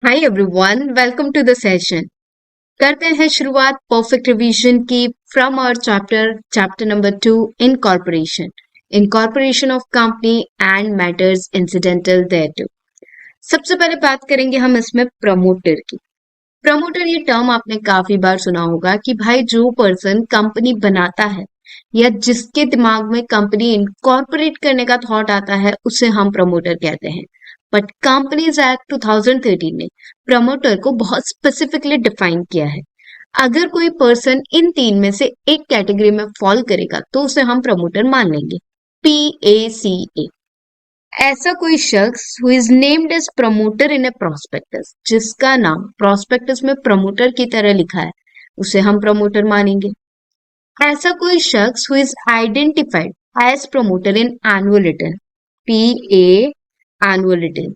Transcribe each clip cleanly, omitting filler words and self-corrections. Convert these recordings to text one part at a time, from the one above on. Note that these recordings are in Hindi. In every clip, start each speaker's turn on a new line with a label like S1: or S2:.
S1: Hi everyone, welcome to the session. करते हैं शुरुआत परफेक्ट रिवीजन की from our chapter number 2, incorporation of company and matters incidental thereto. सबसे पहले बात करेंगे हम इसमें प्रमोटर की। प्रमोटर ये टर्म आपने काफी बार सुना होगा कि भाई जो पर्सन कंपनी बनाता है या जिसके दिमाग में कंपनी इनकॉर्पोरेट करने का थॉट आता है उसे हम प्रमोटर कहते हैं। बट कंपनीज एक्ट 2013 ने प्रमोटर को बहुत स्पेसिफिकली डिफाइन किया है। अगर कोई पर्सन इन तीन में से एक कैटेगरी में फॉल करेगा तो उसे हम प्रमोटर मान लेंगे। PACA। ऐसा कोई शख्स who is named as promoter in a prospectus, जिसका नाम प्रोस्पेक्टस में प्रमोटर की तरह लिखा है, उसे हम प्रमोटर मानेंगे। ऐसा कोई शख्स who is identified as promoter in annual return, PA annual return.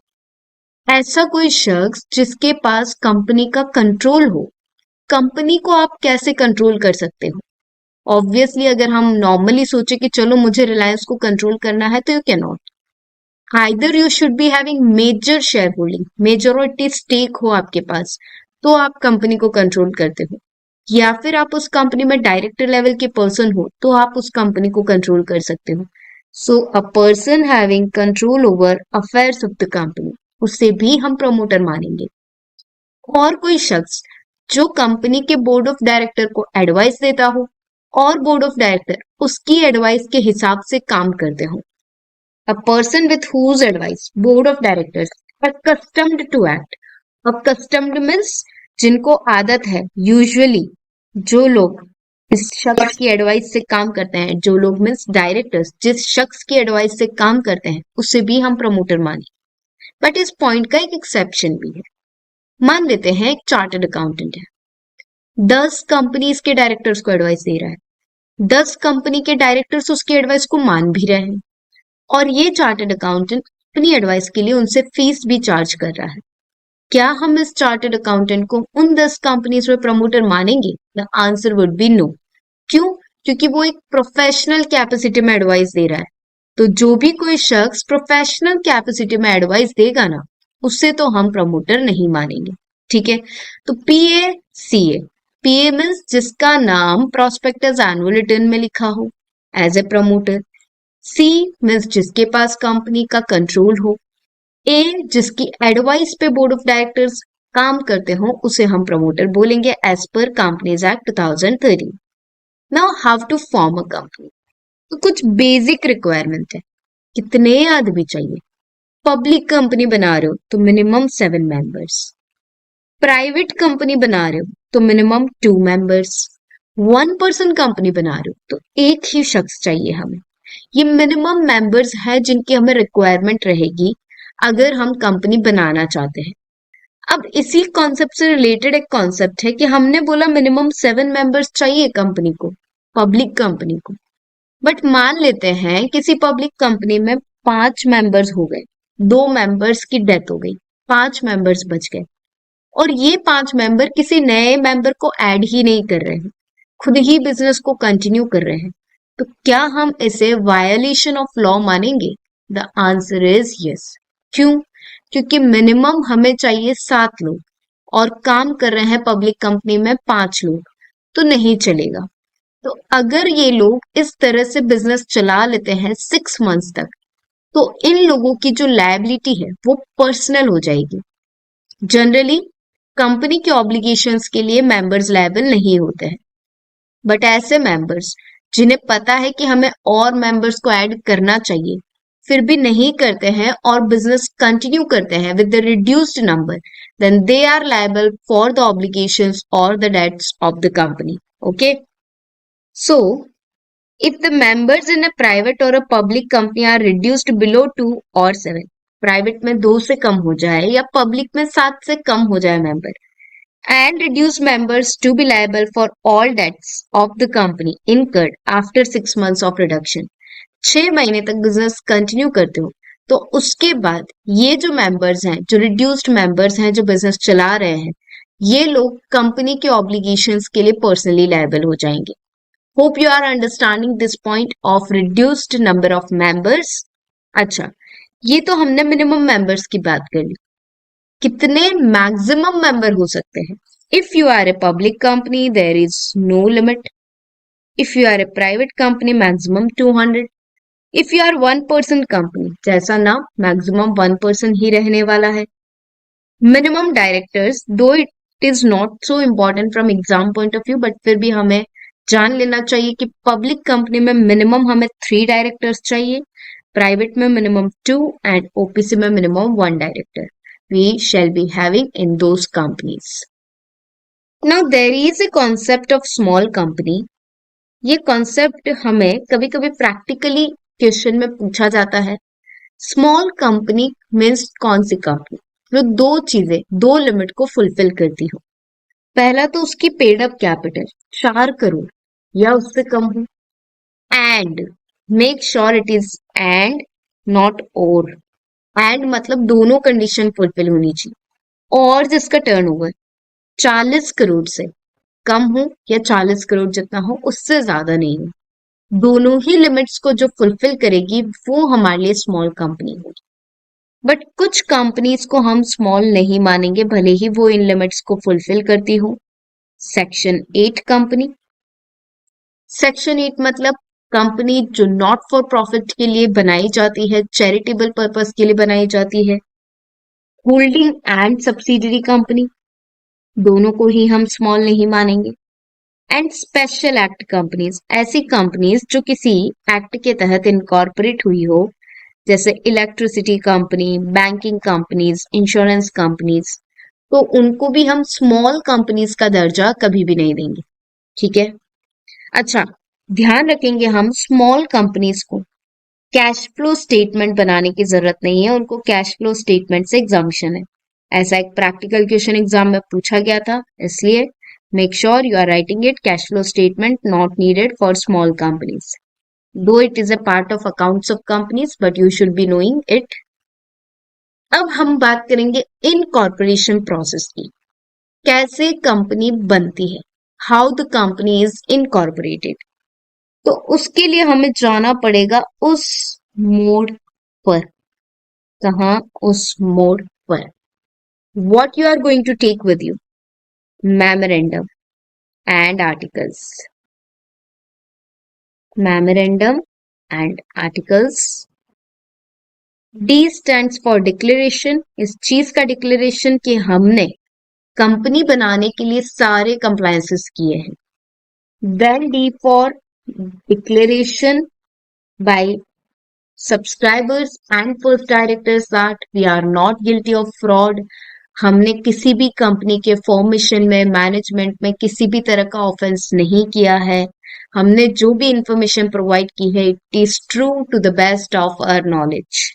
S1: ऐसा कोई शख्स जिसके पास कंपनी का कंट्रोल हो। कंपनी को आप कैसे कंट्रोल कर सकते हो? ऑब्वियसली अगर हम नॉर्मली सोचे कि चलो मुझे रिलायंस को कंट्रोल करना है तो you can not. Either you should be having major share holding, majority stake हो आपके पास, तो आप कंपनी को कंट्रोल करते हो, या फिर आप उस कंपनी में डायरेक्टर लेवल के पर्सन हो तो आप उस कंपनी को कंट्रोल कर सकते हो। So a person having control over affairs of the company, उसे भी हम प्रमोटर मानेंगे। और कोई शख्स जो कंपनी के बोर्ड ऑफ डायरेक्टर को एडवाइस देता हो और बोर्ड ऑफ डायरेक्टर उसकी एडवाइस के हिसाब से काम करते हो। A person with whose advice board of directors are accustomed to act. Accustomed means जिनको आदत है, यूजुअली जो लोग इस शख्स की एडवाइस से काम करते हैं, जो लोग मीन्स डायरेक्टर्स जिस शख्स की एडवाइस से काम करते हैं उसे भी हम प्रमोटर माने। बट इस पॉइंट का एक एक्सेप्शन भी है। मान लेते हैं एक चार्टर्ड अकाउंटेंट है, 10 कंपनीज के डायरेक्टर्स को एडवाइस दे रहा है, 10 कंपनी के डायरेक्टर्स उसकी एडवाइस को मान भी रहे हैं, और ये चार्टर्ड अकाउंटेंट अपनी एडवाइस के लिए उनसे फीस भी चार्ज कर रहा है। क्या हम इस चार्टर्ड अकाउंटेंट को उन 10 कंपनीज में प्रमोटर मानेंगे? The answer would be no. क्यों? क्योंकि वो एक प्रोफेशनल कैपेसिटी में एडवाइस दे रहा है। तो जो भी कोई शख्स प्रोफेशनल कैपेसिटी में एडवाइस देगा ना, उससे तो हम प्रमोटर नहीं मानेंगे। ठीक है, तो PACA, PA मीन्स जिसका नाम प्रोस्पेक्टस एनुअल रिटर्न में लिखा हो as a promoter. C means जिसके पास कंपनी का कंट्रोल हो। A जिसकी एडवाइस पे बोर्ड ऑफ डायरेक्टर्स काम करते हो, उसे हम प्रमोटर बोलेंगे as per companies act 2013। Now how to form a company. तो कुछ बेसिक रिक्वायरमेंट है। कितने आदमी चाहिए? पब्लिक कंपनी बना रहे हो तो मिनिमम 7 मेंबर्स। प्राइवेट कंपनी बना रहे हो तो मिनिमम 2 मेंबर्स। 1 पर्सन कंपनी बना रहे हो तो एक ही शख्स चाहिए हमें। ये मिनिमम मेंबर्स है जिनकी हमें रिक्वायरमेंट रहेगी अगर हम कंपनी बनाना चाहते हैं। अब इसी कॉन्सेप्ट से रिलेटेड एक कॉन्सेप्ट है कि हमने बोला मिनिमम 7 मेंबर्स चाहिए कंपनी को, पब्लिक कंपनी को। बट मान लेते हैं किसी पब्लिक कंपनी में 5 मेंबर्स हो गए, 2 मेंबर्स की डेथ हो गई, 5 मेंबर्स बच गए, और ये 5 मेंबर किसी नए मेंबर को ऐड ही नहीं कर रहे हैं, खुद ही बिजनेस को कंटिन्यू कर रहे हैं, तो क्या हम इसे वायलेशन ऑफ लॉ मानेंगे? The answer is yes. क्यों? क्योंकि मिनिमम हमें चाहिए 7 लोग और काम कर रहे हैं पब्लिक कंपनी में 5 लोग, तो नहीं चलेगा। तो अगर ये लोग इस तरह से बिजनेस चला लेते हैं 6 मंथ्स तक, तो इन लोगों की जो लायबिलिटी है वो पर्सनल हो जाएगी। जनरली कंपनी के ऑब्लिगेशंस के लिए मेंबर्स लायबल नहीं होते हैं, बट ऐसे मेंबर्स जिन्हें पता है कि हमें और मेंबर्स को ऐड करना चाहिए, फिर भी नहीं करते हैं और बिजनेस कंटिन्यू करते हैं with the reduced number, then they are liable for the obligations और the debts of the company. Okay, so if the members in a private or a public company are reduced below 2 or 7, private में 2 से कम हो जाए या पब्लिक में 7 से कम हो जाए member, and reduce members to be liable for all debts of the company incurred after 6 months of reduction, 6 महीने तक बिजनेस कंटिन्यू करते हो, तो उसके बाद ये जो मेंबर्स हैं, जो रिड्यूस्ड मेंबर्स हैं, जो बिजनेस चला रहे हैं, ये लोग कंपनी के ऑब्लिगेशंस के लिए पर्सनली लायबल हो जाएंगे। Hope you are understanding this point of reduced number of members. अच्छा, ये तो हमने मिनिमम मेंबर्स की बात कर ली। कितने मैक्सिमम मेंबर हो सकते हैं। If you are a public company there is no limit, if you are a private company maximum 200, if you are one person company जैसा नाम मैक्सिमम वन पर्सन ही रहने वाला है। मिनिमम डायरेक्टर्स, दो it is not so important from exam point of view, but फिर भी हमें जान लेना चाहिए कि पब्लिक कंपनी में मिनिमम हमें 3 डायरेक्टर्स चाहिए, प्राइवेट में मिनिमम 2 एंड ओपीसी में minimum 1 director we shall be having in those companies. Now there is a concept of small company. ये कॉन्सेप्ट हमें कभी कभी प्रैक्टिकली क्वेश्चन में पूछा जाता है। स्मॉल कंपनी मीन्स कौन सी कंपनी जो दो चीजें, दो लिमिट को फुलफिल करती हो। पहला तो उसकी पेड अप कैपिटल 4 करोड़ या उससे कम हो, and make sure it is and not और, एंड मतलब दोनों कंडीशन फुलफिल होनी चाहिए, और जिसका टर्नओवर 40 करोड़ से कम हो या 40 करोड़ जितना हो उससे ज्यादा नहीं हो। दोनों ही लिमिट्स को जो फुलफिल करेगी वो हमारे लिए स्मॉल कंपनी होगी। बट कुछ कंपनीज को हम स्मॉल नहीं मानेंगे भले ही वो इन लिमिट्स को फुलफिल करती हो। Section 8 company. सेक्शन 8 मतलब कंपनी जो नॉट फॉर प्रॉफिट के लिए बनाई जाती है, चैरिटेबल पर्पस के लिए बनाई जाती है। होल्डिंग एंड सब्सिडरी कंपनी, दोनों को ही हम स्मॉल नहीं मानेंगे। एंड स्पेशल एक्ट कंपनीज, ऐसी कंपनीज जो किसी एक्ट के तहत इनकॉर्पोरेट हुई हो, जैसे electricity company, banking companies, insurance companies, तो उनको भी हम स्मॉल कंपनीज का दर्जा कभी भी नहीं देंगे। ठीक है। अच्छा, ध्यान रखेंगे हम स्मॉल कंपनीज को कैश फ्लो स्टेटमेंट बनाने की जरूरत नहीं है, उनको कैश फ्लो स्टेटमेंट से एग्जाम्पशन है। ऐसा एक प्रैक्टिकल क्वेश्चन एग्जाम में पूछा गया था, इसलिए make sure you are writing it. Cash flow statement not needed for small companies, though it is a part of accounts of companies, but you should be knowing it. अब हम बात करेंगे इनकॉर्पोरेशन प्रोसेस की, कैसे कंपनी बनती है, how the company is incorporated. तो उसके लिए हमें जाना पड़ेगा उस मोड पर। कहा? उस मोड पर। What you are going to take with you? Memorandum and articles. Memorandum and articles. D stands for declaration. इस चीज का डिक्लेरेशन कि हमने कंपनी बनाने के लिए सारे कंप्लायंसेस किए हैं। Then D for declaration by subscribers and first directors that we are not guilty of fraud. हमने किसी भी कंपनी के फॉर्मेशन में, मैनेजमेंट में किसी भी तरह का ऑफेंस नहीं किया है। हमने जो भी इंफॉर्मेशन प्रोवाइड की है it is true to the best of our knowledge.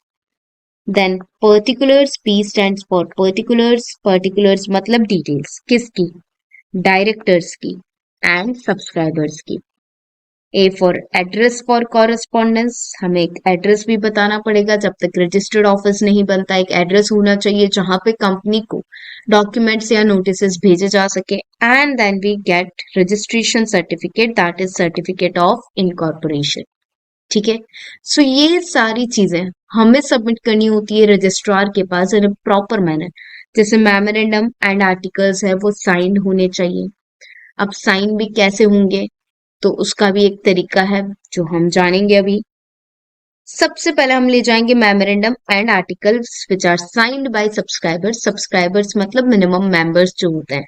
S1: Then particulars, P stands for particulars. Particulars मतलब डिटेल्स, किसकी? डायरेक्टर्स की एंड सब्सक्राइबर्स की। A for address for correspondence, हमें एक एड्रेस भी बताना पड़ेगा। जब तक रजिस्टर्ड ऑफिस नहीं बनता, एक एड्रेस होना चाहिए जहां पे कंपनी को डॉक्यूमेंट्स या नोटिसेस भेजे जा सके। And then we get registration certificate, that is certificate of incorporation. ठीक है। सो ये सारी चीजें हमें सबमिट करनी होती है रजिस्ट्रार के पास इन प्रॉपर मैनर। जैसे मेमोरेंडम एंड आर्टिकल्स है वो साइंड होने चाहिए। अब साइन भी कैसे होंगे तो उसका भी एक तरीका है जो हम जानेंगे अभी। सबसे पहले हम ले जाएंगे memorandum and articles which are signed by subscribers. Subscribers मतलब मिनिमम मेंबर्स जो होते हैं।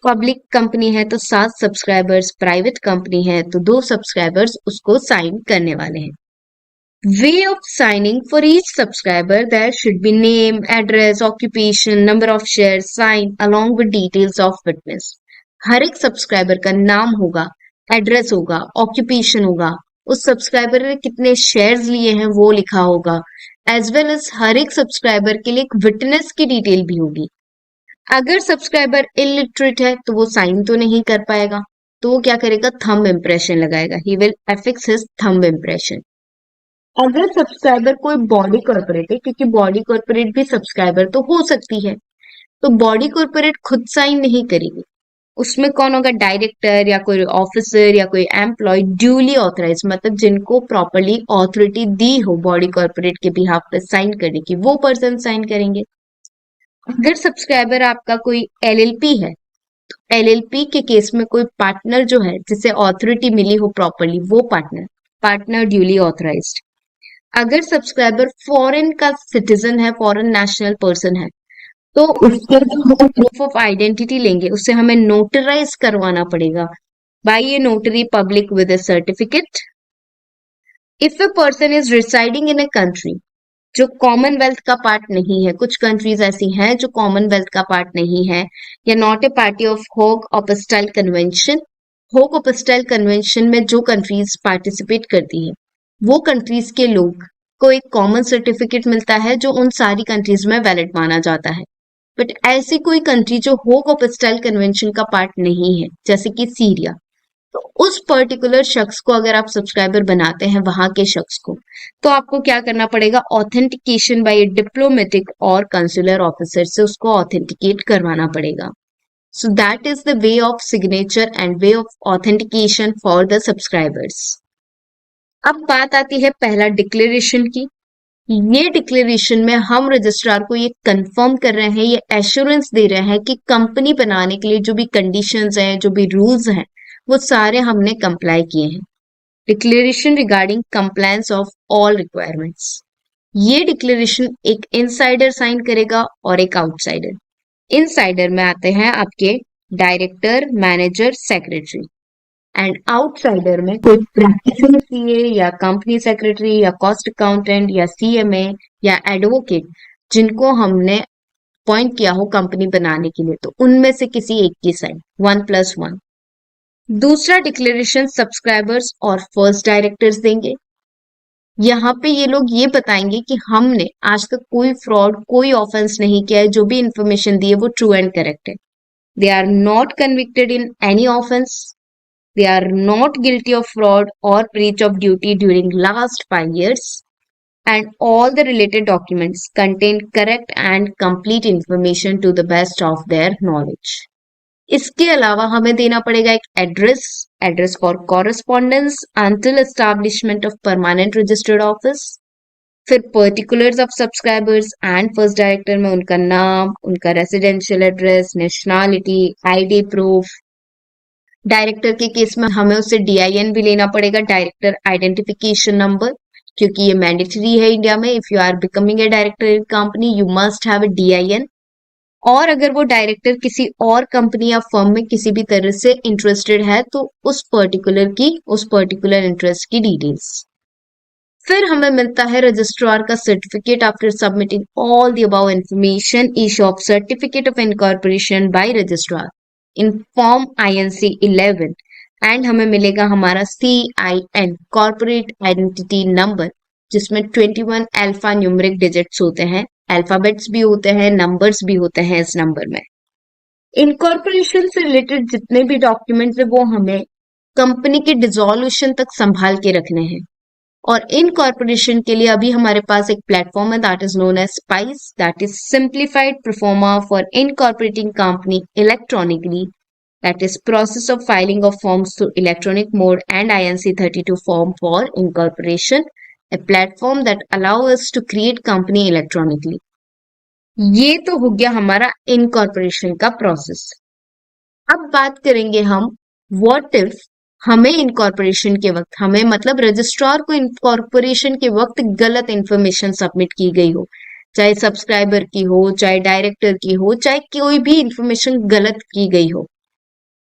S1: पब्लिक कंपनी है तो 7 सब्सक्राइबर्स, प्राइवेट कंपनी है तो 2 सब्सक्राइबर्स उसको साइन करने वाले हैं। Way of signing for each subscriber there should be name, address, occupation, number of share, sign along with details of witness. हर एक सब्सक्राइबर का नाम होगा, एड्रेस होगा, ऑक्यूपेशन होगा, उस सब्सक्राइबर ने कितने शेयर्स लिए हैं वो लिखा होगा, एज वेल एज हर एक सब्सक्राइबर के लिए एक विटनेस की डिटेल भी होगी। अगर सब्सक्राइबर इलिटरेट है तो वो साइन तो नहीं कर पाएगा, तो वो क्या करेगा? थंब इम्प्रेशन लगाएगा। He will affix his thumb impression. अगर सब्सक्राइबर कोई बॉडी कॉर्पोरेट है, क्योंकि बॉडी कॉर्पोरेट भी सब्सक्राइबर तो हो सकती है, तो बॉडी कॉर्पोरेट खुद साइन नहीं करेगी। उसमें कौन होगा? डायरेक्टर या कोई ऑफिसर या कोई एम्प्लॉय ड्यूली ऑथराइज, मतलब जिनको प्रॉपरली ऑथोरिटी दी हो बॉडी कॉर्पोरेट के बिहाफ पे साइन करने की, वो पर्सन साइन करेंगे। अगर सब्सक्राइबर आपका कोई एलएलपी है, एलएलपी के केस में कोई पार्टनर जो है जिसे ऑथोरिटी मिली हो प्रॉपरली, वो पार्टनर, पार्टनर ड्यूली ऑथराइज्ड। अगर सब्सक्राइबर फॉरेन का सिटीजन है, फॉरेन नेशनल पर्सन है, तो उसके जो हम प्रूफ ऑफ आइडेंटिटी लेंगे उसे हमें नोटराइज करवाना पड़ेगा by a notary public with a certificate. If a person is residing in a country जो कॉमनवेल्थ का पार्ट नहीं है, कुछ कंट्रीज ऐसी हैं जो कॉमनवेल्थ का पार्ट नहीं है, या नॉट ए पार्टी ऑफ होग ऑपस्टाइल कन्वेंशन। होग ऑपस्टाइल कन्वेंशन में जो कंट्रीज पार्टिसिपेट करती है, वो कंट्रीज के लोग को एक कॉमन सर्टिफिकेट मिलता है जो उन सारी कंट्रीज में वैलिड माना जाता है। बट ऐसी कोई कंट्री जो होग ऑपस्टाइल कन्वेंशन का पार्ट नहीं है, जैसे कि सीरिया, तो उस पर्टिकुलर शख्स को अगर आप सब्सक्राइबर बनाते हैं, वहां के शख्स को, तो आपको क्या करना पड़ेगा, ऑथेंटिकेशन बाय ए डिप्लोमेटिक और कंसुलर ऑफिसर से उसको ऑथेंटिकेट करवाना पड़ेगा। सो that is the way of signature and way of authentication for the subscribers. अब बात आती है पहला डिक्लेरेशन की। ये डिक्लेरेशन में हम रजिस्ट्रार को ये कंफर्म कर रहे हैं, ये एश्योरेंस दे रहे हैं कि कंपनी बनाने के लिए जो भी कंडीशंस हैं, जो भी रूल्स हैं, वो सारे हमने कंप्लाई किए हैं। Declaration regarding compliance of all requirements. ये डिक्लेरेशन एक इनसाइडर साइन करेगा और एक आउटसाइडर। इनसाइडर में आते हैं आपके director, manager, secretary, and outsider में कोई प्रैक्टिशनर सीए या कंपनी सेक्रेटरी या कॉस्ट अकाउंटेंट या सीएमए या एडवोकेट जिनको हमने अपॉइंट किया हो कंपनी बनाने के लिए, तो उनमें से किसी एक की साइन, 1+1। दूसरा डिक्लेरेशन सब्सक्राइबर्स और फर्स्ट डायरेक्टर्स देंगे। यहाँ पे ये लोग ये बताएंगे कि हमने आज तक कोई फ्रॉड, कोई ऑफेंस नहीं किया है, जो भी इंफॉर्मेशन दी है वो ट्रू एंड करेक्ट है। They are not convicted in any offence, they are not guilty of fraud or breach of duty during last 5 years, and all the related documents contain correct and complete information to the best of their knowledge. इसके अलावा हमें देना पड़ेगा एक address, address for correspondence until establishment of permanent registered office. फिर particulars of subscribers and first director में उनका नाम, उनका residential address, nationality, ID proof. Director के केस में हमें उससे डीआईएन भी लेना पड़ेगा, डायरेक्टर आइडेंटिफिकेशन नंबर, क्योंकि ये मैंडेटरी है इंडिया में। If you are becoming a director in company, you must have a DIN. और अगर वो डायरेक्टर किसी और कंपनी या फर्म में किसी भी तरह से इंटरेस्टेड है, तो उस पर्टिकुलर इंटरेस्ट की डिटेल्स। फिर हमें मिलता है रजिस्ट्रार का certificate after submitting all the above information, issue of certificate of incorporation by registrar in form INC 11, and हमें मिलेगा हमारा CIN, कॉर्पोरेट आइडेंटिटी नंबर, जिसमें 21 अल्फा न्यूमेरिक डिजिट्स होते हैं, अल्फाबेट्स भी होते हैं, नंबर्स भी होते हैं इस नंबर में। इनकॉर्पोरेशन से रिलेटेड जितने भी डॉक्यूमेंट्स है वो हमें कंपनी के डिसॉल्यूशन तक संभाल के रखने हैं। और इनकॉर्पोरेशन के लिए अभी हमारे पास एक प्लेटफॉर्म है, that is known as SPICe, that is simplified proforma for incorporating company electronically, that is process of filing of forms through electronic mode, and INC 32 form for incorporation, a platform that allow us to create company electronically. ये तो हो गया हमारा इनकॉर्पोरेशन का प्रोसेस। अब बात करेंगे हम व्हाट इफ हमें इनकॉर्पोरेशन के वक्त, हमें मतलब रजिस्ट्रार को इनकॉर्पोरेशन के वक्त गलत इंफॉर्मेशन सबमिट की गई हो, चाहे सब्सक्राइबर की हो, चाहे डायरेक्टर की हो, चाहे कोई भी इंफॉर्मेशन गलत की गई हो।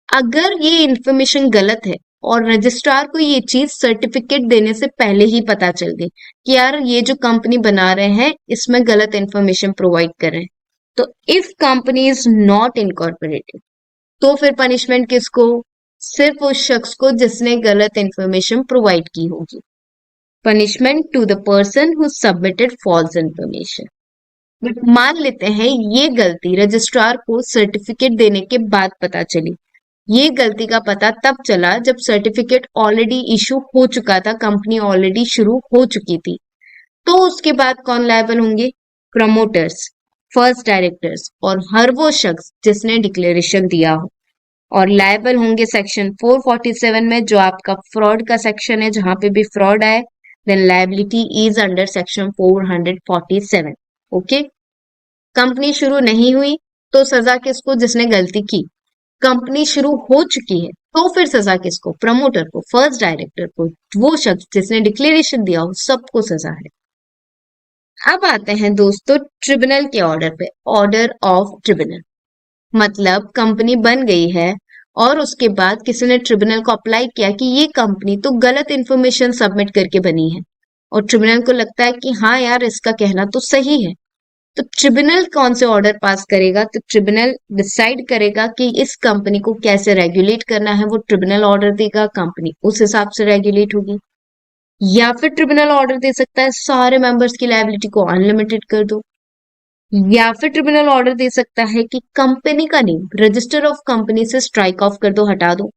S1: अगर ये इंफॉर्मेशन गलत है और रजिस्ट्रार को ये चीज सर्टिफिकेट देने से पहले ही पता चल गई कि यार ये जो कंपनी बना रहे हैं इसमें गलत इंफॉर्मेशन प्रोवाइड कर रहे हैं, तो if company is not incorporated, तो फिर पनिशमेंट किसको, सिर्फ उस शख्स को जिसने गलत इंफॉर्मेशन प्रोवाइड की होगी। Punishment to the person who submitted false information. But मान लेते हैं ये गलती रजिस्ट्रार को सर्टिफिकेट देने के बाद पता चली, ये गलती का पता तब चला जब सर्टिफिकेट ऑलरेडी इशू हो चुका था, कंपनी ऑलरेडी शुरू हो चुकी थी, तो उसके बाद कौन लायबल होंगे, प्रमोटर्स, फर्स्ट डायरेक्टर्स और हर वो शख्स जिसने डिक्लेरेशन दिया हो। और लायबल होंगे सेक्शन 447 में, जो आपका फ्रॉड का सेक्शन है, जहां पे भी फ्रॉड आए then liability is under section 447। Okay. Company शुरू नहीं हुई तो सजा किसको? जिसने गलती की। कंपनी शुरू हो चुकी है तो फिर सजा किसको? प्रमोटर को, फर्स्ट डायरेक्टर को, वो शख्स जिसने डिक्लेरेशन दिया हो, सबको सजा है। अब आते हैं दोस्तों ट्रिब्यूनल के ऑर्डर पे। ऑर्डर ऑफ ट्रिब्यूनल मतलब कंपनी बन गई है और उसके बाद किसी ने ट्रिब्यूनल को अप्लाई किया कि ये कंपनी तो गलत इंफॉर्मेशन सबमिट करके बनी है, और ट्रिब्यूनल को लगता है कि हाँ यार इसका कहना तो सही है। तो ट्रिब्यूनल कौन से ऑर्डर पास करेगा? तो ट्रिब्यूनल डिसाइड करेगा कि इस कंपनी को कैसे रेगुलेट करना है, वो ट्रिब्यूनल ऑर्डर देगा, कंपनी उस हिसाब से रेगुलेट होगी। या फिर ट्रिब्यूनल ऑर्डर दे सकता है सारे मेंबर्स की लायबिलिटी को अनलिमिटेड कर दो। या फिर ट्रिब्यूनल ऑर्डर दे सकता है कि कंपनी का नेम रजिस्टर ऑफ कंपनी से स्ट्राइक ऑफ कर दो, हटा दो।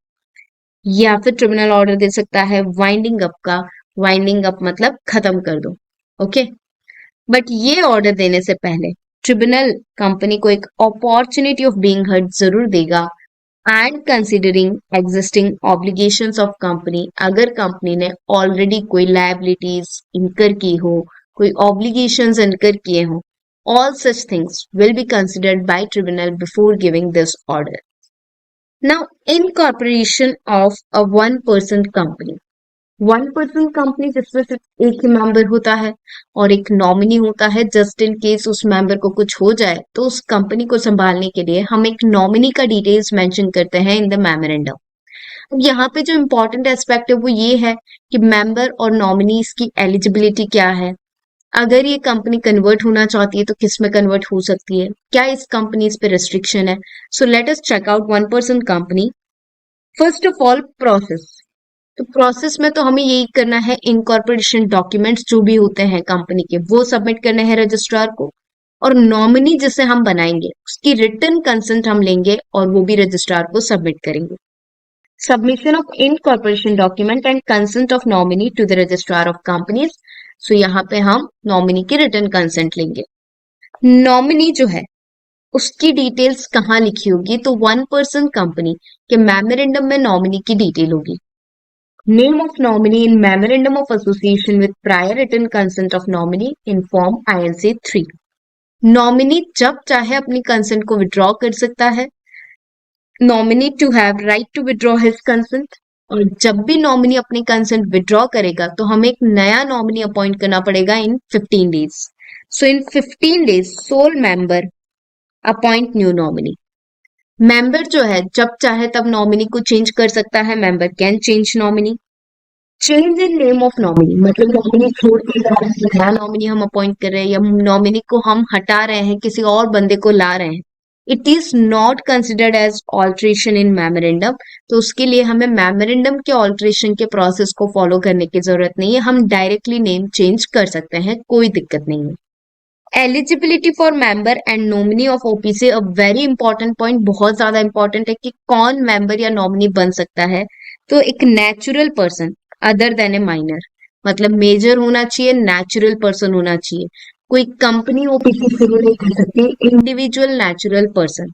S1: या फिर ट्रिब्यूनल ऑर्डर दे सकता है वाइंडिंग अप का। वाइंडिंग अप मतलब खत्म कर दो। ओके, बट ये ऑर्डर देने से पहले ट्रिब्यूनल कंपनी को एक अपॉर्चुनिटी ऑफ बीइंग हर्ड जरूर देगा। And considering existing obligations of company, अगर कंपनी ने ऑलरेडी कोई लायबिलिटीज इनकर की हो, कोई ऑब्लिगेशंस इनकर किए हो, all such things will be considered by tribunal before giving this order. Now, incorporation of a one-person company. One person company जिसमें सिर्फ एक ही मेंबर होता है और एक नॉमिनी होता है। जस्ट इन केस उस मेंबर को कुछ हो जाए तो उस कंपनी को संभालने के लिए हम एक नॉमिनी का डिटेल्स मेंशन करते हैं इन द मेमोरेंडम। अब यहाँ पे जो इम्पोर्टेंट एस्पेक्ट है वो ये है कि मेंबर और नॉमिनीज की एलिजिबिलिटी क्या है, अगर ये कंपनी कन्वर्ट होना चाहती है तो किस में कन्वर्ट हो सकती है, क्या इस कंपनी पे रेस्ट्रिक्शन है। So let us check out one person company. First of all process. तो प्रोसेस में तो हमें यही करना है, इनकॉर्पोरेशन डॉक्यूमेंट्स जो भी होते हैं कंपनी के वो सबमिट करने हैं रजिस्ट्रार को, और नॉमिनी जिसे हम बनाएंगे उसकी रिटन कंसेंट हम लेंगे और वो भी रजिस्ट्रार को सबमिट करेंगे। Submission of incorporation document and consent of nominee to the registrar of companies. So यहाँ पे हम नॉमिनी की रिटन कंसेंट लेंगे। नॉमिनी जो है उसकी डिटेल्स कहाँ लिखी होगी? तो वन पर्सन कंपनी के मेमोरेंडम में नॉमिनी की डिटेल होगी। Name of nominee in memorandum of association with prior written consent of nominee in form INC 3। Nominee जब चाहे अपनी कंसेंट को विड्रॉ कर सकता है। Nominee to have right to withdraw his consent, और जब भी नॉमिनी अपनी कंसेंट विड्रॉ करेगा तो हमें एक नया नॉमिनी अपॉइंट करना पड़ेगा in 15 days. So in 15 days sole member appoint new nominee. Member जो है जब चाहे तब नॉमिनी को चेंज कर सकता है, member can change nominee. Change in name of nominee मतलब नॉमिनी छोड़ के जा रहे हैं, नया नॉमिनी हम अपॉइंट कर रहे हैं, या नॉमिनी को हम हटा रहे हैं, किसी और बंदे को ला रहे हैं। It is not considered as alteration in memorandum. तो उसके लिए हमें मेमोरेंडम के ऑल्ट्रेशन के प्रोसेस को फॉलो करने की जरूरत नहीं है, हम डायरेक्टली नेम चेंज कर सकते हैं, कोई दिक्कत नहीं है। Eligibility for member and nominee of OPC, a very important point, बहुत ज्यादा इंपॉर्टेंट है कि कौन मेंबर या नॉमिनी बन सकता है। तो एक नेचुरल पर्सन अदर देन ए माइनर, मतलब मेजर होना चाहिए, नेचुरल पर्सन होना चाहिए। कोई कंपनी OPC शुरू नहीं कर सकती, individual natural person.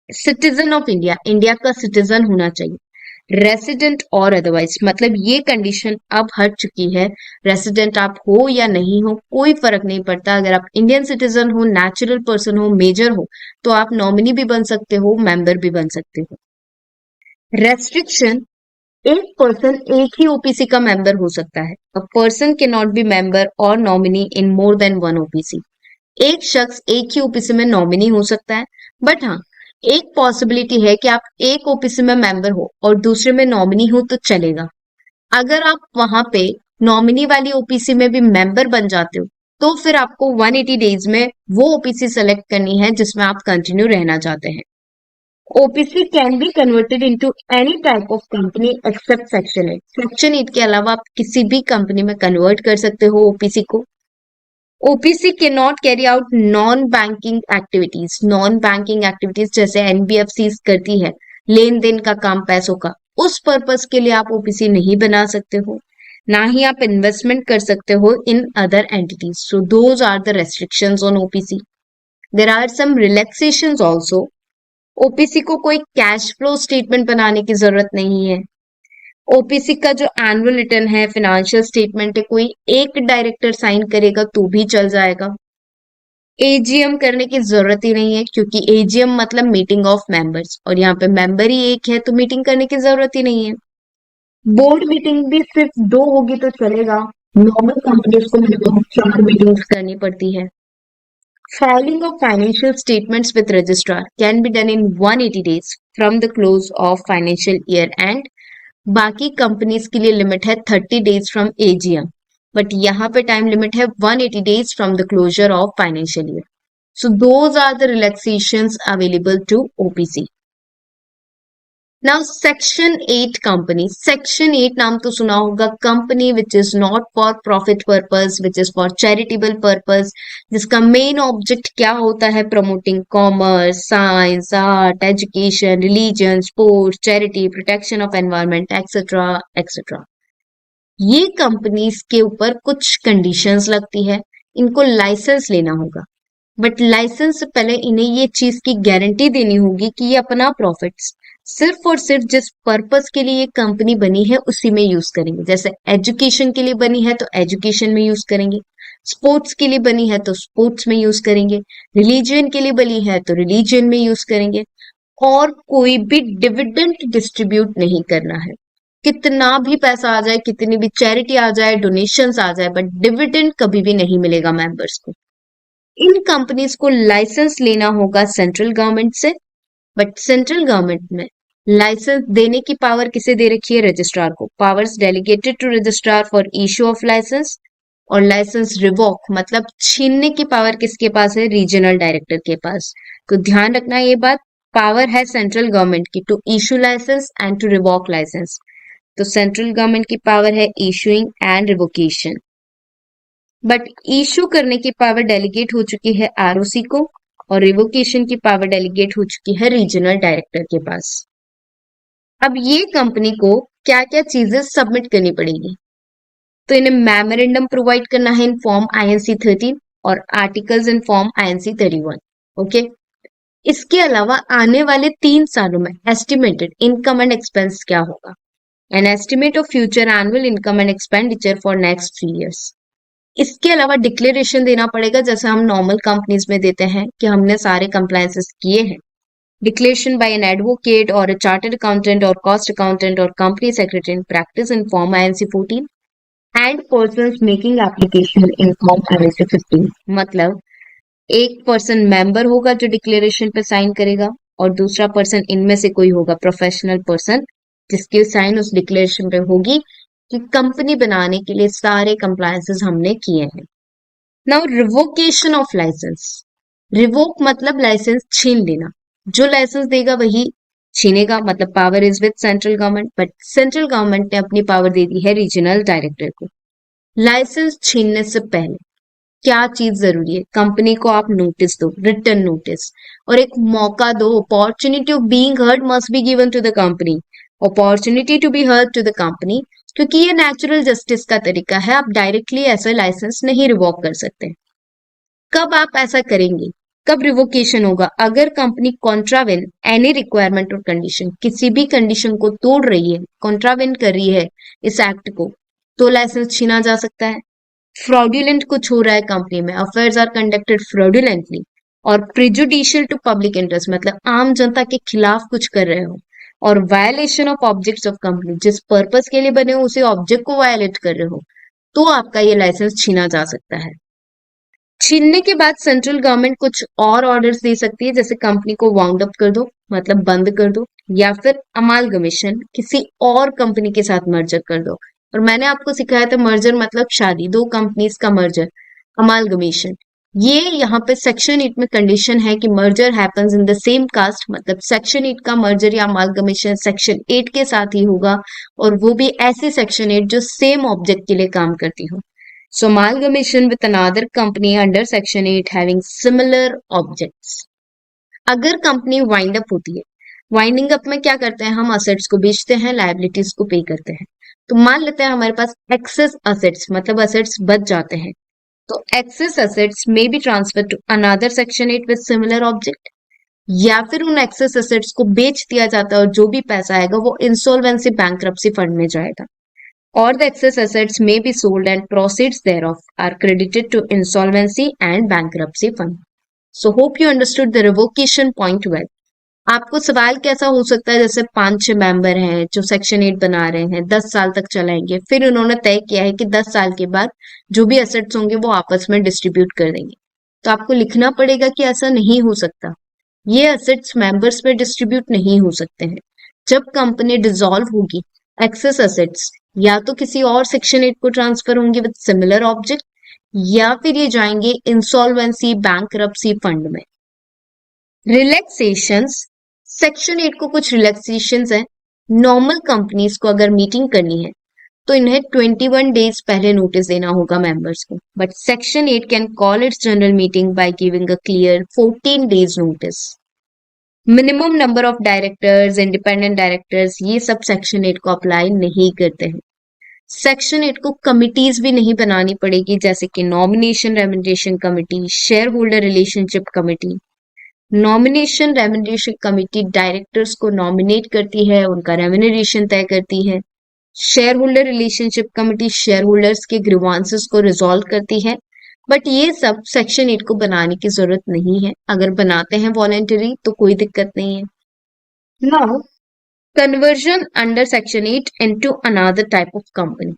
S1: Citizen of India, India का सिटीजन होना चाहिए। रेसिडेंट और अदरवाइज, मतलब ये कंडीशन अब हट चुकी है। रेसिडेंट आप हो या नहीं हो कोई फर्क नहीं पड़ता, अगर आप इंडियन सिटीजन हो, नेचुरल पर्सन हो, मेजर हो, तो आप नॉमिनी भी बन सकते हो, मेंबर भी बन सकते हो। रेस्ट्रिक्शन, एक पर्सन एक ही OPC का मेंबर हो सकता है। A person can not B member और नॉमिनी इन मोर देन वन OPC। एक शख्स एक ही OPC में नॉमिनी हो सकता है, बट हाँ एक पॉसिबिलिटी है कि आप एक OPC में मेंबर हो और दूसरे में नॉमिनी हो तो चलेगा। अगर आप वहां पे नॉमिनी वाली OPC में भी मेंबर बन जाते हो तो फिर आपको 180 डेज में वो OPC सेलेक्ट करनी है जिसमें आप कंटिन्यू रहना चाहते हैं। OPC can be converted into any type of company except section 8। Section 8 के अलावा आप किसी भी कंपनी में कन्वर्ट कर सकते हो OPC को। OPC के not carry out non banking activities. Non banking activities जैसे NBFC करती है, लेन देन का काम पैसों का, उस पर्पस के लिए आप OPC नहीं बना सकते हो। ना ही आप इन्वेस्टमेंट कर सकते हो in other entities. So those are the restrictions on OPC। There are some relaxations also. OPC को कोई कैश फ्लो स्टेटमेंट बनाने की जरूरत नहीं है। OPC का जो एनुअल रिटर्न है, फाइनेंशियल स्टेटमेंट है, कोई एक डायरेक्टर साइन करेगा तो भी चल जाएगा। एजीएम करने की जरूरत ही नहीं है, क्योंकि एजीएम मतलब मीटिंग ऑफ मेंबर्स, और यहाँ पे मेंबर ही एक है तो मीटिंग करने की जरूरत ही नहीं है। बोर्ड मीटिंग भी सिर्फ 2 होगी तो चलेगा, नॉर्मल कंपनीज को मिनिमम 4 मीटिंग्स करनी पड़ती है। Filing of financial statements with registrar can be done in 180 days from the close of financial year and बाकी कंपनीज के लिए लिमिट है 30 days from AGM, बट यहाँ पे टाइम लिमिट है 180 days from the closure of financial year. So those are the relaxations available to OPC. Now Section 8 company. Section 8 नाम तो सुना होगा, company which is not for profit purpose, which is for charitable purpose, जिसका मेन ऑब्जेक्ट क्या होता है, promoting commerce, science, art, education, religion, sports, charity, protection of environment, etcetera etcetera. ये कंपनीज के ऊपर कुछ कंडीशंस लगती है, इनको लाइसेंस लेना होगा, बट लाइसेंस से पहले इन्हें ये चीज की गारंटी देनी होगी कि ये अपना प्रॉफिट्स सिर्फ और सिर्फ जिस पर्पस के लिए ये कंपनी बनी है उसी में यूज करेंगे। जैसे एजुकेशन के लिए बनी है तो एजुकेशन में यूज करेंगे, स्पोर्ट्स के लिए बनी है तो स्पोर्ट्स में यूज करेंगे, रिलीजन के लिए बनी है तो रिलीजन में यूज करेंगे, और कोई भी डिविडेंड डिस्ट्रीब्यूट नहीं करना है। कितना भी पैसा आ जाए, कितनी भी चैरिटी आ जाए, डोनेशंस आ जाए, बट डिविडेंड कभी भी नहीं मिलेगा मेंबर्स को। इन कंपनीज को लाइसेंस लेना होगा सेंट्रल गवर्नमेंट से, बट सेंट्रल गवर्नमेंट में लाइसेंस देने की पावर किसे दे रखी है, रजिस्ट्रार को। Powers delegated to registrar for issue of licence, और लाइसेंस रिवोक मतलब छीनने की पावर किसके पास है, रीजनल डायरेक्टर के पास। तो ध्यान रखना ये बात, पावर है सेंट्रल गवर्नमेंट की to issue licence and to revoke licence. तो सेंट्रल गवर्नमेंट की पावर है issuing and revocation, but issue करने की पावर डेलीगेट हो चुकी है आरओसी को, और रिवोकेशन की पावर डेलीगेट हो चुकी है रीजनल डायरेक्टर के पास। अब ये कंपनी को क्या क्या चीजें सबमिट करनी पड़ेगी, तो इन्हें मेमोरेंडम प्रोवाइड करना है इन फॉर्म INC 13 और आर्टिकल्स इन फॉर्म INC 31। ओके, इसके अलावा आने वाले 3 सालों में एस्टिमेटेड इनकम एंड एक्सपेंस क्या होगा, an estimate of future annual income and expenditure for next 3 years। इसके अलावा डिक्लेरेशन देना पड़ेगा, जैसे हम नॉर्मल कंपनीज में देते हैं कि हमने सारे कंप्लायंसेस किए हैं। डिक्लेरेशन बाय एन एडवोकेट और अ चार्टर्ड अकाउंटेंट और कॉस्ट अकाउंटेंट और company secretary in practice in form INC 14 and persons making application in form INC 15। मतलब एक पर्सन मेंबर होगा जो डिक्लेरेशन पे साइन करेगा, और दूसरा पर्सन इनमें से कोई होगा प्रोफेशनल पर्सन जिसकी साइन उस डिक्लेरेशन पे होगी कि कंपनी बनाने के लिए सारे कंप्लायंसेस हमने किए हैं। Now revocation of licence. Revoke मतलब लाइसेंस छीन लेना, जो लाइसेंस देगा वही छीनेगा, मतलब power is with central government, but central government ने अपनी पावर दे दी है रीजनल डायरेक्टर को। लाइसेंस छीनने से पहले क्या चीज जरूरी है, कंपनी को आप नोटिस दो, रिटर्न नोटिस, और एक मौका दो। Opportunity of being heard must be given to the company, opportunity to be heard to the company, क्योंकि ये नेचुरल जस्टिस का तरीका है, आप डायरेक्टली ऐसा लाइसेंस नहीं रिवोक कर सकते। कब आप ऐसा करेंगे, कब रिवोकेशन होगा, अगर कंपनी कॉन्ट्रावेन एनी रिक्वायरमेंट और कंडीशन, किसी भी कंडीशन को तोड़ रही है, कॉन्ट्रावेन कर रही है इस एक्ट को, तो लाइसेंस छीना जा सकता है। फ्रॉड्यूलेंट कुछ हो रहा है कंपनी में, अफेयर्स आर कंडक्टेड फ्रॉड्यूलेंटली, और प्रिजुडिशियल टू पब्लिक इंटरेस्ट मतलब आम जनता के खिलाफ कुछ कर रहे हो, और violation of objects of company, जिस पर्पस के लिए बने हो उसी ऑब्जेक्ट को वायलेट कर रहे हो, तो आपका ये लाइसेंस छीना जा सकता है। छीनने के बाद सेंट्रल गवर्नमेंट कुछ और ऑर्डर्स दे सकती है, जैसे कंपनी को वाउंड अप कर दो मतलब बंद कर दो, या फिर अमालगमेशन किसी और कंपनी के साथ मर्जर कर दो। और मैंने आपको सिखाया था मर्जर मतलब शादी, 2 कंपनीज का मर्जर, अमालगमेशन। ये यहाँ पे सेक्शन 8 में कंडीशन है कि merger happens in the same cast, मतलब सेक्शन 8 का मर्जर या अमालगमेशन सेक्शन 8 के साथ ही होगा, और वो भी ऐसी सेक्शन 8 जो सेम ऑब्जेक्ट के लिए काम करती हो। So amalgamation with another company under section 8 having similar objects। अगर कंपनी वाइंड अप होती है, वाइंडिंग अप में क्या करते हैं, हम असेट्स को बेचते हैं, लायबिलिटीज को पे करते हैं। तो मान लेते हैं हमारे पास एक्सेस असेट्स मतलब असेट्स बच जाते हैं, तो एक्सेस असेट्स में be transfer to another section 8 with similar object, या फिर उन एक्सेस असेट्स को बेच दिया जाता है और जो भी पैसा आएगा वो इंसॉल्वेंसी बैंकरप्सी फंड में जाएगा, or the excess assets may be sold and proceeds thereof are credited to insolvency and bankruptcy fund। So hope you understood the revocation point well. आपको सवाल कैसा हो सकता है, जैसे 5-6 मेंबर हैं जो सेक्शन 8 बना रहे हैं, 10 साल तक चलाएंगे, फिर उन्होंने तय किया है कि 10 साल के बाद जो भी एसेट्स होंगे वो आपस में डिस्ट्रीब्यूट कर देंगे। तो आपको लिखना पड़ेगा कि ऐसा नहीं हो सकता, ये एसेट्स मेंबर्स में डिस्ट्रीब्यूट नहीं हो सकते हैं। जब कंपनी डिसॉल्व होगी, एक्सेस एसेट्स या तो किसी और सेक्शन 8 को ट्रांसफर होंगे विद सिमिलर ऑब्जेक्ट, या फिर ये जाएंगे इंसॉल्वेंसी बैंकरप्सी फंड में। रिलैक्सेशंस, सेक्शन 8 को कुछ रिलैक्सेशंस हैं। नॉर्मल कंपनीज को अगर मीटिंग करनी है तो इन्हें 21 डेज पहले नोटिस देना होगा मेंबर्स को, but section 8 can call it's general meeting by giving a clear 14 days notice. Minimum number of directors, independent directors, ये सब सेक्शन 8 को अप्लाई नहीं करते हैं। सेक्शन 8 को कमिटीज भी नहीं बनानी पड़ेगी, जैसे कि nomination remuneration committee, share holder relationship committee. Nomination remuneration committee directors को नॉमिनेट करती है, उनका रेमुनरेशन तय करती है। Share holder relationship committee share holders के ग्रीवांसेस को रिजॉल्व करती है, बट ये सब सेक्शन 8 को बनाने की जरूरत नहीं है। अगर बनाते हैं वॉलेंटरी तो कोई दिक्कत नहीं है। Now conversion under section 8 into another type of company.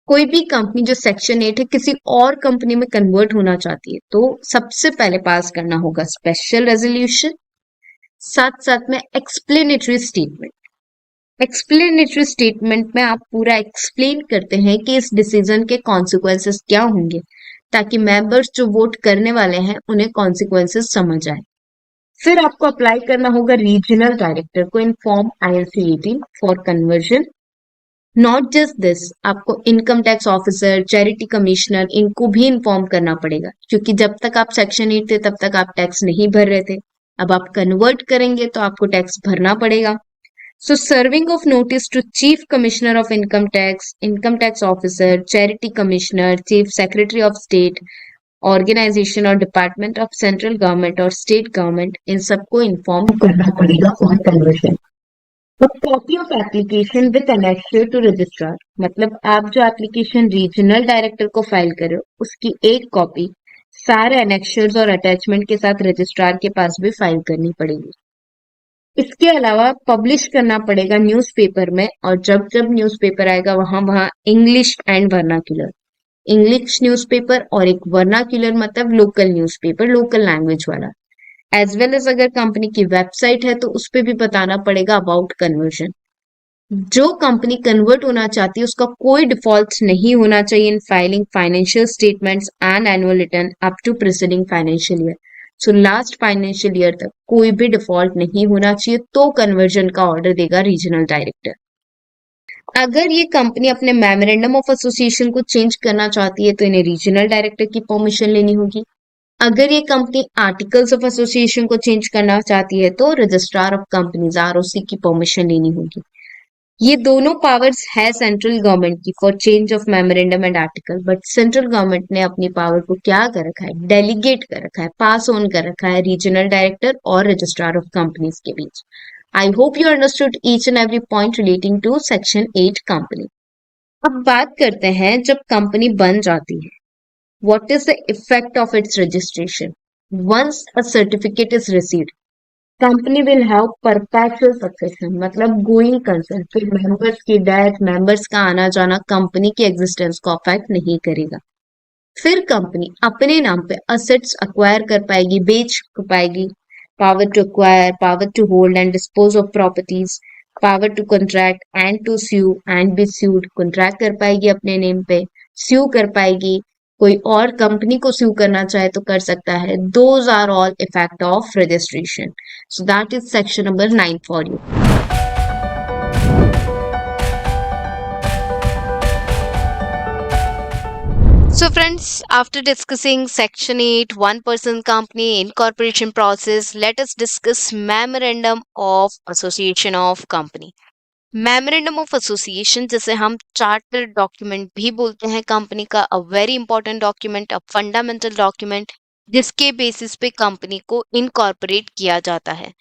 S1: कोई भी कंपनी जो सेक्शन 8 है किसी और कंपनी में कन्वर्ट होना चाहती है तो सबसे पहले पास करना होगा स्पेशल रेजोल्यूशन, साथ साथ में एक्सप्लेनेटरी स्टेटमेंट। एक्सप्लेनेटरी स्टेटमेंट में आप पूरा एक्सप्लेन करते हैं कि इस डिसीजन के कॉन्सिक्वेंसेस क्या होंगे, ताकि मेंबर्स जो वोट करने वाले हैं उन्हें कॉन्सिक्वेंसेस समझ आए। फिर आपको अप्लाई करना होगा रीजनल डायरेक्टर को inform INC 18 for conversion. Not just this, आपको income tax officer, charity commissioner, इनको भी इन्फॉर्म करना पड़ेगा, क्योंकि जब तक आप सेक्शन 8 थे तब तक आप टैक्स नहीं भर रहे थे। अब आप कन्वर्ट करेंगे तो आपको टैक्स भरना पड़ेगा। So serving of notice to Chief Commissioner of Income Tax Officer, Charity Commissioner, Chief Secretary of State, Organization और Department of Central Government और State Government, इन सबको इन्फॉर्म करना पड़ेगा for conversion. Copy of application with annexure to registrar, मतलब आप जो एप्लीकेशन रीजनल डायरेक्टर को फाइल कर रहे हो उसकी एक कॉपी सारे annexures और अटैचमेंट के साथ रजिस्ट्रार के पास भी फाइल करनी पड़ेगी। इसके अलावा पब्लिश करना पड़ेगा न्यूज़पेपर में, और जब जब न्यूज़पेपर आएगा वहां वहां English and vernacular, English newspaper और एक वर्नाक्यूलर मतलब लोकल न्यूज़पेपर, लोकल लैंग्वेज वाला। एज वेल एज अगर कंपनी की वेबसाइट है तो उस पर भी बताना पड़ेगा अबाउट कन्वर्जन। जो कंपनी कन्वर्ट होना चाहती है उसका कोई डिफॉल्ट नहीं होना चाहिए in filing financial statements and annual return up to preceding financial year. So last financial year तक कोई भी डिफॉल्ट नहीं होना चाहिए, तो कन्वर्जन का ऑर्डर देगा रीजनल डायरेक्टर। अगर ये कंपनी अपने मेमोरेंडम ऑफ एसोसिएशन को चेंज करना चाहती है तो इन्हें रीजनल डायरेक्टर की परमिशन लेनी होगी। अगर ये कंपनी आर्टिकल्स ऑफ एसोसिएशन को चेंज करना चाहती है तो रजिस्ट्रार ऑफ कंपनीज ROC की परमिशन लेनी होगी। ये दोनों पावर्स है सेंट्रल गवर्नमेंट की for change of memorandum and article, but central government ने अपनी पावर को क्या कर रखा है, डेलीगेट कर रखा है, पास ऑन कर रखा है रीजनल डायरेक्टर और रजिस्ट्रार ऑफ कंपनीज के बीच। I hope you understood each and every point relating to section 8 company. अब बात करते हैं जब कंपनी बन जाती है, what is the effect of its registration. Once a certificate is received, company will have perpetual succession, मतलब गोइंग कंसर्न। फिर मेंबर्स की डेथ, मेंबर्स का आना जाना कंपनी की एग्जिस्टेंस को अफेक्ट नहीं करेगा। फिर कंपनी अपने नाम पे असेट्स अक्वायर कर पाएगी, बेच पाएगी। Power to acquire, power to hold and dispose of properties, power to contract and to sue and be sued, contract कर पाएगी अपने नेम पे, स्यू कर पाएगी, कोई और कंपनी को स्यू करना चाहे तो कर सकता है। Those are all effect of registration. So that is section number 9 for you. So friends, after discussing Section 8, one-person company incorporation process, let us discuss Memorandum of Association of Company. Memorandum of association जिसे हम चार्टर डॉक्यूमेंट भी बोलते हैं, कंपनी का अ very important document, a fundamental document, जिसके बेसिस पे कंपनी को इनकॉर्पोरेट किया जाता है।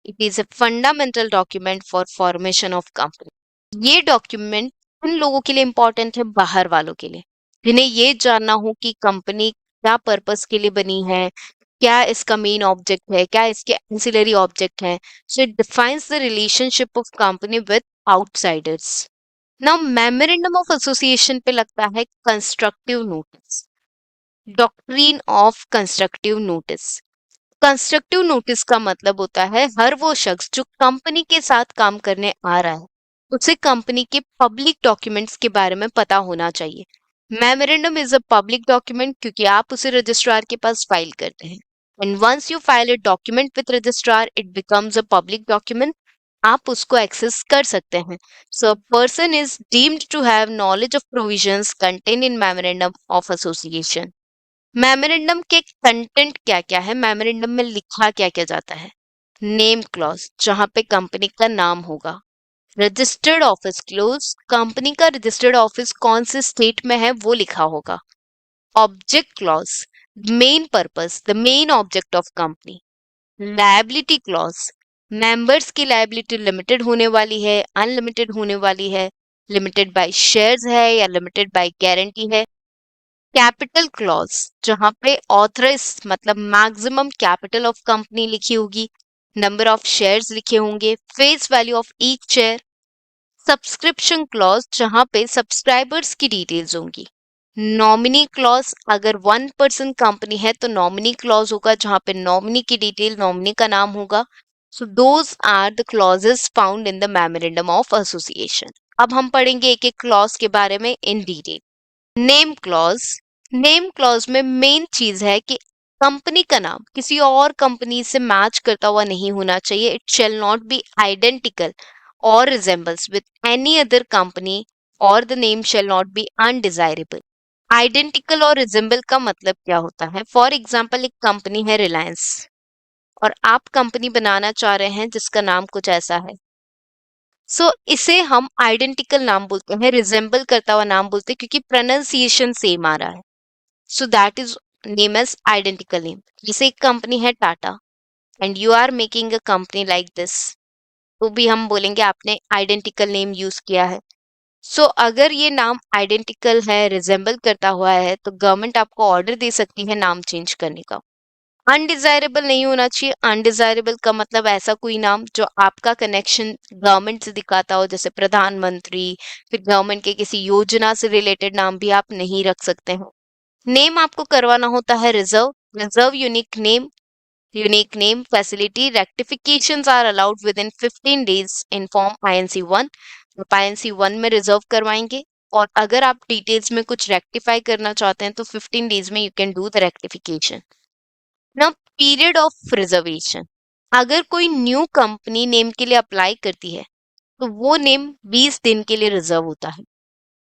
S1: It is a fundamental document for formation of company. ये डॉक्यूमेंट उन लोगों के लिए इंपॉर्टेंट है, बाहर वालों के लिए, जिन्हें ये जानना हो कि कंपनी क्या पर्पस के लिए बनी है, क्या इसका मेन ऑब्जेक्ट है, क्या इसके एंसिलरी ऑब्जेक्ट है. So it defines the relationship of company with outsiders. Now memorandum of association पे लगता है constructive notice. Doctrine of constructive notice. Constructive notice का मतलब होता है हर वो शख्स जो कंपनी के साथ काम करने आ रहा है उसे कंपनी के पब्लिक डॉक्यूमेंट्स के बारे में पता होना चाहिए. Memorandum is a public document क्योंकि आप उसे रजिस्ट्रार के पास फाइल करते हैं. And once you file a document with registrar it becomes a public document. आप उसको एक्सेस कर सकते हैं. So person is deemed to have knowledge of provisions contain in memorandum of association. Memorandum के कंटेंट क्या क्या है, मेमोरेंडम में लिखा क्या क्या जाता है. नेम क्लॉज जहां पे कंपनी का नाम होगा. रजिस्टर्ड ऑफिस क्लोज कंपनी का रजिस्टर्ड ऑफिस कौन से स्टेट में है वो लिखा होगा. Object clause main purpose the main object of company. Liability clause members की लायबिलिटी लिमिटेड होने वाली है, अनलिमिटेड होने वाली है, लिमिटेड बाय शेयर्स है या लिमिटेड बाय गारंटी है. कैपिटल क्लॉज जहां पे ऑथराइज मतलब मैक्सिमम कैपिटल ऑफ कंपनी लिखी होगी, नंबर ऑफ शेयर्स लिखे होंगे, face value of each share. Subscription clause जहां पे सब्सक्राइबर्स की डिटेल्स होंगी. नॉमिनी क्लॉज अगर 1% कंपनी है तो नॉमिनी क्लॉज होगा जहां पे नॉमिनी की डिटेल, नॉमिनी का नाम होगा. So those are the clauses found in the memorandum of association. अब हम पढ़ेंगे एक एक क्लॉज के बारे में in detail. Name clause. Name clause में मेन चीज है कि कंपनी का नाम किसी और कंपनी से मैच करता हुआ नहीं होना चाहिए. It shall not be identical or resembles with any other company और the name shall not be undesirable. Identical or resemble का मतलब क्या होता है. फॉर एग्जाम्पल एक कंपनी है रिलायंस और आप कंपनी बनाना चाह रहे हैं जिसका नाम कुछ ऐसा है. इसे हम आइडेंटिकल नाम बोलते हैं, रिजेंबल करता हुआ नाम बोलते हैं क्योंकि प्रोनाउंसिएशन सेम आ रहा है. So that is name as identical name. जैसे एक कंपनी है Tata and you are making a company like this, तो भी हम बोलेंगे आपने आइडेंटिकल नेम यूज किया है. अगर ये नाम आइडेंटिकल है, रिजेंबल करता हुआ है तो गवर्नमेंट आपको ऑर्डर दे सकती है नाम चेंज करने का. अनडिजायरेबल नहीं होना चाहिए. अनडिजायरेबल का मतलब ऐसा कोई नाम जो आपका कनेक्शन गवर्नमेंट से दिखाता हो, जैसे प्रधानमंत्री, फिर गवर्नमेंट के किसी योजना से रिलेटेड नाम भी आप नहीं रख सकते हैं. नेम आपको करवाना होता है reserve. Reserve unique name facility rectifications are allowed within 15 days in form INC1. आप INC1 में रिजर्व करवाएंगे और अगर आप डिटेल्स में कुछ रेक्टिफाई करना चाहते हैं तो 15 डेज में you can do the rectification. ना पीरियड ऑफ रिजर्वेशन. अगर कोई न्यू कंपनी नेम के लिए अप्लाई करती है तो वो नेम 20 दिन के लिए रिजर्व होता है.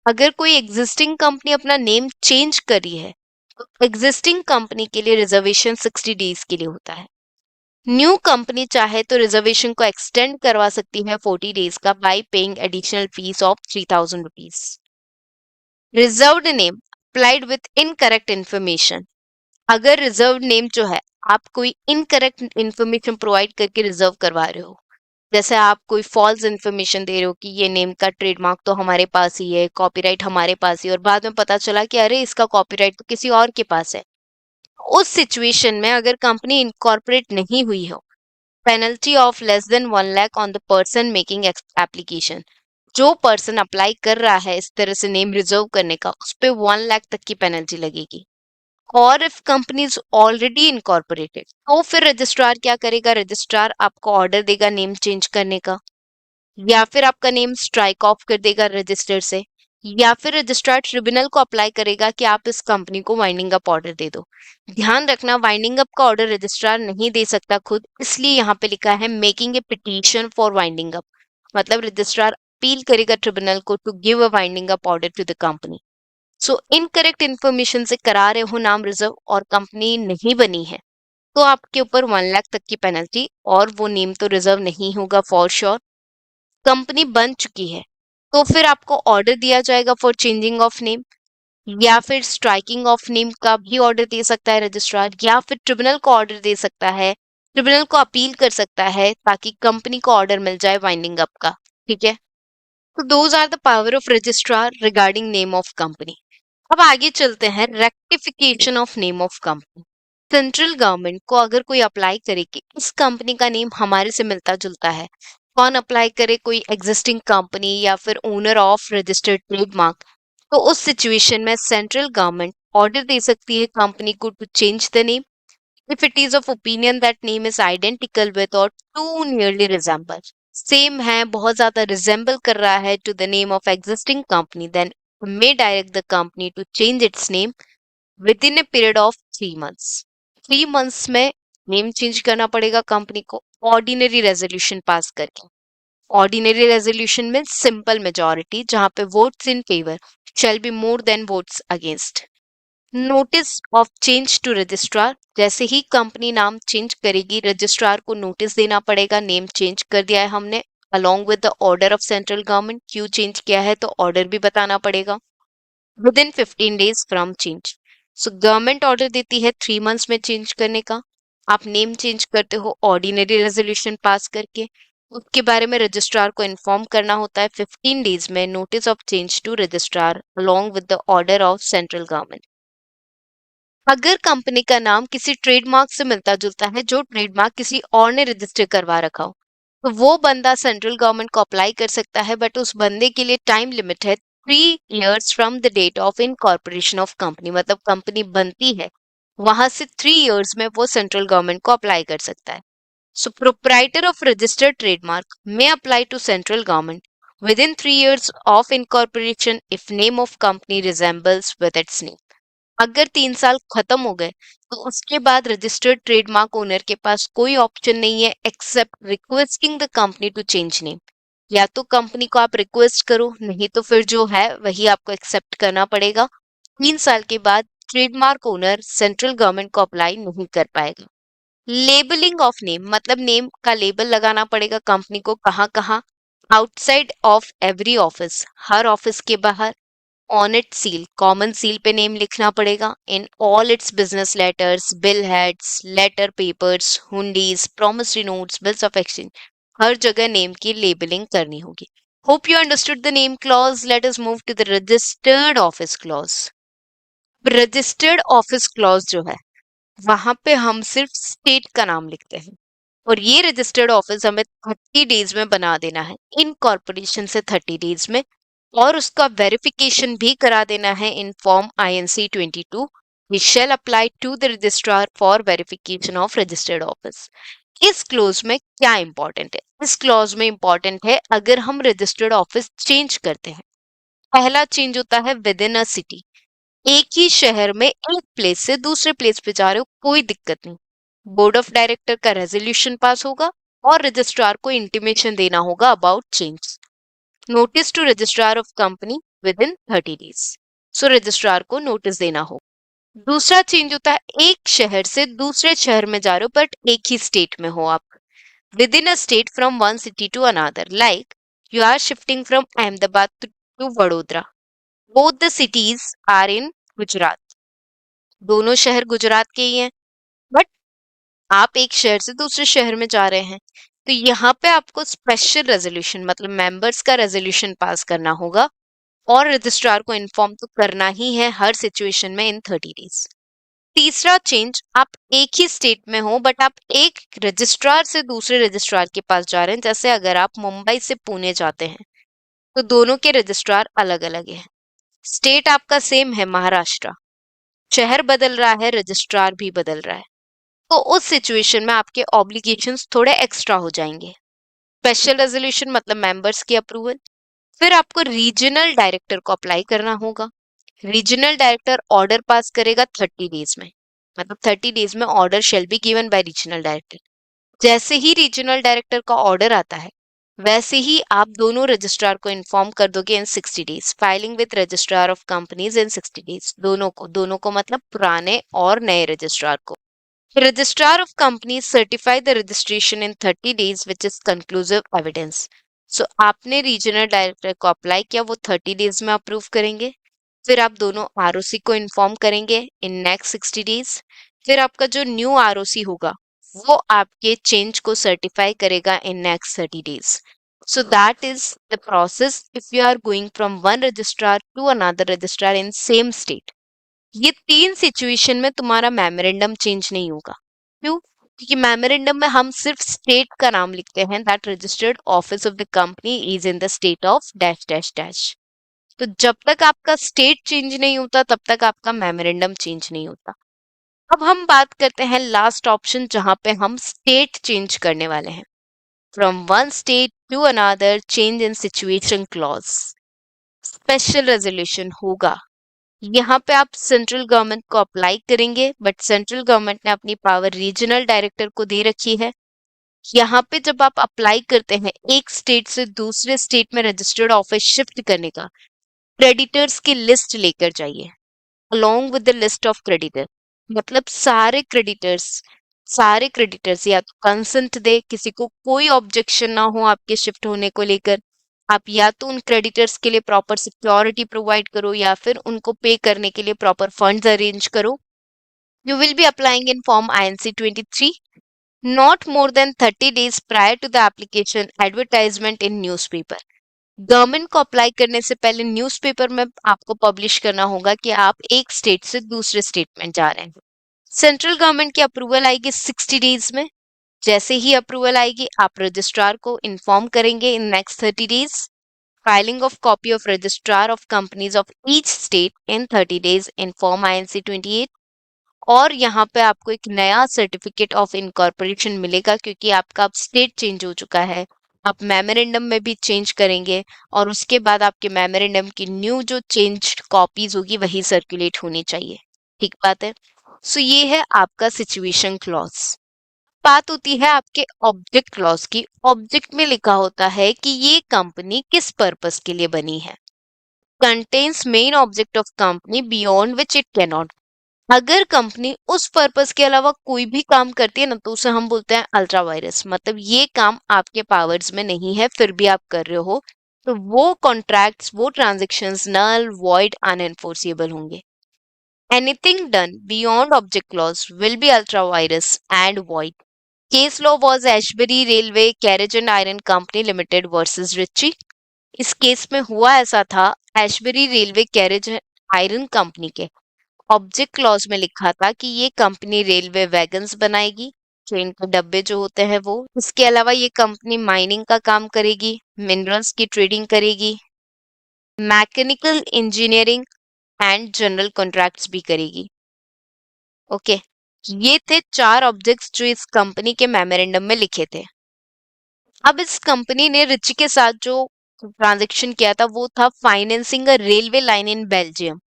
S1: अगर कोई एग्जिस्टिंग कंपनी अपना नेम चेंज करी है तो एग्जिस्टिंग कंपनी के लिए रिजर्वेशन 60 डेज के लिए होता है. न्यू कंपनी चाहे तो रिजर्वेशन को एक्सटेंड करवा सकती है 40 डेज का bye paying additional fees of 3000 rupees. Reserved name applied with incorrect information. अगर रिजर्व नेम जो है आप कोई इनकरेक्ट इंफॉर्मेशन प्रोवाइड करके रिजर्व करवा रहे हो, जैसे आप कोई फॉल्स इंफॉर्मेशन दे रहे हो कि ये नेम का ट्रेडमार्क तो हमारे पास ही है, कॉपीराइट हमारे पास ही है, और बाद में पता चला कि अरे इसका कॉपीराइट तो किसी और के पास है. उस सिचुएशन में अगर कंपनी इनकॉर्पोरेट नहीं हुई हो, penalty of less than 1 lakh on the person making application. जो पर्सन अप्लाई कर रहा है इस तरह से नेम रिजर्व करने का, उस पर 1 लाख तक की पेनल्टी लगेगी. और if company is already incorporated तो फिर रजिस्ट्रार क्या करेगा, रजिस्ट्रार आपको ऑर्डर देगा नेम चेंज करने का, या फिर आपका नेम स्ट्राइक ऑफ कर देगा रजिस्टर से, या फिर रजिस्ट्रार ट्रिब्यूनल को अप्लाई करेगा कि आप इस कंपनी को वाइंडिंग अप ऑर्डर दे दो. ध्यान रखना वाइंडिंग अप का ऑर्डर रजिस्ट्रार नहीं दे सकता खुद, इसलिए यहाँ पे लिखा है making a petition for winding up. मतलब रजिस्ट्रार अपील करेगा ट्रिब्यूनल को to give a winding up order to the company. Incorrect information से करा रहे हो नाम रिजर्व और कंपनी नहीं बनी है तो आपके ऊपर 1 लाख तक की पेनल्टी, और वो नेम तो रिजर्व नहीं होगा फॉर श्योर. कंपनी बन चुकी है तो फिर आपको ऑर्डर दिया जाएगा फॉर चेंजिंग ऑफ नेम, या फिर स्ट्राइकिंग ऑफ नेम का भी ऑर्डर दे सकता है रजिस्ट्रार, या फिर ट्रिब्यूनल को ऑर्डर दे सकता है, ट्रिब्यूनल को अपील कर सकता है ताकि कंपनी को ऑर्डर मिल जाए वाइंडिंग अप का. ठीक है. तो those are the power of registrar regarding name of company. अब आगे चलते हैं rectification of name of company.
S2: Central government को अगर कोई अप्लाई करे कि इस कंपनी का नेम हमारे से मिलता जुलता है, कौन अप्लाई करे? कोई एग्जिस्टिंग कंपनी या फिर ओनर ऑफ रजिस्टर्ड ट्रेडमार्क। तो उस सिचुएशन में सेंट्रल गवर्नमेंट ऑर्डर दे सकती है कंपनी को to change the name if it is of opinion that name is identical with or too nearly resemble, same है, बहुत ज्यादा रिजेंबल कर रहा है to the name of existing company, then may direct the company to change its name within a period of 3 months. 3 months में नेम चेंज करना पड़ेगा कंपनी को ऑर्डिनरी रेजोल्यूशन पास करके। ऑर्डिनरी रेजोल्यूशन में सिंपल मेजॉरिटी जहां पे votes in favour shall be more than votes against. Notice of change to registrar, जैसे ही कंपनी नाम चेंज करेगी रजिस्ट्रार को नोटिस देना पड़ेगा, नेम चेंज कर दिया है हमने, along with the order of central government. क्यों चेंज किया है तो ऑर्डर भी बताना पड़ेगा। Within 15 days from change, so government order देती है 3 months में चेंज करने का। आप नेम चेंज करते हो ऑर्डिनरी रेजोल्यूशन पास करके, उसके बारे में रजिस्ट्रार को इन्फॉर्म करना होता है 15 days में, notice of change to registrar along with the order of central government. अगर कंपनी का नाम किसी ट्रेडमार्क से मिलता जुलता है जो ट्रेडमार्क किसी और ने रजिस्टर करवा रखा हो, तो वो बंदा सेंट्रल गवर्नमेंट को अप्लाई कर सकता है, बट उस बंदे के लिए टाइम लिमिट है 3 years from the date of incorporation of company. मतलब कंपनी बनती है वहां से 3 years में वो सेंट्रल गवर्नमेंट को अप्लाई कर सकता है। So proprietor of registered trademark may apply to central government within 3 years of incorporation if name of company resembles with its name. अगर 3 साल खत्म हो गए तो उसके बाद रजिस्टर्ड ट्रेडमार्क ओनर के पास कोई ऑप्शन नहीं है except requesting the company to change name. या तो कंपनी को आप रिक्वेस्ट करो, नहीं तो फिर जो है वही आपको एक्सेप्ट करना पड़ेगा। 3 साल के बाद ट्रेडमार्क ओनर सेंट्रल गवर्नमेंट को अप्लाई नहीं कर पाएगा। लेबलिंग ऑफ नेम, मतलब नेम का लेबल लगाना पड़ेगा कंपनी को कहाँ कहाँ। आउटसाइड ऑफ एवरी ऑफिस, हर ऑफिस के बाहर। On it seal, common seal पे नेम लिखना पड़ेगा। In all its business letters, bill heads, letter papers, hundis, promissory notes, bills of exchange, हर जगह नेम की लेबलिंग करनी होगी। Hope you understood the name clause. Let us move to the registered office clause. Registered office clause जो है वहां पे हम सिर्फ स्टेट का नाम लिखते हैं, और ये रजिस्टर्ड ऑफिस हमें 30 days में बना देना है, इन कॉर्पोरेशन से 30 days में, और उसका वेरिफिकेशन भी करा देना है in form INC 22। We shall apply to the registrar for verification of registered office. इस क्लोज में क्या इंपॉर्टेंट है? इस क्लॉज में इंपॉर्टेंट है अगर हम रजिस्टर्ड ऑफिस चेंज करते हैं। पहला चेंज होता है विद इन अ सिटी, एक ही शहर में एक प्लेस से दूसरे प्लेस पे जा रहे हो, कोई दिक्कत नहीं। बोर्ड ऑफ डायरेक्टर का रेजोल्यूशन पास होगा और रजिस्ट्रार को इंटीमेशन देना होगा about change. Notice to registrar of company within 30 days, so registrar को नोटिस देना होगा। दूसरा चेंज होता है एक शहर से दूसरे शहर में जा रहे हो बट एक ही स्टेट में हो आप, within a state from one city to another, like you are shifting from Ahmedabad to Vadodara. Both the cities are in Gujarat, दोनों शहर गुजरात के ही हैं, बट आप एक शहर से दूसरे शहर में जा रहे हैं, तो यहाँ पे आपको स्पेशल रेजोल्यूशन मतलब मेंबर्स का रेजोल्यूशन पास करना होगा, और रजिस्ट्रार को इन्फॉर्म तो करना ही है हर सिचुएशन में इन 30 days। तीसरा चेंज, आप एक ही स्टेट में हो बट आप एक रजिस्ट्रार से दूसरे रजिस्ट्रार के पास जा रहे हैं। जैसे अगर आप मुंबई से पुणे जाते हैं तो दोनों के रजिस्ट्रार अलग अलग हैं। स्टेट आपका सेम है महाराष्ट्र, शहर बदल रहा है, रजिस्ट्रार भी बदल रहा है, तो उस सिचुएशन में आपके ऑब्लिगेशंस थोड़े एक्स्ट्रा हो जाएंगे। स्पेशल रेजोल्यूशन मतलब मेंबर्स की अप्रूवल। फिर आपको रीजनल डायरेक्टर को अप्लाई करना होगा। रीजनल डायरेक्टर ऑर्डर पास करेगा 30 days में, मतलब 30 days में order shall be given by regional director. जैसे ही रीजनल डायरेक्टर का ऑर्डर आता है वैसे ही आप दोनों रजिस्ट्रार को इन्फॉर्म कर दोगे इन 60 days, filing with registrar of companies in 60 days। दोनों को मतलब पुराने और नए रजिस्ट्रार को। Registrar of company certify the registration in 30 days which is conclusive evidence. So आपने रीजनल डायरेक्टर को अप्लाई किया, वो 30 days में अप्रूव करेंगे। फिर आप दोनों ROC को इन्फॉर्म करेंगे इन नेक्स्ट 60 days। फिर आपका जो न्यू ROC होगा वो आपके चेंज को सर्टिफाई करेगा in next 30 days। So that is the process if you are going from one registrar to another registrar in same state. ये 3 सिचुएशन में तुम्हारा मेमोरेंडम चेंज नहीं होगा। क्यों? क्योंकि मेमोरेंडम में हम सिर्फ स्टेट का नाम लिखते हैं, that registered office of the company is in the state of dash dash dash. तो जब तक आपका स्टेट चेंज नहीं होता तब तक आपका मेमोरेंडम चेंज नहीं होता। अब हम बात करते हैं लास्ट ऑप्शन जहां पे हम स्टेट चेंज करने वाले हैं। From one state to another change in situation clause, special resolution होगा। यहाँ पे आप सेंट्रल गवर्नमेंट को अप्लाई करेंगे, बट सेंट्रल गवर्नमेंट ने अपनी पावर रीजनल डायरेक्टर को दे रखी है। यहाँ पे जब आप अप्लाई करते हैं एक स्टेट से दूसरे स्टेट में रजिस्टर्ड ऑफिस शिफ्ट करने का, क्रेडिटर्स की लिस्ट लेकर जाइए along with the list of creditor। मतलब सारे क्रेडिटर्स या तो कंसेंट दे, किसी को कोई ऑब्जेक्शन ना हो आपके शिफ्ट होने को लेकर। आप या तो उन क्रेडिटर्स के लिए प्रॉपर सिक्योरिटी प्रोवाइड करो या फिर उनको पे करने के लिए प्रॉपर फंड्स अरेंज करो। You will be applying in form INC 23 not more than 30 days prior to the application advertisement in newspaper। Government को अप्लाई करने से पहले न्यूज़पेपर में आपको पब्लिश करना होगा कि आप एक स्टेट से दूसरे स्टेट में जा रहे हैं। सेंट्रल गवर्नमेंट की अप्रूवल आएगी 60 डेज में। जैसे ही अप्रूवल आएगी आप रजिस्ट्रार को इन्फॉर्म करेंगे इन next 30 days. Filing of copy of registrar of companies of each state in 30 days in form INC 28। और यहाँ पे आपको एक नया सर्टिफिकेट ऑफ इनकॉर्पोरेशन मिलेगा क्योंकि आपका अब स्टेट चेंज हो चुका है। आप मेमोरेंडम में भी चेंज करेंगे और उसके बाद आपके मेमोरेंडम की न्यू जो चेंज कॉपीज होगी वही सर्कुलेट होनी चाहिए। ठीक बात है। सो ये है आपका सिचुएशन क्लॉज। बात होती है आपके ऑब्जेक्ट क्लॉज की। ऑब्जेक्ट में लिखा होता है कि ये कंपनी किस पर्पस के लिए बनी है। Contains main object of company beyond which it cannot. अगर कंपनी उस पर्पस के अलावा कोई भी काम करती है ना तो उसे हम बोलते हैं अल्ट्रा वायरस। मतलब ये काम आपके पावर्स में नहीं है फिर भी आप कर रहे हो, तो वो कॉन्ट्रैक्ट्स, वो ट्रांजेक्शन्स नल वॉइड अनएनफोर्सिबल होंगे। Anything done beyond object clause will be ultra vires and void. Case law was Ashbury railway carriage and iron company limited versus Riche. इस केस में हुआ ऐसा था, Ashbury railway carriage iron company के ऑब्जेक्ट क्लॉज में लिखा था कि ये कंपनी रेलवे वैगन्स बनाएगी, ट्रेन के डब्बे जो होते हैं वो। इसके अलावा ये कंपनी माइनिंग का काम करेगी, मिनरल्स की ट्रेडिंग करेगी, mechanical engineering and general contracts भी करेगी। ओके, ये थे 4 ऑब्जेक्ट्स जो इस कंपनी के मेमोरेंडम में लिखे थे। अब इस कंपनी ने रिची के साथ जो ट्रांजेक्शन किया था वो था financing a railway line in Belgium.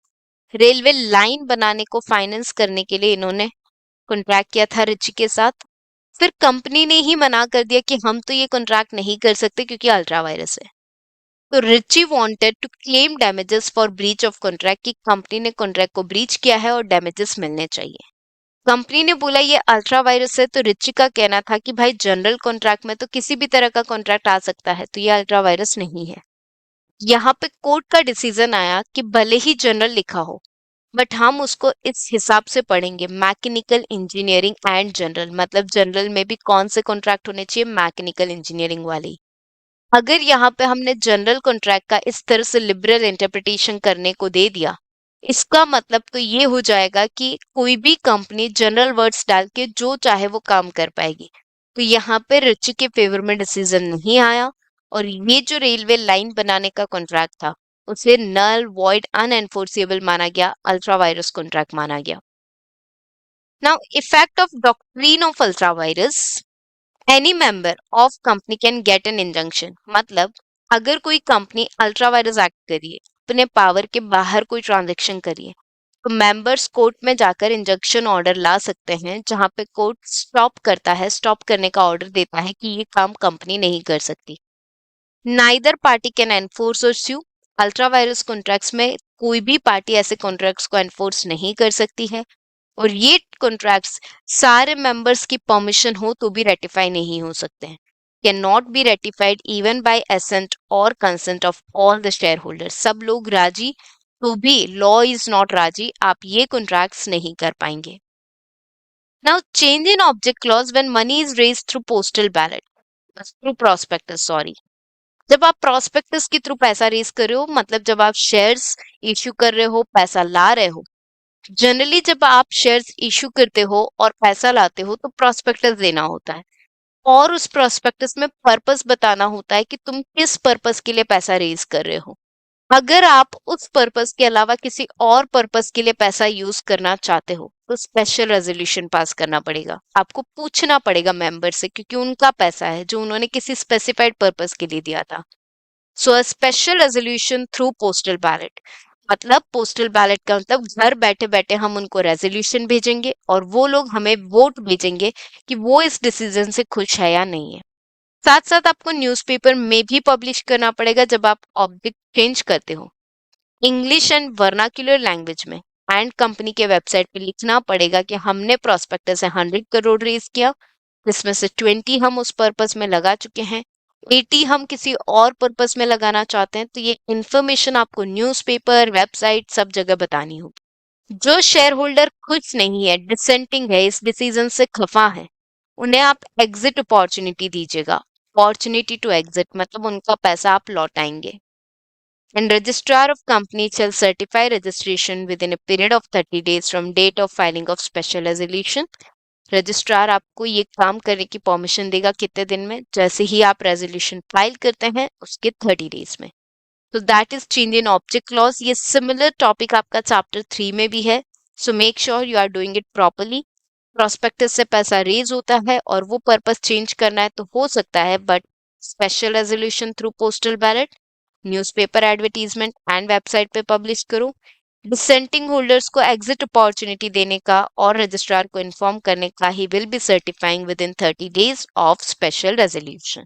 S2: Railway line बनाने को फाइनेंस करने के लिए इन्होंने कॉन्ट्रैक्ट किया था रिची के साथ। फिर कंपनी ने ही मना कर दिया कि हम तो ये कॉन्ट्रैक्ट नहीं कर सकते क्योंकि अल्ट्रा वायरस है। तो Riche wanted to claim damages for breach of contract, कि कंपनी ने कॉन्ट्रैक्ट को ब्रीच किया है और डैमेजेस मिलने चाहिए। कंपनी ने बोला ये अल्ट्रा वायरस है, तो रिची का कहना था कि भाई जनरल कॉन्ट्रैक्ट में तो किसी भी तरह का कॉन्ट्रैक्ट आ सकता है, तो ये अल्ट्रा वायरस नहीं है। यहाँ पे कोर्ट का डिसीजन आया कि भले ही जनरल लिखा हो बट हम उसको इस हिसाब से पढ़ेंगे, मैकेनिकल इंजीनियरिंग एंड जनरल। मतलब जनरल में भी कौन से कॉन्ट्रैक्ट होने चाहिए, मैकेनिकल इंजीनियरिंग वाले। अगर यहाँ पे हमने जनरल कॉन्ट्रैक्ट का इस तरह से लिबरल इंटरप्रिटेशन करने को दे दिया, इसका मतलब तो ये हो जाएगा कि कोई भी कंपनी जनरल वर्ड्स डाल के जो चाहे वो काम कर पाएगी। तो यहाँ पे रिची के फेवर में डिसीजन नहीं आया और ये जो रेलवे लाइन बनाने का कॉन्ट्रैक्ट था उसे नल वॉइड अनएनफोर्सिबल माना गया, अल्ट्रा वायरस कॉन्ट्रैक्ट माना गया। Now effect of doctrine of ultra vires, any member of company can get an injunction. मतलब अगर कोई कंपनी अल्ट्रा वायरस एक्ट करिए, अपने पावर के बाहर कोई ट्रांजेक्शन करिए, तो मेंबर्स कोर्ट में जाकर इंजंक्शन ऑर्डर ला सकते हैं जहां पे कोर्ट स्टॉप करता है, स्टॉप करने का ऑर्डर देता है कि ये काम कंपनी नहीं कर सकती। नाइदर पार्टी कैन एनफोर्स और स्यू। अल्ट्रा वायरस कॉन्ट्रैक्ट्स में कोई भी पार्टी ऐसे कॉन्ट्रैक्ट्स को एनफोर्स नहीं कर सकती है और ये कॉन्ट्रैक्ट्स सारे मेंबर्स की परमिशन हो तो भी रेटिफाई नहीं हो सकते हैं। Can not be ratified even by assent or consent of all the shareholders. सब लोग राजी तो भी लॉ इज नॉट राजी, आप ये कॉन्ट्रैक्ट्स नहीं कर पाएंगे। Now change in object clause when money is raised through postal ballot, through prospectus sorry. जब आप प्रोस्पेक्टस के थ्रू पैसा रेज कर रहे हो, मतलब जब आप शेयर्स इश्यू कर रहे हो, पैसा ला रहे हो, जनरली जब आप शेयर्स इशू करते हो और पैसा लाते हो तो प्रोस्पेक्टस देना होता है, और उस प्रोस्पेक्टस में पर्पस बताना होता है कि तुम किस पर्पस के लिए पैसा रेज कर रहे हो। अगर आप उस पर्पस के अलावा किसी और पर्पस के लिए पैसा यूज करना चाहते हो तो स्पेशल रेजोल्यूशन पास करना पड़ेगा, आपको पूछना पड़ेगा मेंबर से, क्योंकि उनका पैसा है जो उन्होंने किसी स्पेसिफाइड पर्पस के लिए दिया था। So a special resolution through postal ballot, मतलब पोस्टल बैलेट का मतलब घर बैठे बैठे हम उनको रेजोल्यूशन भेजेंगे और वो लोग हमें वोट भेजेंगे कि वो इस डिसीजन से खुश है या नहीं है। साथ साथ आपको न्यूज़पेपर में भी पब्लिश करना पड़ेगा जब आप ऑब्जेक्ट चेंज करते हो, इंग्लिश एंड वर्नाक्यूलर लैंग्वेज में, एंड कंपनी के वेबसाइट पे लिखना पड़ेगा कि हमने प्रोस्पेक्टस से 100 करोड़ रेज किया, जिसमें से 20 हम उस पर्पस में लगा चुके हैं, 80 हम किसी और पर्पस में लगाना चाहते हैं। तो ये इंफॉर्मेशन आपको न्यूज़पेपर, वेबसाइट, सब जगह बतानी होगी। जो शेयर होल्डर खुश नहीं है, डिसेंटिंग है, इस डिसीजन से खफा है, उन्हें आप एग्जिट अपॉर्चुनिटी दीजिएगा। अपॉर्चुनिटी टू एग्जिट मतलब उनका पैसा आप लौटाएंगे। And registrar of company shall certify registration within a period of 30 days from date of filing of special resolution. Registrar आपको ये काम करने की परमिशन देगा कितने दिन में, जैसे ही आप रेजोल्यूशन फाइल करते हैं उसके 30 डेज में। तो that is change in object clause. ये सिमिलर टॉपिक आपका चैप्टर 3 में भी है, so make sure you are doing it properly. Prospectus से पैसा रेज होता है और वो पर्पस चेंज करना है तो हो सकता है, but special resolution through postal ballot, newspaper advertisement and website पे पब्लिश करो। डिसेंटिंग होल्डर्स को एग्जिट अपॉर्चुनिटी देने का और रजिस्ट्रार को इन्फॉर्म करने का ही will be certifying within 30 days of special resolution.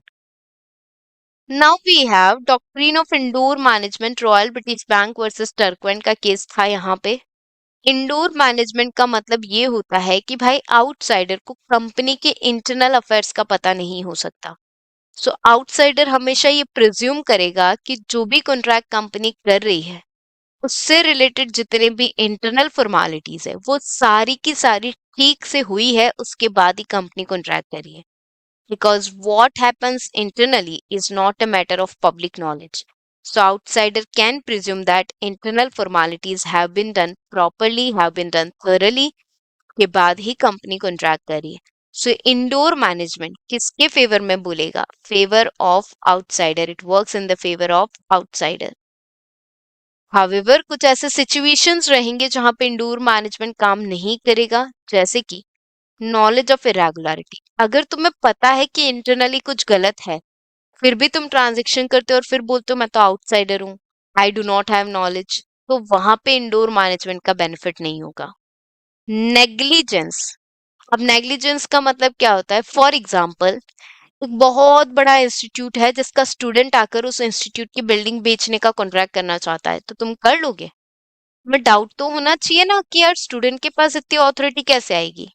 S2: Now we have doctrine of indoor management, royal British bank versus Turquand का केस था यहाँ पे। इंडोर मैनेजमेंट का मतलब ये होता है कि भाई आउटसाइडर को कंपनी के इंटरनल अफेयर्स का पता नहीं हो सकता। सो आउटसाइडर हमेशा ये प्रिज्यूम करेगा कि जो भी कॉन्ट्रैक्ट कंपनी कर रही है उससे रिलेटेड जितने भी इंटरनल फॉर्मेलिटीज है वो सारी की सारी ठीक से हुई है, उसके बाद ही कंपनी कॉन्ट्रैक्ट करी है। Because what happens internally is not a matter of public knowledge, so outsider can presume that internal formalities have been done properly, have been done thoroughly, के बाद ही कंपनी कॉन्ट्रैक्ट करी है। सो इंडोर मैनेजमेंट किसके फेवर में बोलेगा? Favour of outsider, it works in the favour of outsider. However कुछ ऐसे सिचुएशंस रहेंगे जहां पे इंडोर मैनेजमेंट काम नहीं करेगा, जैसे कि नॉलेज ऑफ इरेगुलरिटी। अगर तुम्हें पता है कि इंटरनली कुछ गलत है, फिर भी तुम ट्रांजेक्शन करते हो और फिर बोलते हो मैं तो आउटसाइडर हूँ, I do not have knowledge, तो वहां पे इंडोर मैनेजमेंट का बेनिफिट नहीं होगा। नेग्लिजेंस, अब नेग्लिजेंस का मतलब क्या होता है? फॉर एग्जाम्पल, एक बहुत बड़ा इंस्टीट्यूट है जिसका स्टूडेंट आकर उस इंस्टीट्यूट की बिल्डिंग बेचने का कॉन्ट्रैक्ट करना चाहता है, तो तुम कर लोगे? में डाउट तो होना चाहिए ना कि यार स्टूडेंट के पास इतनी अथॉरिटी कैसे आएगी।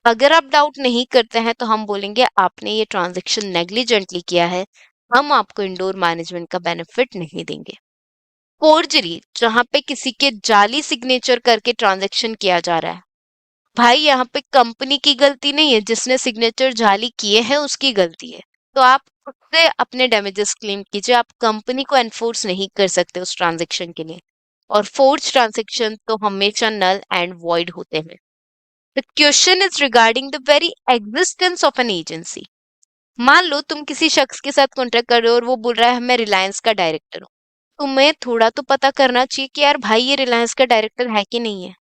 S2: अगर आप डाउट नहीं करते हैं तो हम बोलेंगे आपने ये ट्रांजेक्शन नेग्लिजेंटली किया है, हम आपको इंडोर मैनेजमेंट का बेनिफिट नहीं देंगे। फोर्जरी, जहां पे किसी के जाली सिग्नेचर करके ट्रांजेक्शन किया जा रहा है, भाई यहाँ पे कंपनी की गलती नहीं है, जिसने सिग्नेचर जाली किए हैं उसकी गलती है। तो आप खुद से अपने डैमेजेस क्लेम कीजिए, आप कंपनी को एनफोर्स नहीं कर सकते उस ट्रांजेक्शन के लिए। और फोर्ज ट्रांजेक्शन तो हमेशा नल एंड वॉइड होते हैं। The question is regarding the very existence of an agency. मान लो तुम किसी शख्स के साथ कॉन्ट्रैक्ट कर रहे हो और वो बोल रहा है मैं रिलायंस का डायरेक्टर हूँ, तुम्हें थोड़ा तो पता करना चाहिए कि यार भाई ये रिलायंस का डायरेक्टर है कि नहीं है।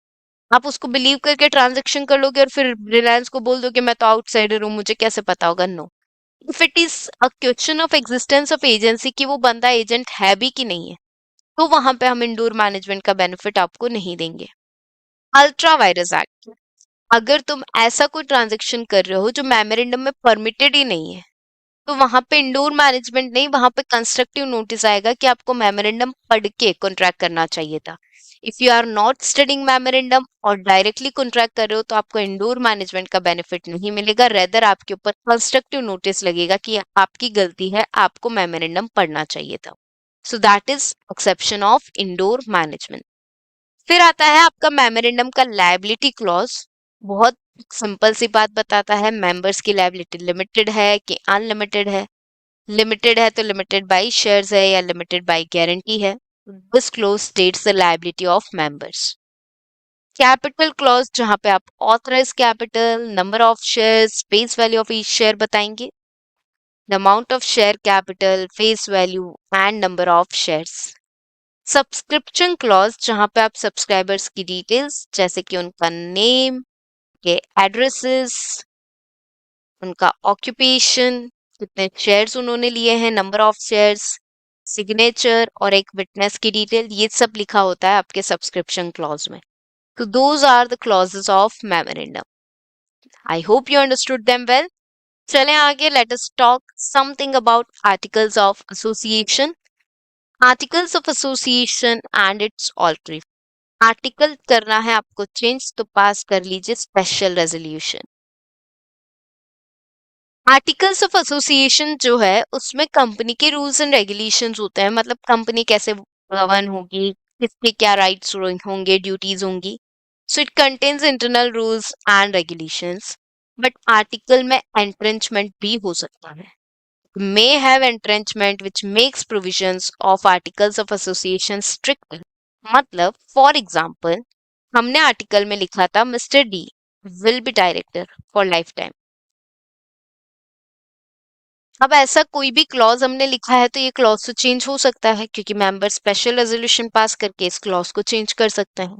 S2: आप उसको बिलीव करके ट्रांजेक्शन कर लोगे और फिर रिलायंस को बोल दोगे मैं तो आउटसाइडर हूँ, मुझे कैसे पता होगा? No. If it is a question of existence of agency कि वो बंदा एजेंट है भी कि नहीं है, तो वहां पे हम इंडोर मैनेजमेंट का बेनिफिट आपको नहीं देंगे। अल्ट्रा वायरस एक्ट, अगर तुम ऐसा कोई ट्रांजेक्शन कर रहे हो जो मेमोरेंडम में परमिटेड ही नहीं है, तो वहां पे इंडोर मैनेजमेंट नहीं, वहां पे कंस्ट्रक्टिव नोटिस आएगा कि आपको मेमोरेंडम पढ़ के कॉन्ट्रैक्ट करना चाहिए था। If you are not studying memorandum और डायरेक्टली कॉन्ट्रैक्ट कर रहे हो तो आपको इंडोर मैनेजमेंट का बेनिफिट नहीं मिलेगा, रेदर आपके ऊपर कंस्ट्रक्टिव नोटिस लगेगा कि आपकी गलती है, आपको मेमोरेंडम पढ़ना चाहिए था। सो that is exception of indoor management. फिर आता है आपका मेमोरेंडम का लायबिलिटी क्लॉज। बहुत सिंपल सी बात बताता है, मेंबर्स की लायबिलिटी लिमिटेड है कि अनलिमिटेड है। लिमिटेड है तो लिमिटेड बाय शेयर्स है या लिमिटेड बाय गारंटी है। This clause states the liability of members. Capital clause जहां पे आप authorise capital, number of shares, face value of each share बताएंगे. The amount of share capital, face value and number of shares. Subscription clause जहां पे आप सब्सक्राइबर्स की डिटेल्स जैसे कि उनका नेम, के एड्रेसेस, उनका ऑक्यूपेशन, कितने शेयर्स उन्होंने लिए हैं, नंबर ऑफ शेयर्स, सिग्नेचर और एक विटनेस की डिटेल, ये सब लिखा होता है आपके सब्सक्रिप्शन क्लॉज में. तो those are the clauses of memorandum. I hope you understood them well. चलें आगे. Let us talk something about articles of association. Articles of association and its alteration. Article करना है आपको चेंज तो पास कर लीजिए special resolution. Articles of association जो है उसमें कंपनी के रूल्स एंड रेगुलेशंस होते हैं. मतलब कंपनी कैसे गवर्न होगी, किसके क्या राइट्स होंगे, ड्यूटीज होंगी. So it contains internal rules and regulations. But article में एंट्रेंचमेंट भी हो सकता है. May have entrenchment which makes provisions of articles of association strict. मतलब फॉर एग्जाम्पल हमने आर्टिकल में लिखा था mister D will be director for life time. अब ऐसा कोई भी क्लॉज हमने लिखा है तो ये क्लॉज तो चेंज हो सकता है क्योंकि मेंबर स्पेशल रेजोल्यूशन पास करके इस क्लॉज को चेंज कर सकते हैं.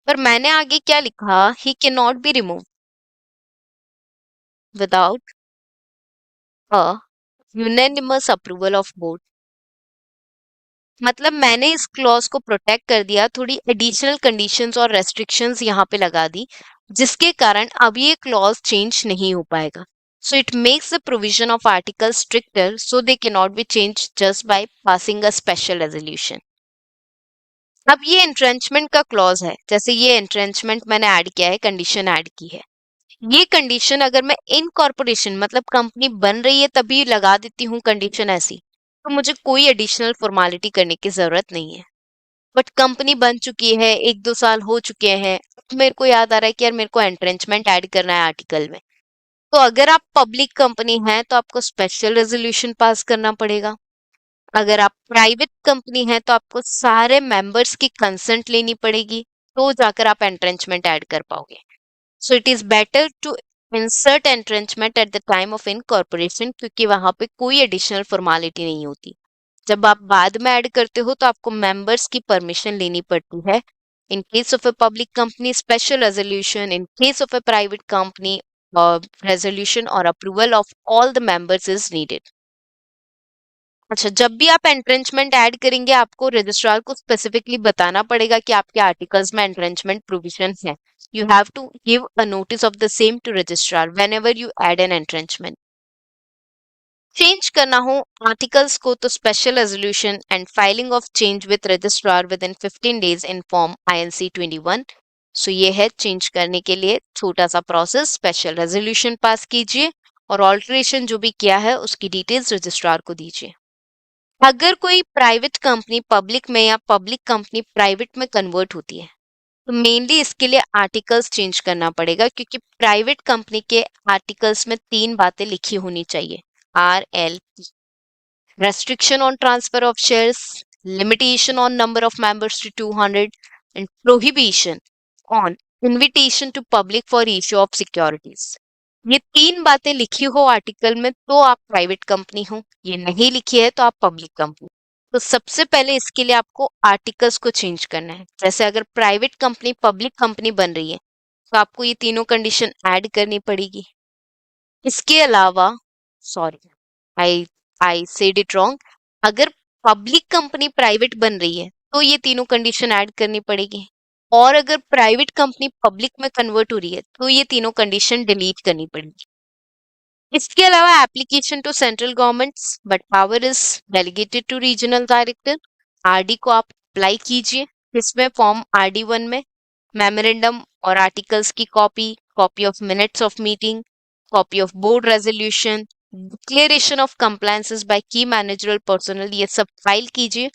S2: पर मैंने आगे क्या लिखा, he can not be remove without a unanimous approval of board. मतलब मैंने इस क्लॉज को प्रोटेक्ट कर दिया, थोड़ी एडिशनल कंडीशंस और रेस्ट्रिक्शंस यहाँ पे लगा दी जिसके कारण अब ये क्लॉज चेंज नहीं हो पाएगा. So it makes the provision of articles stricter so they cannot be changed just by passing a special resolution. अब ये entrenchment का क्लॉज है. जैसे ये entrenchment मैंने ऐड किया है, कंडीशन ऐड की है. ये कंडीशन अगर मैं इनकॉर्पोरेशन मतलब कंपनी बन रही है तभी लगा देती हूँ कंडीशन ऐसी, तो मुझे कोई एडिशनल फॉर्मेलिटी करने की जरूरत नहीं है. बट कंपनी बन चुकी है, 1-2 साल हो चुके हैं, मेरे को याद आ रहा है कि यार मेरे को एंट्रेंचमेंट ऐड करना है आर्टिकल में. तो अगर आप पब्लिक कंपनी हैं तो आपको स्पेशल रेजोल्यूशन पास करना पड़ेगा. अगर आप प्राइवेट कंपनी हैं तो आपको सारे मेंबर्स की कंसेंट लेनी पड़ेगी, तो जाकर आप एंट्रेंचमेंट ऐड कर पाओगे. So it is better to insert entrenchment at the time of incorporation क्योंकि वहां पे कोई एडिशनल फॉर्मेलिटी नहीं होती. जब आप बाद में ऐड करते हो तो आपको मेंबर्स की परमिशन लेनी पड़ती है. In case of a public company, special resolution. In case of a private company, resolution or approval of all the members is needed. अच्छा, जब भी आप एंट्रेंचमेंट ऐड करेंगे आपको रजिस्ट्रार को स्पेसिफिकली बताना पड़ेगा कि आपके आर्टिकल्स में एंट्रेंचमेंट प्रोविजन है. You have to give a notice of the same to registrar whenever you add an entrenchment. Change करना हो आर्टिकल्स को तो special resolution and filing of change with registrar within 15 days in form INC 21. So ये है चेंज करने के लिए छोटा सा प्रोसेस. स्पेशल रेजोल्यूशन पास कीजिए और ऑल्टरेशन जो भी किया है उसकी डिटेल्स रजिस्ट्रार को दीजिए. अगर कोई प्राइवेट कंपनी पब्लिक में या पब्लिक कंपनी प्राइवेट में कन्वर्ट होती है तो मेनली इसके लिए आर्टिकल्स चेंज करना पड़ेगा क्योंकि प्राइवेट कंपनी के आर्टिकल्स में 3 बातें लिखी होनी चाहिए. RLP, restriction on transfer of shares, limitation on number of members to 200, and prohibition on invitation to public for issue of securities. ये 3 बातें लिखी हो आर्टिकल में तो आप प्राइवेट कंपनी हो, ये नहीं लिखी है तो आप पब्लिक कंपनी. तो सबसे पहले इसके लिए आपको आर्टिकल्स को चेंज करना है. जैसे अगर प्राइवेट कंपनी पब्लिक कंपनी बन रही है तो आपको ये तीनों कंडीशन ऐड करनी पड़ेगी. इसके अलावा sorry, I I said it wrong. अगर पब्लिक कंपनी प्राइवेट बन रही है तो ये तीनों कंडीशन ऐड करनी पड़ेगी. और अगर प्राइवेट कंपनी पब्लिक में कन्वर्ट हो रही है तो ये तीनों कंडीशन डिलीट करनी पड़ेगी. इसके अलावा application to central governments but power is delegated to regional director. RD को आप अप्लाई कीजिए. इसमें फॉर्म RD1 में मेमोरेंडम और आर्टिकल्स की copy, copy of minutes of meeting, copy of board resolution, declaration of compliances by key managerial personnel, ये सब फाइल कीजिए.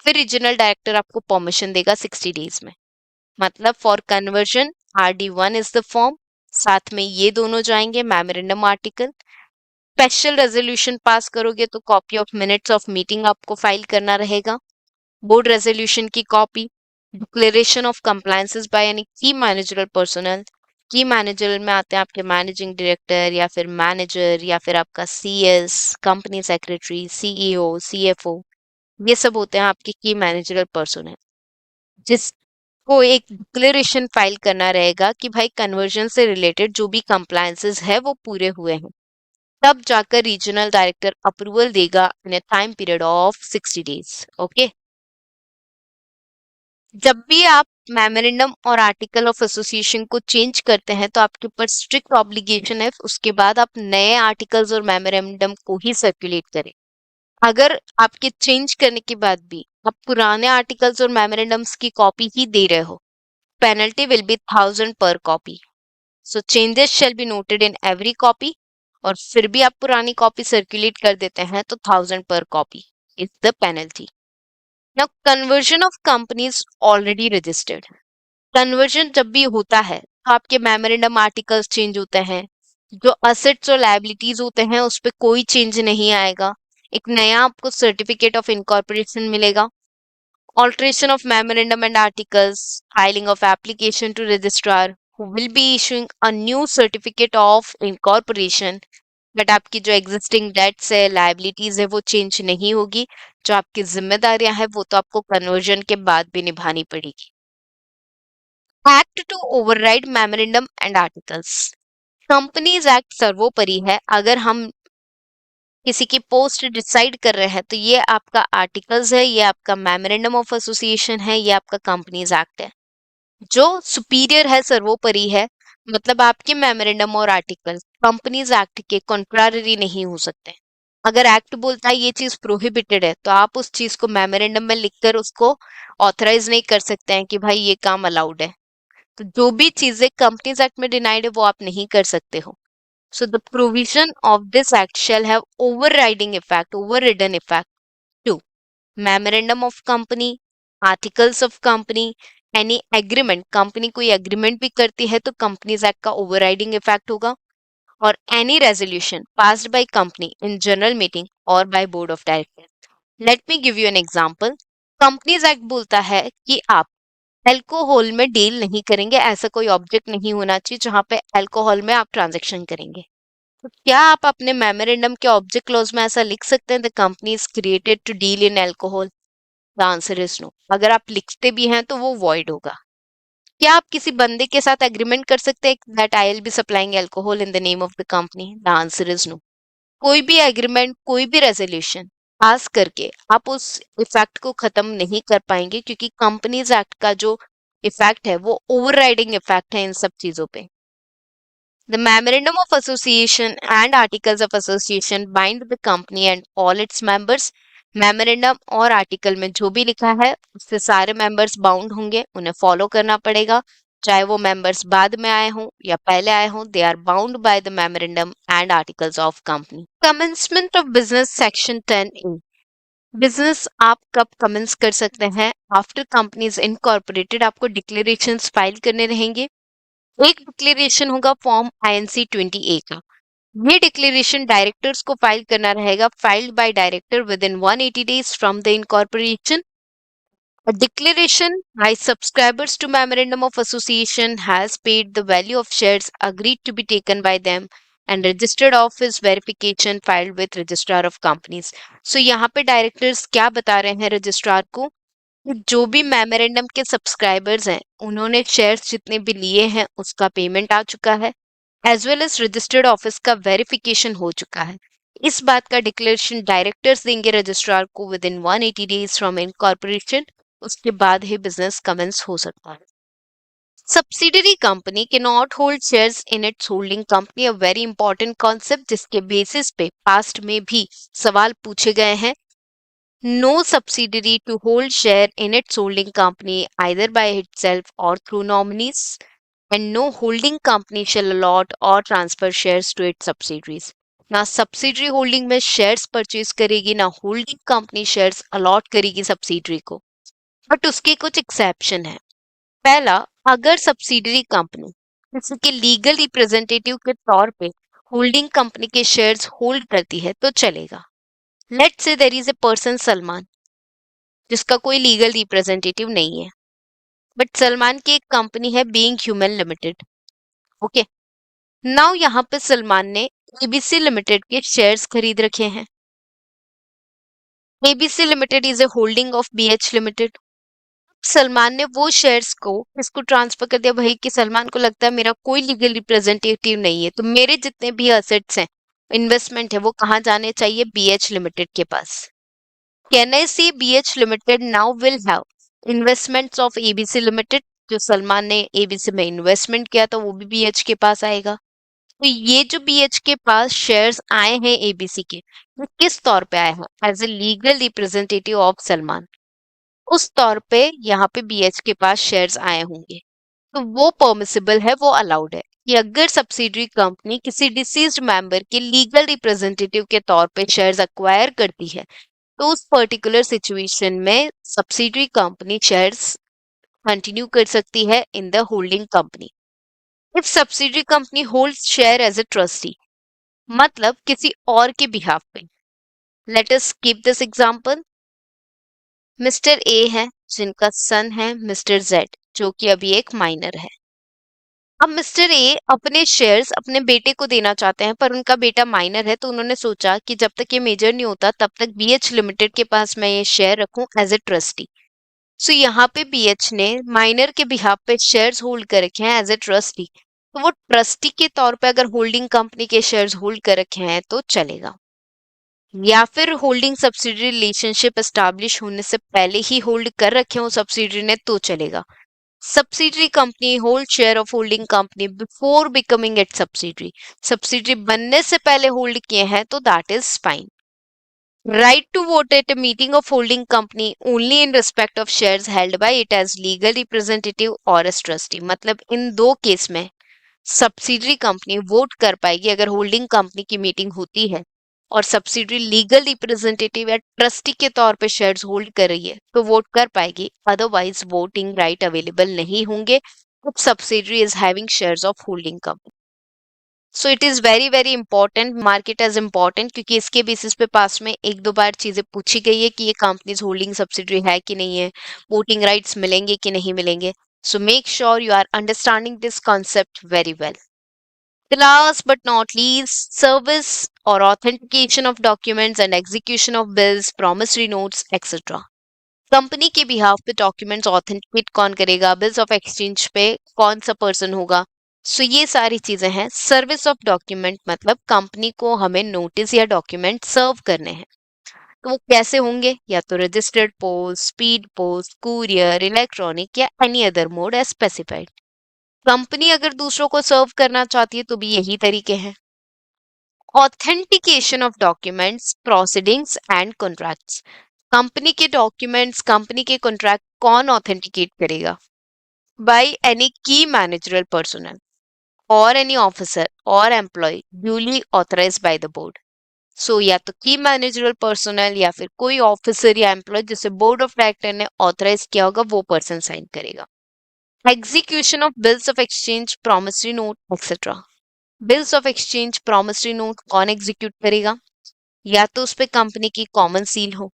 S2: फिर रीजनल डायरेक्टर आपको परमिशन देगा 60 डेज में. मतलब for conversion RD1 is the form, साथ में ये दोनों जाएंगे memorandum article. Special resolution pass करोगे तो copy of minutes of meeting आपको फाइल करना रहेगा, बोर्ड रेजोल्यूशन की copy, declaration of compliances bye any key managerial personal. की मैनेजर में आते हैं आपके मैनेजिंग डायरेक्टर या फिर मैनेजर या फिर आपका CS, company secretary, CEO, CFO, ये सब होते हैं आपके की मैनेजरल पर्सनल, जिसको एक डिक्लेरेशन फाइल करना रहेगा कि भाई कन्वर्जन से रिलेटेड जो भी कंप्लायंसेस है वो पूरे हुए हैं। तब जाकर रीजनल डायरेक्टर अप्रूवल देगा in a time period of 60 days. Okay. जब भी आप मेमोरेंडम और आर्टिकल ऑफ एसोसिएशन को चेंज करते हैं तो आपके ऊपर स्ट्रिक्ट ऑब्लिगेशन है उसके बाद आप नए आर्टिकल्स और मेमोरेंडम को ही सर्कुलेट करें। अगर आपके चेंज करने के बाद भी आप पुराने आर्टिकल्स और मेमोरेंडम्स की कॉपी ही दे रहे हो, पेनल्टी विल बी 1000 पर copy. So changes shall be noted in every copy. और फिर भी आप पुरानी कॉपी सर्कुलेट कर देते हैं तो 1000 पर copy is the penalty. Now conversion of companies already registered. Conversion जब भी होता है तो आपके मेमोरेंडम आर्टिकल्स चेंज होते हैं, जो असेट्स और लायबिलिटीज होते हैं उस पर कोई चेंज नहीं आएगा। एक नया आपको सर्टिफिकेट ऑफ इनकॉर्पोरेशन मिलेगा। Alteration of memorandum and articles, filing of application to registrar who will be issuing a new certificate of incorporation। But आपकी जो एग्जिस्टिंग डेट्स है, लायबिलिटीज है, वो चेंज नहीं होगी। जो आपकी जिम्मेदारियां हैं वो तो आपको कन्वर्जन के बाद भी निभानी पड़ेगी। Act to override memorandum and articles. Companies act सर्वोपरि है। अगर हम किसी की पोस्ट डिसाइड कर रहे हैं तो ये आपका आर्टिकल्स है, ये आपका मेमोरेंडम ऑफ एसोसिएशन है, ये आपका कंपनीज एक्ट है। जो सुपीरियर है, सर्वोपरि है, मतलब आपके मेमोरेंडम और आर्टिकल कंपनीज एक्ट के कॉन्ट्रारी नहीं हो सकते। अगर एक्ट बोलता है ये चीज प्रोहिबिटेड है तो आप उस चीज को मेमोरेंडम में लिखकर उसको ऑथराइज नहीं कर सकते हैं कि भाई ये काम अलाउड है। तो जो भी चीजें कंपनीज एक्ट में डिनाइड है वो आप नहीं कर सकते हो। So the provision of this act shall have overriding effect, overridden effect to memorandum of company, articles of company, any agreement. Company कोई एग्रीमेंट भी करती है तो कंपनीज एक्ट का ओवरराइडिंग इफेक्ट होगा। और any resolution passed by company in general meeting or by board of director. Let me give you an example. Companies act बोलता है कि आप अल्कोहल में डील नहीं करेंगे, ऐसा कोई ऑब्जेक्ट नहीं होना चाहिए जहां पे अल्कोहल में आप ट्रांजेक्शन करेंगे। तो क्या आप अपने मेमोरेंडम के ऑब्जेक्ट क्लॉज में ऐसा लिख सकते हैं the company is created to deal in alcohol? The answer is no. अगर आप लिखते भी हैं तो वो वॉइड होगा। क्या आप किसी बंदे के साथ एग्रीमेंट कर सकते हैं that I will be supplying alcohol in the name of the company? The answer is no. कोई भी एग्रीमेंट, कोई भी रेजोल्यूशन पास करके आप उस इफेक्ट को खत्म नहीं कर पाएंगे, क्योंकि कंपनीज एक्ट का जो इफेक्ट है वो ओवरराइडिंग इफेक्ट है इन सब चीजों पे। The Memorandum of Association and Articles of Association bind the company and all its members। Memorandum और आर्टिकल में जो भी लिखा है उससे सारे मेंबर्स बाउंड होंगे, उन्हें फॉलो करना पड़ेगा। चाहे वो मेंबर्स बाद में आए हों या पहले आए हों, they are bound by the memorandum and articles of company. Commencement of business section 10A। Business आप कब कमेंस कर सकते हैं? आफ्टर कंपनी इज इनकॉर्पोरेटेड आपको डिक्लेरेशंस फाइल करने रहेंगे। एक डिक्लेरेशन होगा फॉर्म INC 20A का। ये डिक्लेरेशन डायरेक्टर्स को फाइल करना रहेगा, filed by director with in 180 days from the incorporation. A declaration by subscribers to Memorandum of Association has paid the value of shares agreed to be taken by them and registered office verification filed with registrar of companies। So यहाँ पे डायरेक्टर्स क्या बता रहे हैं रजिस्ट्रार को कि जो भी मेमोरेंडम के सब्सक्राइबर्स हैं उन्होंने शेयर्स जितने भी लिए हैं उसका पेमेंट आ चुका है, as well as registered office का वेरिफिकेशन हो चुका है। इस बात का डिक्लेरेशन डायरेक्टर्स देंगे रजिस्ट्रार को within 180 days from incorporation. उसके बाद ही बिजनेस कमेंस हो सकता है। Subsidiary company can not hold shares in its holding company, a very important concept जिसके बेसिस पे पास्ट में भी सवाल पूछे गए हैं। No subsidiary to hold share in its holding company either by itself or through nominees, and no holding company shall allot or transfer shares to its subsidiaries। ना subsidiary holding में shares purchase करेगी, ना holding company shares allot करेगी subsidiary को। बट उसके कुछ एक्सेप्शन है। पहला, अगर सब्सिडरी कंपनी किसी के लीगल रिप्रेजेंटेटिव के तौर पे होल्डिंग कंपनी के शेयर्स होल्ड करती है तो चलेगा। Let's say there is a person Salman जिसका कोई लीगल रिप्रेजेंटेटिव नहीं है, बट सलमान की एक कंपनी है being human limited. Okay, now यहाँ पे सलमान ने एबीसी लिमिटेड के शेयर्स खरीद रखे हैं। ABC limited is a holding of BH limited. Salman ने वो शेयर्स को किसको ट्रांसफर कर दिया भाई, कि सलमान को लगता है मेरा कोई लीगल रिप्रेजेंटेटिव नहीं है, तो मेरे जितने भी असेट्स हैं, इन्वेस्टमेंट है, वो कहाँ जाने चाहिए, बीएच लिमिटेड के पास। Can I see BH limited now will have investments of ABC limited. जो सलमान ने एबीसी में इन्वेस्टमेंट किया था वो भी बीएच के पास आएगा। तो ये जो बीएच के पास शेयर्स आए हैं एबीसी के, वो किस तौर पे आए हैं, as a legal representative of Salman, उस तौर पे यहाँ पे बीएच के पास शेयर्स आए होंगे। तो वो परमिसिबल है, वो अलाउड है कि अगर सब्सिडरी कंपनी किसी डिसीज्ड मेंबर के लीगल रिप्रेजेंटेटिव के तौर पे शेयर्स अक्वायर करती है, तो उस पर्टिकुलर सिचुएशन में सब्सिडरी कंपनी शेयर्स कंटिन्यू कर सकती है in the holding company. If subsidiary company holds share as a trustee, मतलब किसी और के बिहाफ पे। Let us keep this example. Mister A है जिनका सन है मिस्टर जेड, जो कि अभी एक माइनर है। अब मिस्टर ए अपने शेयर्स अपने बेटे को देना चाहते हैं, पर उनका बेटा माइनर है, तो उन्होंने सोचा कि जब तक ये मेजर नहीं होता तब तक बीएच लिमिटेड के पास मैं ये शेयर रखूं एज ए ट्रस्टी। सो यहाँ पे बीएच ने माइनर के बिहाफ पे शेयर्स होल्ड कर रखे हैं एज ए ट्रस्टी, तो वो ट्रस्टी के तौर पे अगर होल्डिंग कंपनी के शेयर्स होल्ड कर रखे हैं तो चलेगा, या फिर होल्डिंग सब्सिडरी रिलेशनशिप एस्टैब्लिश होने से पहले ही होल्ड कर रखे हो सब्सिडरी ने तो चलेगा। Subsidiary company hold share of holding company before becoming it subsidiary, subsidiary बनने से पहले होल्ड किए हैं तो that is fine. Right to vote at a meeting of holding company only in respect of shares held by it as legal representative or as trustee, मतलब इन दो केस में सब्सिडरी कंपनी वोट कर पाएगी अगर होल्डिंग कंपनी की मीटिंग होती है और सब्सिडरी लीगल रिप्रेजेंटेटिव या ट्रस्टी के तौर पे शेयर्स होल्ड कर रही है तो वोट कर पाएगी, अदरवाइज वोटिंग राइट अवेलेबल नहीं होंगे if subsidiary is having shares of holding company. So it is very very important, marked as important, क्योंकि इसके बेसिस पे पास में एक दो बार चीजें पूछी गई है कि ये कंपनीज होल्डिंग सब्सिडरी है कि नहीं है, वोटिंग राइट्स मिलेंगे कि नहीं मिलेंगे। So make sure you are understanding this concept very well. The last but not least, service or authentication of documents and execution of bills, promissory notes, etc. Company के बिहाफ पे डॉक्यूमेंट्स ऑथेंटिकेट कौन करेगा, बिल्स ऑफ एक्सचेंज पे कौन सा पर्सन होगा, सो ये सारी चीजें हैं। सर्विस ऑफ डॉक्यूमेंट मतलब कंपनी को हमें नोटिस या डॉक्यूमेंट सर्व करने हैं, तो वो कैसे होंगे, या तो registered post, speed post, courier, electronic या any other mode as specified. Company अगर दूसरों को सर्व करना चाहती है तो भी यही तरीके हैं। Authentication of documents, proceedings and contracts, company के डॉक्यूमेंट्स, कंपनी के कॉन्ट्रैक्ट कौन ऑथेंटिकेट करेगा, by any key managerial personnel or any officer or employee duly authorised by the board. So या तो की मैनेजरल पर्सनल या फिर कोई ऑफिसर या एम्प्लॉय जिसे बोर्ड ऑफ डायरेक्टर ने ऑथराइज किया होगा वो पर्सन साइन करेगा। Execution of bills of exchange, promissory note etcetera, bills of exchange, promissory note कौन एग्जीक्यूट करेगा, या तो उस पे कंपनी की कॉमन सील हो,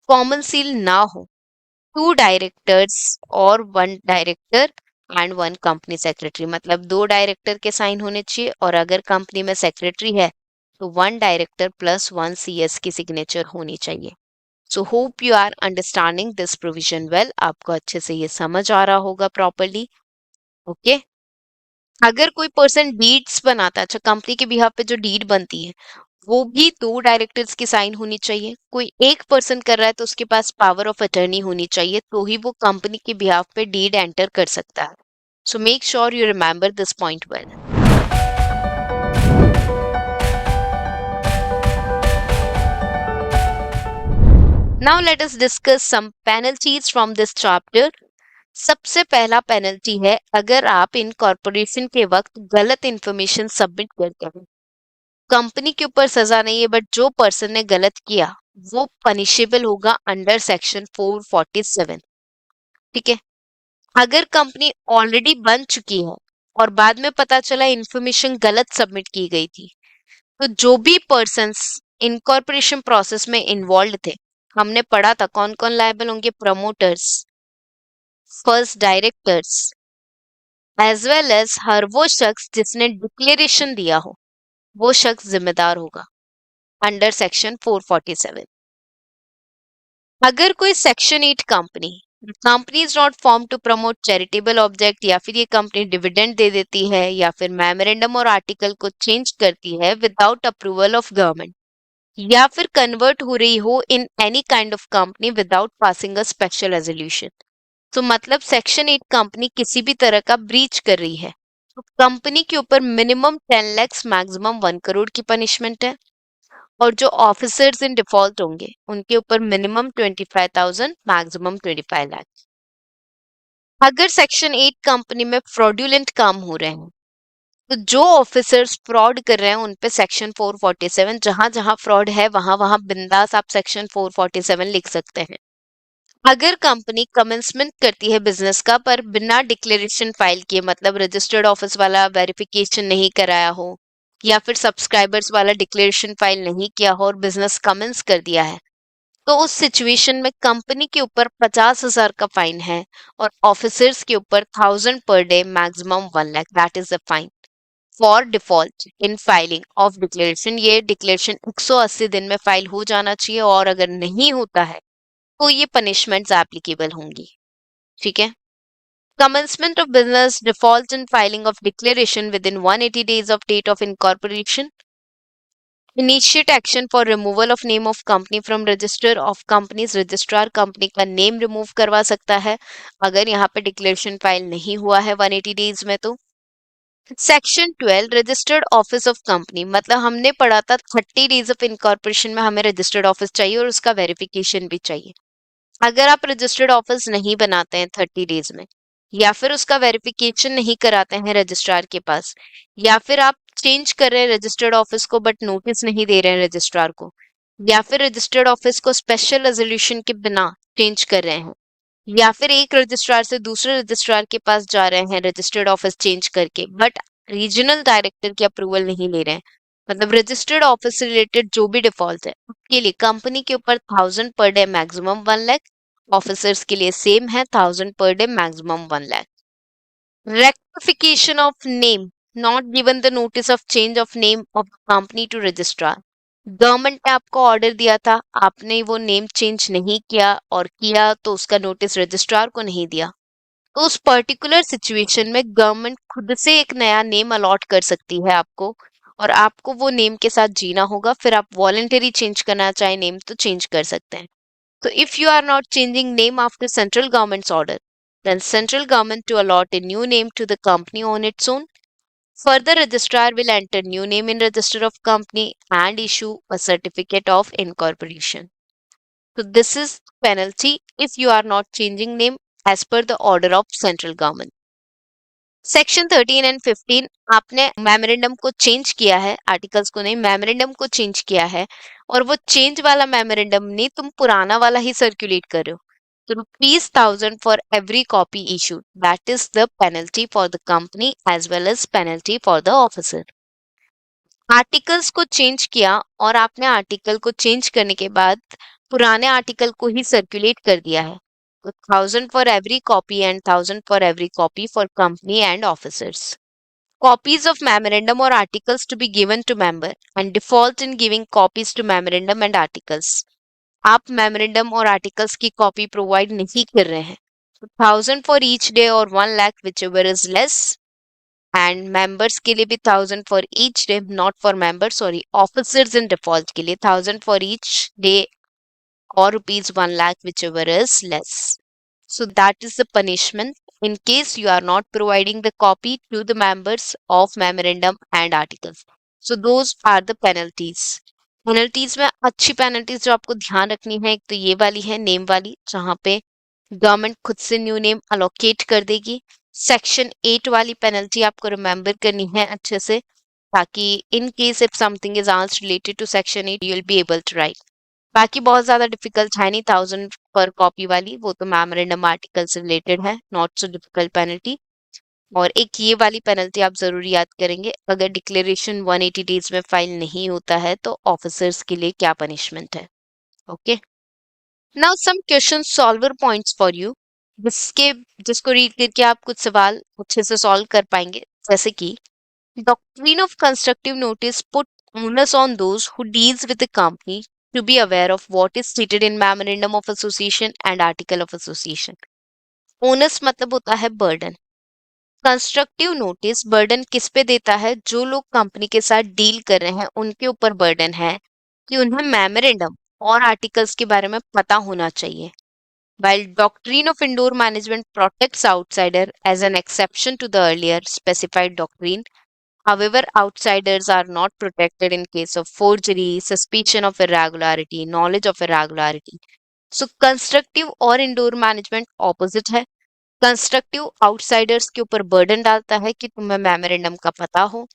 S2: कॉमन सील ना हो, टू डायरेक्टर्स और one director and one company secretary, मतलब दो डायरेक्टर के साइन होने चाहिए, और अगर कंपनी में सेक्रेटरी है तो one director plus one CS की सिग्नेचर होनी चाहिए। So hope you are understanding this provision well, आपको अच्छे से ये समझ आ रहा होगा प्रॉपरली। ओके, अगर कोई पर्सन डीड्स बनाता है, अच्छा कंपनी के बिहाफ पे जो डीड बनती है वो भी दो डायरेक्टर्स की साइन होनी चाहिए। कोई एक पर्सन कर रहा है तो उसके पास पावर ऑफ अटर्नी होनी चाहिए, तो ही वो कंपनी के बिहाफ पे डीड एंटर कर सकता है। So make sure you remember this point well. Now let us discuss some penalties from this chapter. सबसे पहला पेनल्टी है अगर आप इनकॉर्पोरेशन के वक्त गलत इंफॉर्मेशन सबमिट करते हैं। कंपनी के ऊपर सजा नहीं है, बट जो पर्सन ने गलत किया वो पनिशेबल होगा अंडर सेक्शन 447। ठीक है, अगर कंपनी ऑलरेडी बन चुकी है और बाद में पता चला इंफॉर्मेशन गलत सबमिट की गई थी, तो जो भी पर्सन्स इनकॉर्पोरेशन प्रोसेस में इन्वॉल्व थे, हमने पढ़ा था कौन कौन लायबल होंगे, promoters, first directors as well as हर वो शख्स जिसने डिक्लेरेशन दिया हो, वो शख्स जिम्मेदार होगा अंडर सेक्शन 447। अगर कोई section 8 company is not form to promote charitable object, या फिर ये कंपनी डिविडेंड दे देती है, या फिर मेमोरेंडम और आर्टिकल को चेंज करती है विदाउट अप्रूवल ऑफ गवर्नमेंट, या फिर कन्वर्ट हो रही हो in any kind of company without passing a special resolution, तो मतलब सेक्शन 8 कंपनी किसी भी तरह का ब्रीच कर रही है, तो कंपनी के ऊपर मिनिमम 10 लाख मैक्सिमम 1 करोड़ की पनिशमेंट है। और जो ऑफिसर्स इन डिफॉल्ट होंगे उनके ऊपर मिनिमम 25,000 मैक्सिमम 25 लाख। अगर सेक्शन 8 कंपनी में फ्रॉड्यूलेंट काम हो रहे हैं, तो जो ऑफिसर्स फ्रॉड कर रहे हैं उन पे सेक्शन 447, जहां जहां फ्रॉड है वहां वहां बिंदास आप सेक्शन 447 लिख सकते हैं। अगर कंपनी कमेंसमेंट करती है बिजनेस का पर बिना डिक्लेरेशन फाइल किए, मतलब रजिस्टर्ड ऑफिस वाला वेरिफिकेशन नहीं कराया हो, या फिर सब्सक्राइबर्स वाला डिक्लेरेशन फाइल नहीं किया हो और बिजनेस कमेंस कर दिया है, तो उस सिचुएशन में कंपनी के ऊपर 50,000 का फाइन है और ऑफिसर्स के ऊपर 1,000 per day maximum 1 lakh, that is the fine for default in filing of declaration. ये डिक्लेरेशन 180 दिन में फाइल हो जाना चाहिए, और अगर नहीं होता है तो ये पनिशमेंट्स एप्लीकेबल होंगी। ठीक है। Commencement of business, default in filing of declaration within 180 days of date of incorporation. Initiate action for removal of name of company from register of companies. Registrar company का नेम रिमूव करवा सकता है अगर यहाँ पे डिक्लेरेशन फाइल नहीं हुआ है 180 डेज में। तो section 12 registered office of company, मतलब हमने पढ़ा था 30 डेज ऑफ इनकॉर्पोरेशन में हमें रजिस्टर्ड ऑफिस चाहिए और उसका वेरिफिकेशन भी चाहिए। अगर आप रजिस्टर्ड ऑफिस नहीं बनाते हैं 30 डेज में, या फिर उसका वेरिफिकेशन नहीं कराते हैं रजिस्ट्रार के पास, या फिर आप चेंज कर रहे हैं रजिस्टर्ड ऑफिस को बट नोटिस नहीं दे रहे हैं रजिस्ट्रार को, या फिर रजिस्टर्ड ऑफिस को स्पेशल रेजोल्यूशन के बिना चेंज कर रहे हैं, या फिर एक रजिस्ट्रार से दूसरे रजिस्ट्रार के पास जा रहे हैं रजिस्टर्ड ऑफिस चेंज करके बट रीजनल डायरेक्टर की अप्रूवल नहीं ले रहे हैं, मतलब रजिस्टर्ड ऑफिस से रिलेटेड जो भी डिफॉल्ट है उसके लिए कंपनी के ऊपर 1,000 per day maximum 1 lakh, officers के लिए सेम है 1,000 per day maximum 1 lakh. Rectification of name, not given the notice of change of name of company to registrar. Government ने आपको ऑर्डर दिया था, आपने वो नेम चेंज नहीं किया, और किया तो उसका नोटिस रजिस्ट्रार को नहीं दिया, तो उस पर्टिकुलर सिचुएशन में गवर्नमेंट खुद से एक नया नेम अलॉट कर सकती है आपको, और आपको वो नेम के साथ जीना होगा। फिर आप वॉलंटरी चेंज करना चाहे नेम तो चेंज कर सकते हैं। So if you are not changing name after central government's order, then central government to allot a new name to the company on its own. Further, registrar will enter new name in register of company and issue a certificate of incorporation. So this is penalty if you are not changing name as per the order of central government. Section 13 and 15, आपने मेमोरेंडम को चेंज किया है, आर्टिकल्स को नहीं, मेमोरेंडम को चेंज किया है, और वो चेंज वाला मेमोरेंडम नहीं, तुम पुराना वाला ही सर्कुलेट कर रहे हो, तो ₹1,000 for every copy issued, that is the penalty for the company as well as penalty for the officer. Articles को चेंज किया और आपने आर्टिकल को चेंज करने के बाद पुराने आर्टिकल को ही सर्कुलेट कर दिया है, तो 1,000 for every copy and 1,000 for every copy for company and officers. Copies of memorandum or articles to be given to member and default in giving copies to memorandum and articles. आप मेमोरेंडम और आर्टिकल्स की कॉपी प्रोवाइड नहीं कर रहे हैं, तो 1,000 फॉर ईच डे और 1 lakh which ever is less, and members के लिए भी 1,000 for each day, not for member, sorry, officers in default के लिए 1,000 for each day or rupees 1 lakh whichever is less. So that is the punishment in case you are not providing the copy to the members of memorandum and articles. So those are the penalties. Penalties में अच्छी पेनल्टीज जो आपको ध्यान रखनी है, एक तो ये वाली है नेम वाली, जहां पे गवर्नमेंट खुद से न्यू नेम अलोकेट कर देगी। सेक्शन 8 वाली पेनल्टी आपको रिमेम्बर करनी है अच्छे से, ताकि in case if something is also related to section 8 you will be able to write. बाकी बहुत ज्यादा डिफिकल्ट है नहीं, 1,000 पर कॉपी वाली, वो तो मेमोरेंडम आर्टिकल से रिलेटेड है, नॉट सो डिफिकल्ट पेनल्टी। और एक ये वाली पेनल्टी आप जरूर याद करेंगे, अगर डिक्लेरेशन 180 डेज में फाइल नहीं होता है तो ऑफिसर्स के लिए क्या पनिशमेंट है। Okay, now some question solver points for you. जिसके जिसको रीड करके आप कुछ सवाल अच्छे से सॉल्व कर पाएंगे, जैसे कि doctrine of constructive notice put onus on those who deals with the company to be aware of what is stated in memorandum of association and article of association. Onus मतलब होता है burden. कंस्ट्रक्टिव नोटिस बर्डन किस पे देता है? जो लोग कंपनी के साथ डील कर रहे हैं उनके ऊपर बर्डन है कि उन्हें मेमोरेंडम और आर्टिकल्स के बारे में पता होना चाहिए. While doctrine of indoor management protects outsider as an exception to the earlier specified doctrine, however, outsiders are not protected in case of forgery, suspicion of irregularity, knowledge of irregularity. So, constructive और indoor management opposite है. कंस्ट्रक्टिव आउटसाइडर्स के ऊपर बर्डन डालता है कि तुम्हें मेमोरेंडम का पता हो.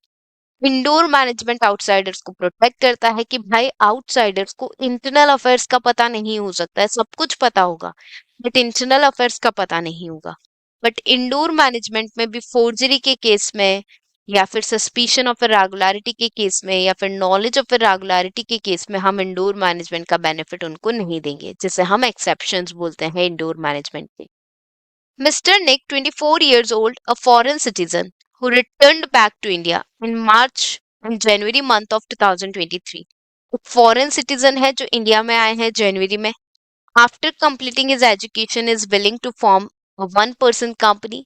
S2: इंडोर मैनेजमेंट आउटसाइडर्स को प्रोटेक्ट करता है कि भाई आउटसाइडर्स को इंटरनल अफेयर्स का पता नहीं हो सकता है, सब कुछ पता होगा बट इंटरनल अफेयर्स का पता नहीं होगा. बट इंडोर मैनेजमेंट में भी फोर्जरी के केस में या फिर सस्पिशन ऑफ इरेगुलरिटी के केस में या फिर नॉलेज ऑफ इरेगुलरिटी के केस में हम इंडोर मैनेजमेंट का बेनिफिट उनको नहीं देंगे, जिसे हम एक्सेप्शंस बोलते हैं इंडोर मैनेजमेंट के. Mr. Nick, 24 years old, a foreign citizen who returned back to India in March and January month of 2023. एक फॉरेन सिटीजन है जो इंडिया में आए हैं जनवरी में. After completing his education is willing to form a one person company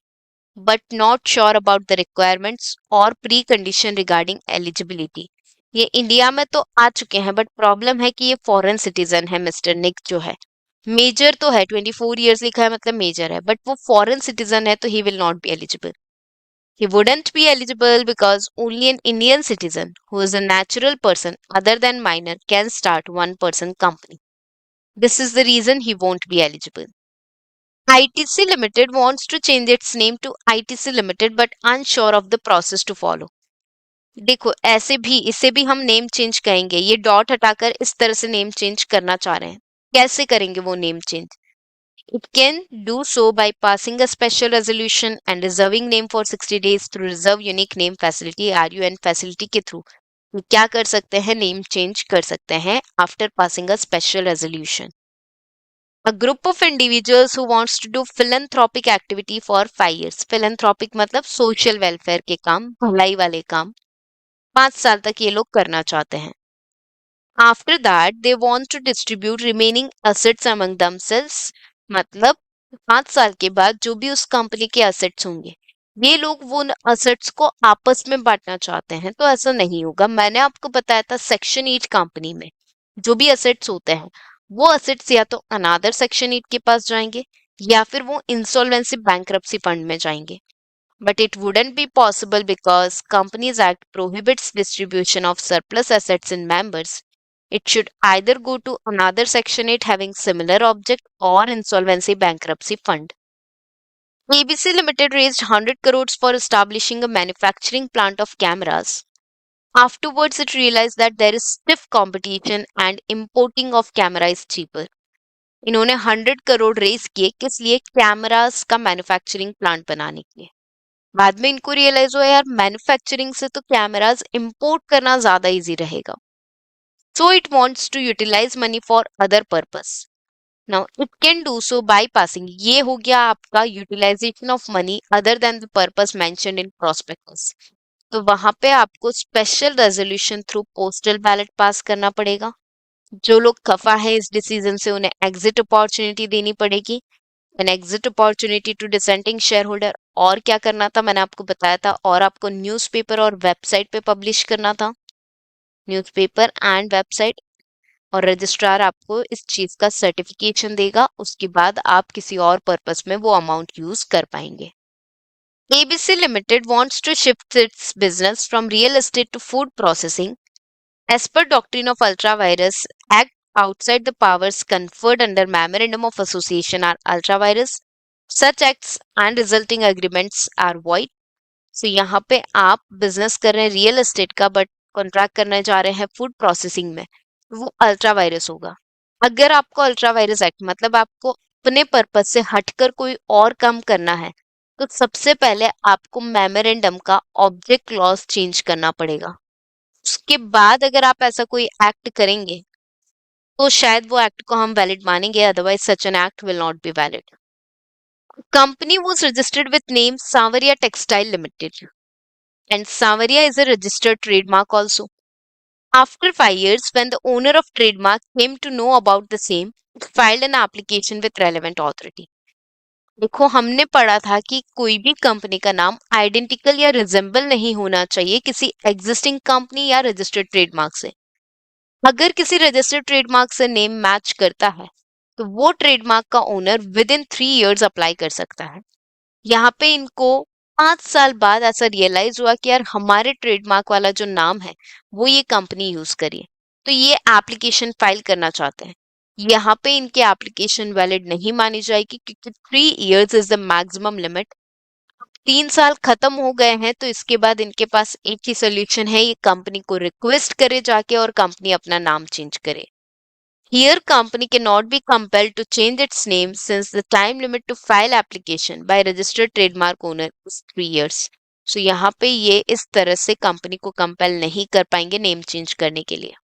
S2: but not sure about the requirements और प्री कंडीशन रिगार्डिंग एलिजिबिलिटी. ये इंडिया में तो आ चुके हैं बट प्रॉब्लम है कि ये फॉरेन सिटीजन है. मिस्टर निक जो है मेजर तो है, 24 ईयर्स लिखा है मतलब मेजर है, बट वो फॉरेन सिटीजन है तो he will not be eligible. He wouldn't be eligible because only an Indian citizen who is a natural person other than minor can start one person company. This is the reason he won't be eligible. ITC Limited wants to change its name to ITC Limited but unsure of the process to follow. देखो ऐसे भी इसे भी हम नेम चेंज करेंगे, ये डॉट हटाकर इस तरह से नेम चेंज करना चाह रहे हैं. कैसे करेंगे वो name change? It can do so by passing a special resolution and reserving name for 60 days through Reserve Unique Name Facility RUN facility के थ्रू. क्या कर सकते हैं? नेम चेंज कर सकते हैं after passing a special resolution. A group of individuals who wants to do philanthropic activity for 5 years. Philanthropic मतलब सोशल वेलफेयर के काम, भलाई वाले काम 5 साल तक ये लोग करना चाहते हैं. After that, they want to distribute remaining assets among themselves. मतलब 5 साल के बाद जो भी उस कंपनी के असेट्स होंगे ये लोग वो असेट्स को आपस में बांटना चाहते हैं. तो ऐसा नहीं होगा. मैंने आपको बताया था सेक्शन 8 कंपनी में जो भी असेट्स होते हैं वो असेट्स या तो अनादर सेक्शन 8 के पास जाएंगे या फिर वो इंसॉल्वेंसी बैंक्रप्सी फंड में जाएंगे. But it wouldn't be possible because Companies Act prohibits distribution of surplus assets in members. It should either go to another Section 8 having similar object or insolvency bankruptcy fund. ABC Limited raised 100 crores for establishing a manufacturing plant of cameras. Afterwards, it realized that there is stiff competition and importing of camera is cheaper. इन्होंने 100 करोड़ रेज किए किस लिए? कैमरास का मैन्युफैक्चरिंग प्लांट बनाने के लिए. बाद में इनको रियलाइज हुआ यार मैन्युफैक्चरिंग से तो कैमरास इंपोर्ट करना ज्यादा इजी रहेगा. So it wants to utilise money for other purpose. Now it can do so by passing. ये हो गया आपका utilisation of money other than the purpose mentioned in prospectus. तो वहां पे आपको special resolution through postal ballot pass करना पड़ेगा. जो लोग खफा है इस डिसीजन से उन्हें एग्जिट अपॉर्चुनिटी देनी पड़ेगी. An exit opportunity to dissenting share holder. और क्या करना था मैंने आपको बताया था, और आपको न्यूज़पेपर और वेबसाइट पे पब्लिश करना था. Newspaper and website. और रजिस्ट्रार आपको इस चीज का सर्टिफिकेशन देगा. उसके बाद आप किसी और पर्पस में वो अमाउंट यूज कर पाएंगे. ABC Limited wants to shift its business from real estate to food processing. As per doctrine of ultra virus act, outside the powers conferred under memorandum of association are ultra virus. Such acts and resulting agreements are void. So यहाँ पे आप बिजनेस कर रहे हैं रियल एस्टेट का बट कॉन्ट्रैक्ट करने जा रहे हैं फूड प्रोसेसिंग में, वो अल्ट्रा वायरस होगा. अगर आपको अल्ट्रा वायरस एक्ट मतलब आपको अपने पर्पज से हटकर कोई और काम करना है तो सबसे पहले आपको मेमोरेंडम का ऑब्जेक्ट क्लॉज चेंज करना पड़ेगा. उसके बाद अगर आप ऐसा कोई एक्ट करेंगे तो शायद वो एक्ट को हम वैलिड मानेंगे, otherwise such an act will not be valid. Company was registered with name Savaria Textile Limited, and Savaria is a registered trademark also. After 5 years, when the owner of trademark came to know about the same, it filed an application with relevant authority. देखो, हमने पढ़ा था कि कोई भी कंपनी का नाम आइडेंटिकल या रिजेंबल नहीं होना चाहिए किसी एग्जिस्टिंग कंपनी या रजिस्टर्ड ट्रेडमार्क से। अगर किसी रजिस्टर्ड ट्रेडमार्क से नेम मैच करता है तो वो ट्रेडमार्क का owner with in 3 years apply कर सकता है। यहाँ पे इनको 5 साल बाद ऐसा रियलाइज हुआ कि यार हमारे ट्रेडमार्क वाला जो नाम है वो ये कंपनी यूज करिए, तो ये एप्लीकेशन फाइल करना चाहते हैं। यहाँ पे इनकी एप्लीकेशन वैलिड नहीं मानी जाएगी क्योंकि 3 years is the maximum limit. 3 साल खत्म हो गए हैं तो इसके बाद इनके पास एक ही सोल्यूशन है, ये कंपनी को रिक्वेस्ट करे जाके और कंपनी अपना नाम चेंज करे। Here, company cannot be compelled to change its name since the time limit to file application by registered trademark owner is 3 years. So यहाँ पे ये इस तरह से कंपनी को कंपेल नहीं कर पाएंगे नेम चेंज करने के लिए।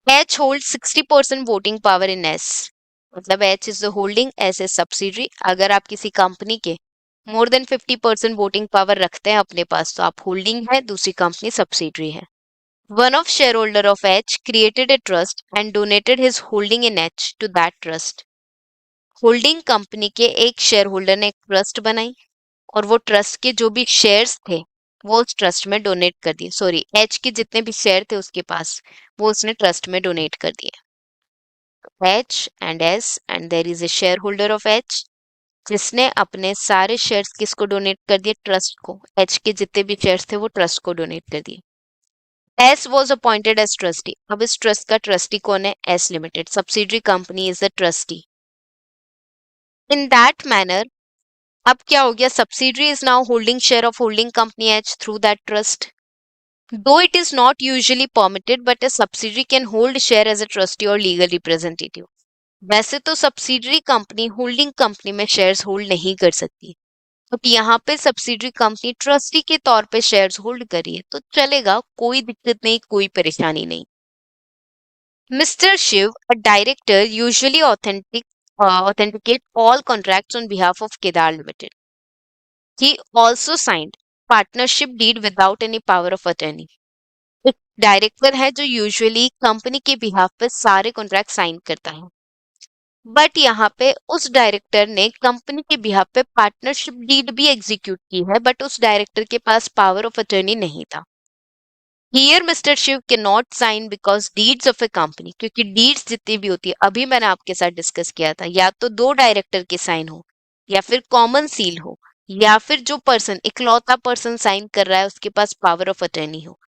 S2: H holds 60% voting power in S. मतलब H is the holding, S is subsidiary. अगर आप किसी कंपनी के मोर देन 50% वोटिंग पावर रखते हैं अपने पास तो आप होल्डिंग है, दूसरी कंपनी सब्सिडरी है। One of shareholder of H created a trust and donated his holding in H to that trust. Holding company के एक शेयर होल्डर ने एक ट्रस्ट बनाई और वो ट्रस्ट के जो भी शेयर्स थे वो उस ट्रस्ट में डोनेट कर दिए। सॉरी, एच के जितने भी शेयर थे उसके पास वो उसने ट्रस्ट में डोनेट कर दिए। H and S and there is a share holder of H जिसने अपने सारे शेयर्स किसको डोनेट कर दिए? ट्रस्ट को। एच के जितने भी शेयर्स थे वो ट्रस्ट को डोनेट कर दिए। S was appointed as trustee. अब इस ट्रस्ट का ट्रस्टी कौन है? S limited subsidiary company is the trustee. In that manner अब क्या हो गया? Subsidiary is now holding share of holding company H through that trust. Though it is not usually permitted, but a subsidiary can hold share as a trustee or legal representative. वैसे तो सब्सिडरी कंपनी होल्डिंग कंपनी में शेयर्स होल्ड नहीं कर सकती, बट यहाँ पे सब्सिडरी कंपनी ट्रस्टी के तौर पे शेयर्स होल्ड करिए तो चलेगा, कोई दिक्कत नहीं, कोई परेशानी नहीं। Mr. Shiv, a director, usually authenticate all contracts on behalf of Kedar Limited. He also signed partnership deed without any power of attorney. एक डायरेक्टर है जो यूजुअली कंपनी के बिहाफ पे सारे कॉन्ट्रैक्ट साइन करता है, बट यहाँ पे उस डायरेक्टर ने कंपनी के बिहाफ पे पार्टनरशिप डीड भी एग्जीक्यूट की है, बट उस डायरेक्टर के पास पावर ऑफ अटर्नी नहीं था। Here mister Shiv can not sign because deeds of a company, क्योंकि डीड्स जितनी भी होती है अभी मैंने आपके साथ डिस्कस किया था, या तो दो डायरेक्टर के साइन हो या फिर कॉमन सील हो या फिर जो पर्सन इकलौता पर्सन साइन कर रहा है उसके पास पावर ऑफ अटर्नी हो,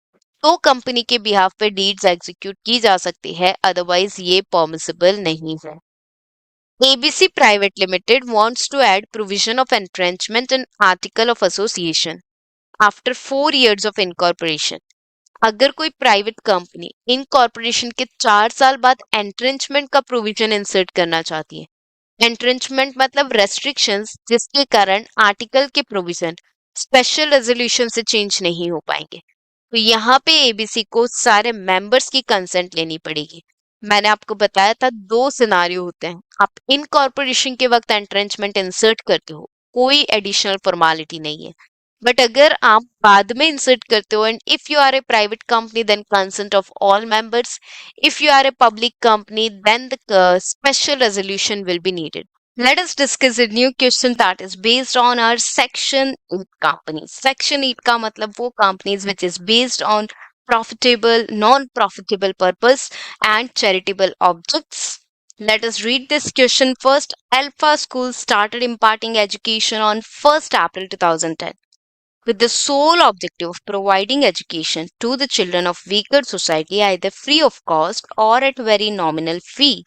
S2: तो कंपनी के बिहाफ पे डीड्स एग्जीक्यूट की जा सकती है, अदरवाइज ये पॉसिबल नहीं है। ABC Private Limited wants to add provision of entrenchment in article of association after 4 years of incorporation. अगर कोई प्राइवेट कंपनी इनकॉर्पोरेशन के 4 साल बाद एंट्रेंचमेंट का प्रोविजन इंसर्ट करना चाहती है, एंट्रेंचमेंट मतलब रेस्ट्रिक्शंस जिसके कारण आर्टिकल के प्रोविजन स्पेशल रेजोल्यूशन से चेंज नहीं हो पाएंगे, तो यहाँ पे एबीसी को सारे मेंबर्स की कंसेंट लेनी पड़ेगी। मैंने आपको बताया था दो सिनारियो होते हैं, आप इनकॉर्पोरेशन के वक्त एंट्रेंचमेंट इंसर्ट करते हो, कोई एडिशनल फॉर्मेलिटी नहीं है, बट अगर आप बाद में इंसर्ट करते हो and if you are a private company then consent of all members, if you are a public company then the special resolution will be needed. Let us discuss a new question that is based on our Section 8 companies. Section 8 का मतलब वो companies which is based on profitable, non-profitable purpose and charitable objects. Let us read this question first. Alpha School started imparting education on 1st April 2010 with the sole objective of providing education to the children of weaker society either free of cost or at very nominal fee,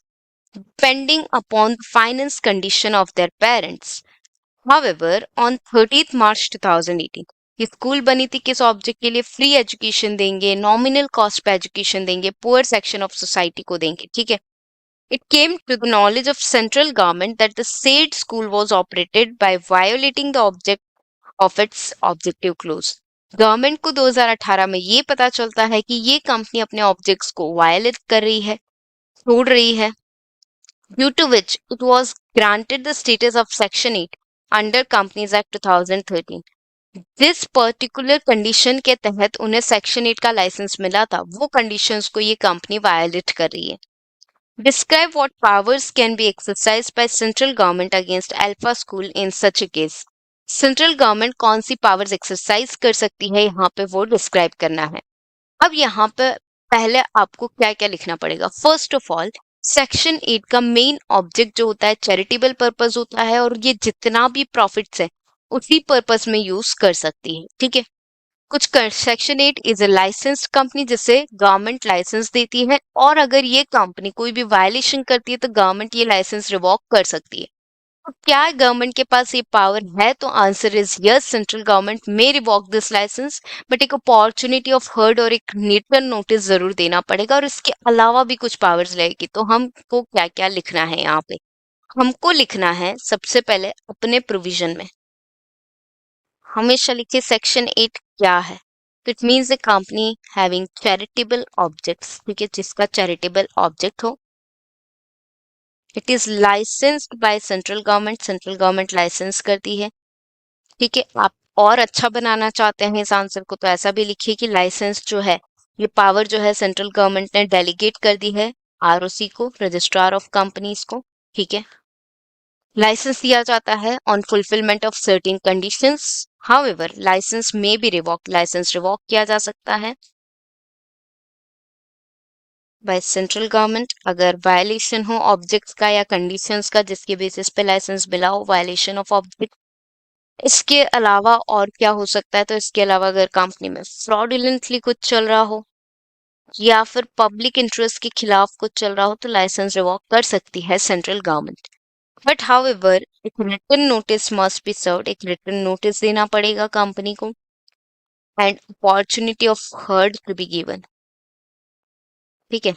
S2: depending upon the finance condition of their parents. However, on 30th March 2018, ये स्कूल बनी थी किस ऑब्जेक्ट के लिए? फ्री एजुकेशन देंगे, नॉमिनल कॉस्ट पे एजुकेशन देंगे, पुअर सेक्शन ऑफ सोसाइटी को देंगे, ठीक है। It came to the knowledge of central government that the said school was operated by violating the object of its objective clause. Government को 2018 में ये पता चलता है कि ये कंपनी अपने ऑब्जेक्ट्स को वायलेट कर रही है, छोड़ रही है, due to which it was granted the status of Section 8 under Companies Act 2013. जिस पर्टिकुलर कंडीशन के तहत उन्हें सेक्शन 8 का लाइसेंस मिला था, वो कंडीशंस को ये कंपनी वायलेट कर रही है. Describe what powers can be exercised by central government against Alpha School in such a case. Central government कौन सी पावर्स एक्सरसाइज कर सकती है, यहाँ पे वो डिस्क्राइब करना है. अब यहाँ पे पहले आपको क्या क्या लिखना पड़ेगा. फर्स्ट ऑफ ऑल, सेक्शन 8 का मेन ऑब्जेक्ट जो होता है चैरिटेबल पर्पस होता है, और ये जितना भी प्रॉफिट्स है उसी पर्पस में यूज कर सकती है. ठीक है. कुछ section 8 is a licensed company जिसे गवर्नमेंट लाइसेंस देती है, और अगर ये कंपनी कोई भी वायलेशन करती है तो गवर्नमेंट ये लाइसेंस रिवॉक कर सकती है. तो क्या गवर्नमेंट के पास ये पावर है? तो answer is yes, central government may revoke this license, but एक अपॉर्चुनिटी ऑफ हर्ड और एक रिटन नोटिस जरूर देना पड़ेगा, और इसके अलावा भी कुछ पावर्स रहेगी. तो हमको क्या क्या लिखना है यहाँ पे? हमको लिखना है सबसे पहले अपने प्रोविजन में हमेशा लिखे सेक्शन 8 क्या है. तो it means a company having charitable objects. ठीक है, जिसका चैरिटेबल ऑब्जेक्ट हो. It is licensed by central government. Central government license करती है. ठीक है. आप और अच्छा बनाना चाहते हैं इस आंसर को तो ऐसा भी लिखिए कि लाइसेंस जो है, ये पावर जो है सेंट्रल गवर्नमेंट ने डेलीगेट कर दी है आरओसी को, रजिस्ट्रार ऑफ कंपनीज को. ठीक है. लाइसेंस दिया जाता है on fulfilment of certain conditions. However license may be revoke. License revoke किया जा सकता है बाय सेंट्रल गवर्नमेंट अगर वायलेशन हो ऑब्जेक्ट्स का या कंडीशंस का जिसके बेसिस पे लाइसेंस मिला हो, वायलेशन ऑफ ऑब्जेक्ट. इसके अलावा और क्या हो सकता है? तो इसके अलावा अगर कंपनी में फ्रॉडुलेंटली कुछ चल रहा हो या फिर पब्लिक इंटरेस्ट के खिलाफ कुछ चल रहा हो तो लाइसेंस रिवॉक कर सकती है सेंट्रल गवर्नमेंट. बट हाउएवर एक written notice must be served. एक रिटन नोटिस देना पड़ेगा कंपनी को, and opportunity of heard to be given. ठीक है.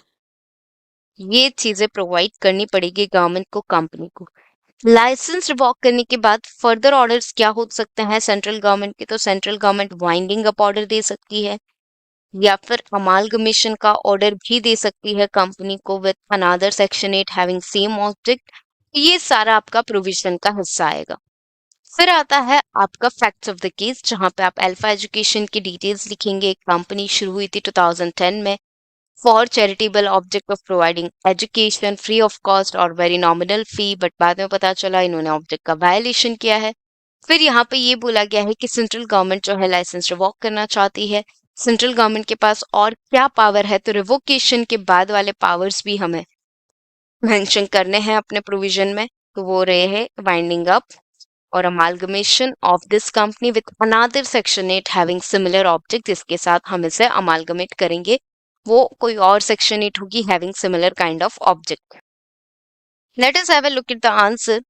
S2: ये चीजें प्रोवाइड करनी पड़ेगी गवर्नमेंट को कंपनी को. लाइसेंस रिवॉक करने के बाद फर्दर ऑर्डर्स क्या हो सकते हैं सेंट्रल गवर्नमेंट के? तो central government winding up order दे सकती है, या फिर अमालगमेशन का ऑर्डर भी दे सकती है कंपनी को with another section 8 having same object. ये सारा आपका प्रोविजन का हिस्सा आएगा. फिर आता है आपका फैक्ट्स ऑफ द केस, जहां पे आप अल्फा एजुकेशन की डिटेल्स लिखेंगे. एक कंपनी शुरू हुई थी 2010 में for charitable object of providing education free of cost और वेरी नॉमिनल फी, बट बाद में पता चला इन्होंने ऑब्जेक्ट का वायलेशन किया है. फिर यहाँ पे ये बोला गया है कि सेंट्रल गवर्नमेंट जो है लाइसेंस रिवॉक करना चाहती है. सेंट्रल गवर्नमेंट के पास और क्या पावर है? तो रिवोकेशन के बाद वाले पावर्स भी हमें मेंशन करने हैं अपने प्रोविजन में. तो वो रहे हैं वाइंडिंग अप और amalgamation of this company with another section 8 having similar object. जिसके साथ हम इसे अमालगमेट करेंगे वो कोई और सेक्शन 8 होगी having similar kind of object. Late us have a look at the answer.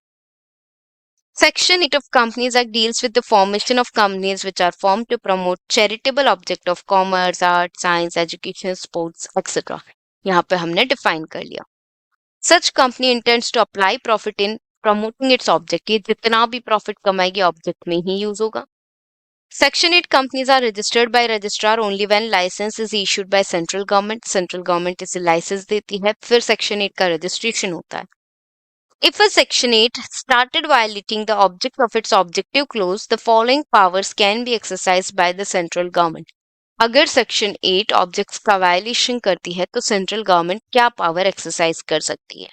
S2: Section 8 of Companies Act deals with the formation of companies which are formed to promote charitable object of commerce, art, science, education, sports, etc. यहाँ पे हमने define कर लिया. Such company intends to apply profit in promoting its object. ये जितना भी profit कमाएगी object में ही use होगा. Section 8 companies are registered by registrar only when license is issued by central government. Central government इसे license देती है, फिर Section 8 का registration होता है. If a Section 8 started violating the object of its objective clause, the following powers can be exercised by the central government. अगर Section 8 ऑब्जेक्ट्स का वायलेशन करती है तो सेंट्रल गवर्नमेंट क्या पावर एक्सरसाइज कर सकती है?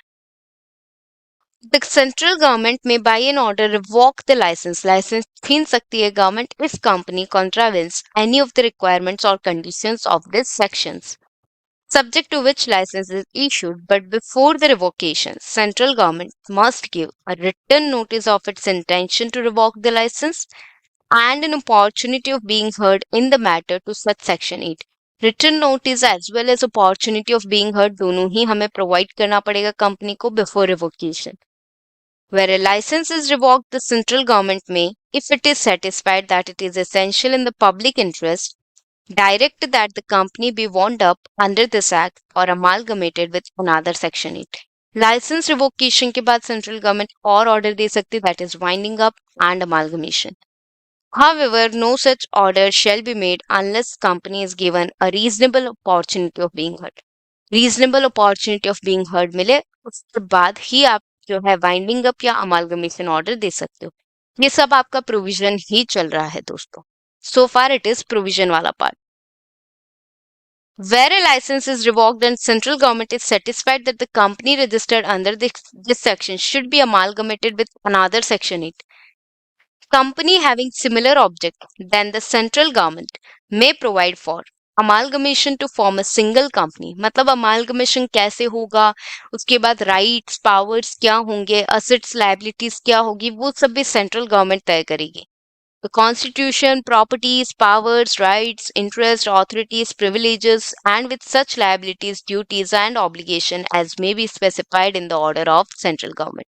S2: The central government may by an order revoke the license. License छीन सकती है government if company contravenes any of the requirements or conditions of these sections, subject to which license is issued, but before the revocation, central government must give a written notice of its intention to revoke the license and an opportunity of being heard in the matter to such section 8. Written notice as well as opportunity of being heard दोनों ही हमें provide करना पड़ेगा कंपनी को before revocation. Where a license is revoked, the central government may, if it is satisfied that it is essential in the public interest, direct that the company be wound up under this act or amalgamated with another section 8. License revocation के बाद सेंट्रल गवर्नमेंट और ऑर्डर दे सकती है, that is winding up and amalgamation. However, no such order shall be made unless company is given a reasonable opportunity of being heard. Reasonable opportunity of being heard मिले, उसके बाद ही आप जो है वाइंडिंग अप या अमालगमेशन ऑर्डर दे सकते हो। ये सब आपका प्रोविजन ही चल रहा है दोस्तों। सो फार इट इज प्रोविजन वाला part. Where a license is revoked and central government is satisfied that the company registered under this section should be amalgamated with another section 8. Company having similar object than the central government may provide for amalgamation to form a single company. मतलब amalgamation कैसे होगा, उसके बाद rights, powers क्या होंगे, assets, liabilities क्या होगी, वो सब भी central government तय करेगी। The Constitution, properties, powers, rights, interest, authorities, privileges, and with such liabilities, duties, and obligation as may be specified in the order of central government.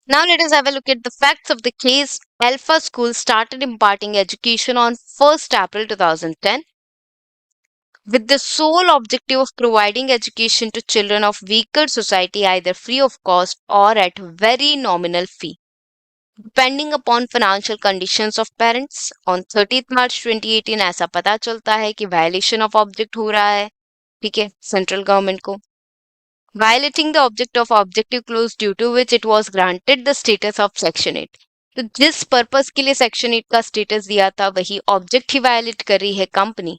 S2: Now let us have a look at the facts of the case. Alpha School started imparting education on 1st April 2010 with the sole objective of providing education to children of weaker society either free of cost or at very nominal fee. Depending upon financial conditions of parents, on 30th March 2018 ऐसा पता चलता है कि वायलेशन ऑफ ऑब्जेक्ट हो रहा है, ठीक है, सेंट्रल गवर्नमेंट को। Violating the object of objective clause due to which it was granted the status of section 8. तो जिस पर्पस के लिए सेक्शन 8 का स्टेटस दिया था वही ऑब्जेक्ट ही वायलेट कर रही है company.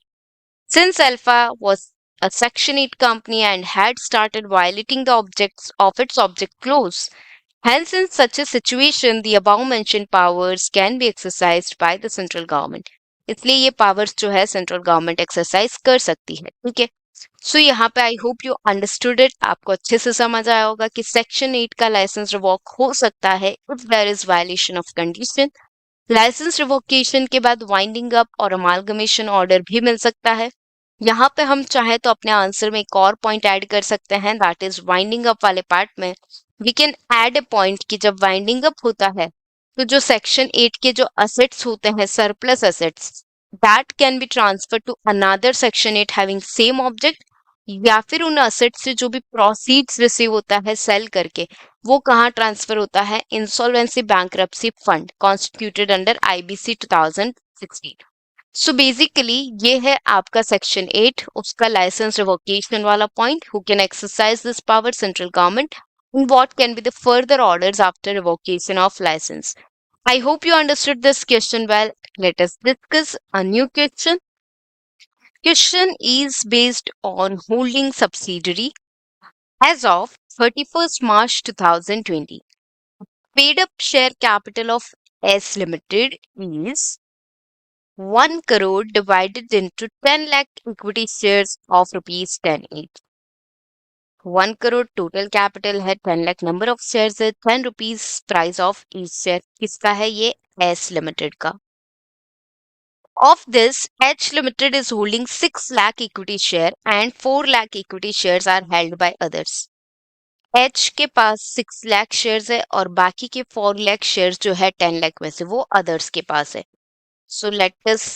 S2: Since Alpha was a section 8 company and had started violating the objects of its object clause, hence in such a situation the above mentioned powers can be exercised by the central government. इसलिए ये पावर्स जो है सेंट्रल गवर्नमेंट एक्सरसाइज कर सकती है, ठीक है। सो यहाँ पे आई होप यू अंडरस्टूड इट, आपको अच्छे से समझ आया होगा कि सेक्शन 8 का लाइसेंस रिवॉक हो सकता है if there is violation of condition. License revocation के बाद वाइंडिंग अप और अमालगमेशन ऑर्डर भी मिल सकता है। यहाँ पे हम चाहे तो अपने आंसर में एक और पॉइंट ऐड कर सकते हैं, दैट इज वाइंडिंग अप वाले पार्ट में we can add a point कि जब वाइंडिंग अप होता है तो जो सेक्शन 8 के जो असेट्स होते हैं, surplus assets, that can be transfer to another section 8 having same object, या फिर उन असेट से जो भी प्रोसीड्स रिसीव होता है सेल करके वो कहाँ ट्रांसफर होता है, insolvency bankruptcy fund constituted under IBC 2016। So basically ये है आपका सेक्शन 8, उसका लाइसेंस रिवोकेशन वाला point, who can exercise this power, central government, and what can be the further orders after revocation of license. I hope you understood this question well. Let us discuss a new question. Question is based on holding subsidiary as of 31st March 2020. Paid up share capital of S Limited is 1 crore divided into 10 lakh equity shares of rupees 10 each. 1 crore total capital है, 10 lakh number of shares है, 10 rupees price of each share किसका है, ये S Limited का। Of this, H Limited is holding 6 lakh equity share and 4 lakh equity shares are held by others. H के पास 6 lakh shares है और बाकी के 4 lakh shares जो है 10 lakh में से वो others के पास है। So let us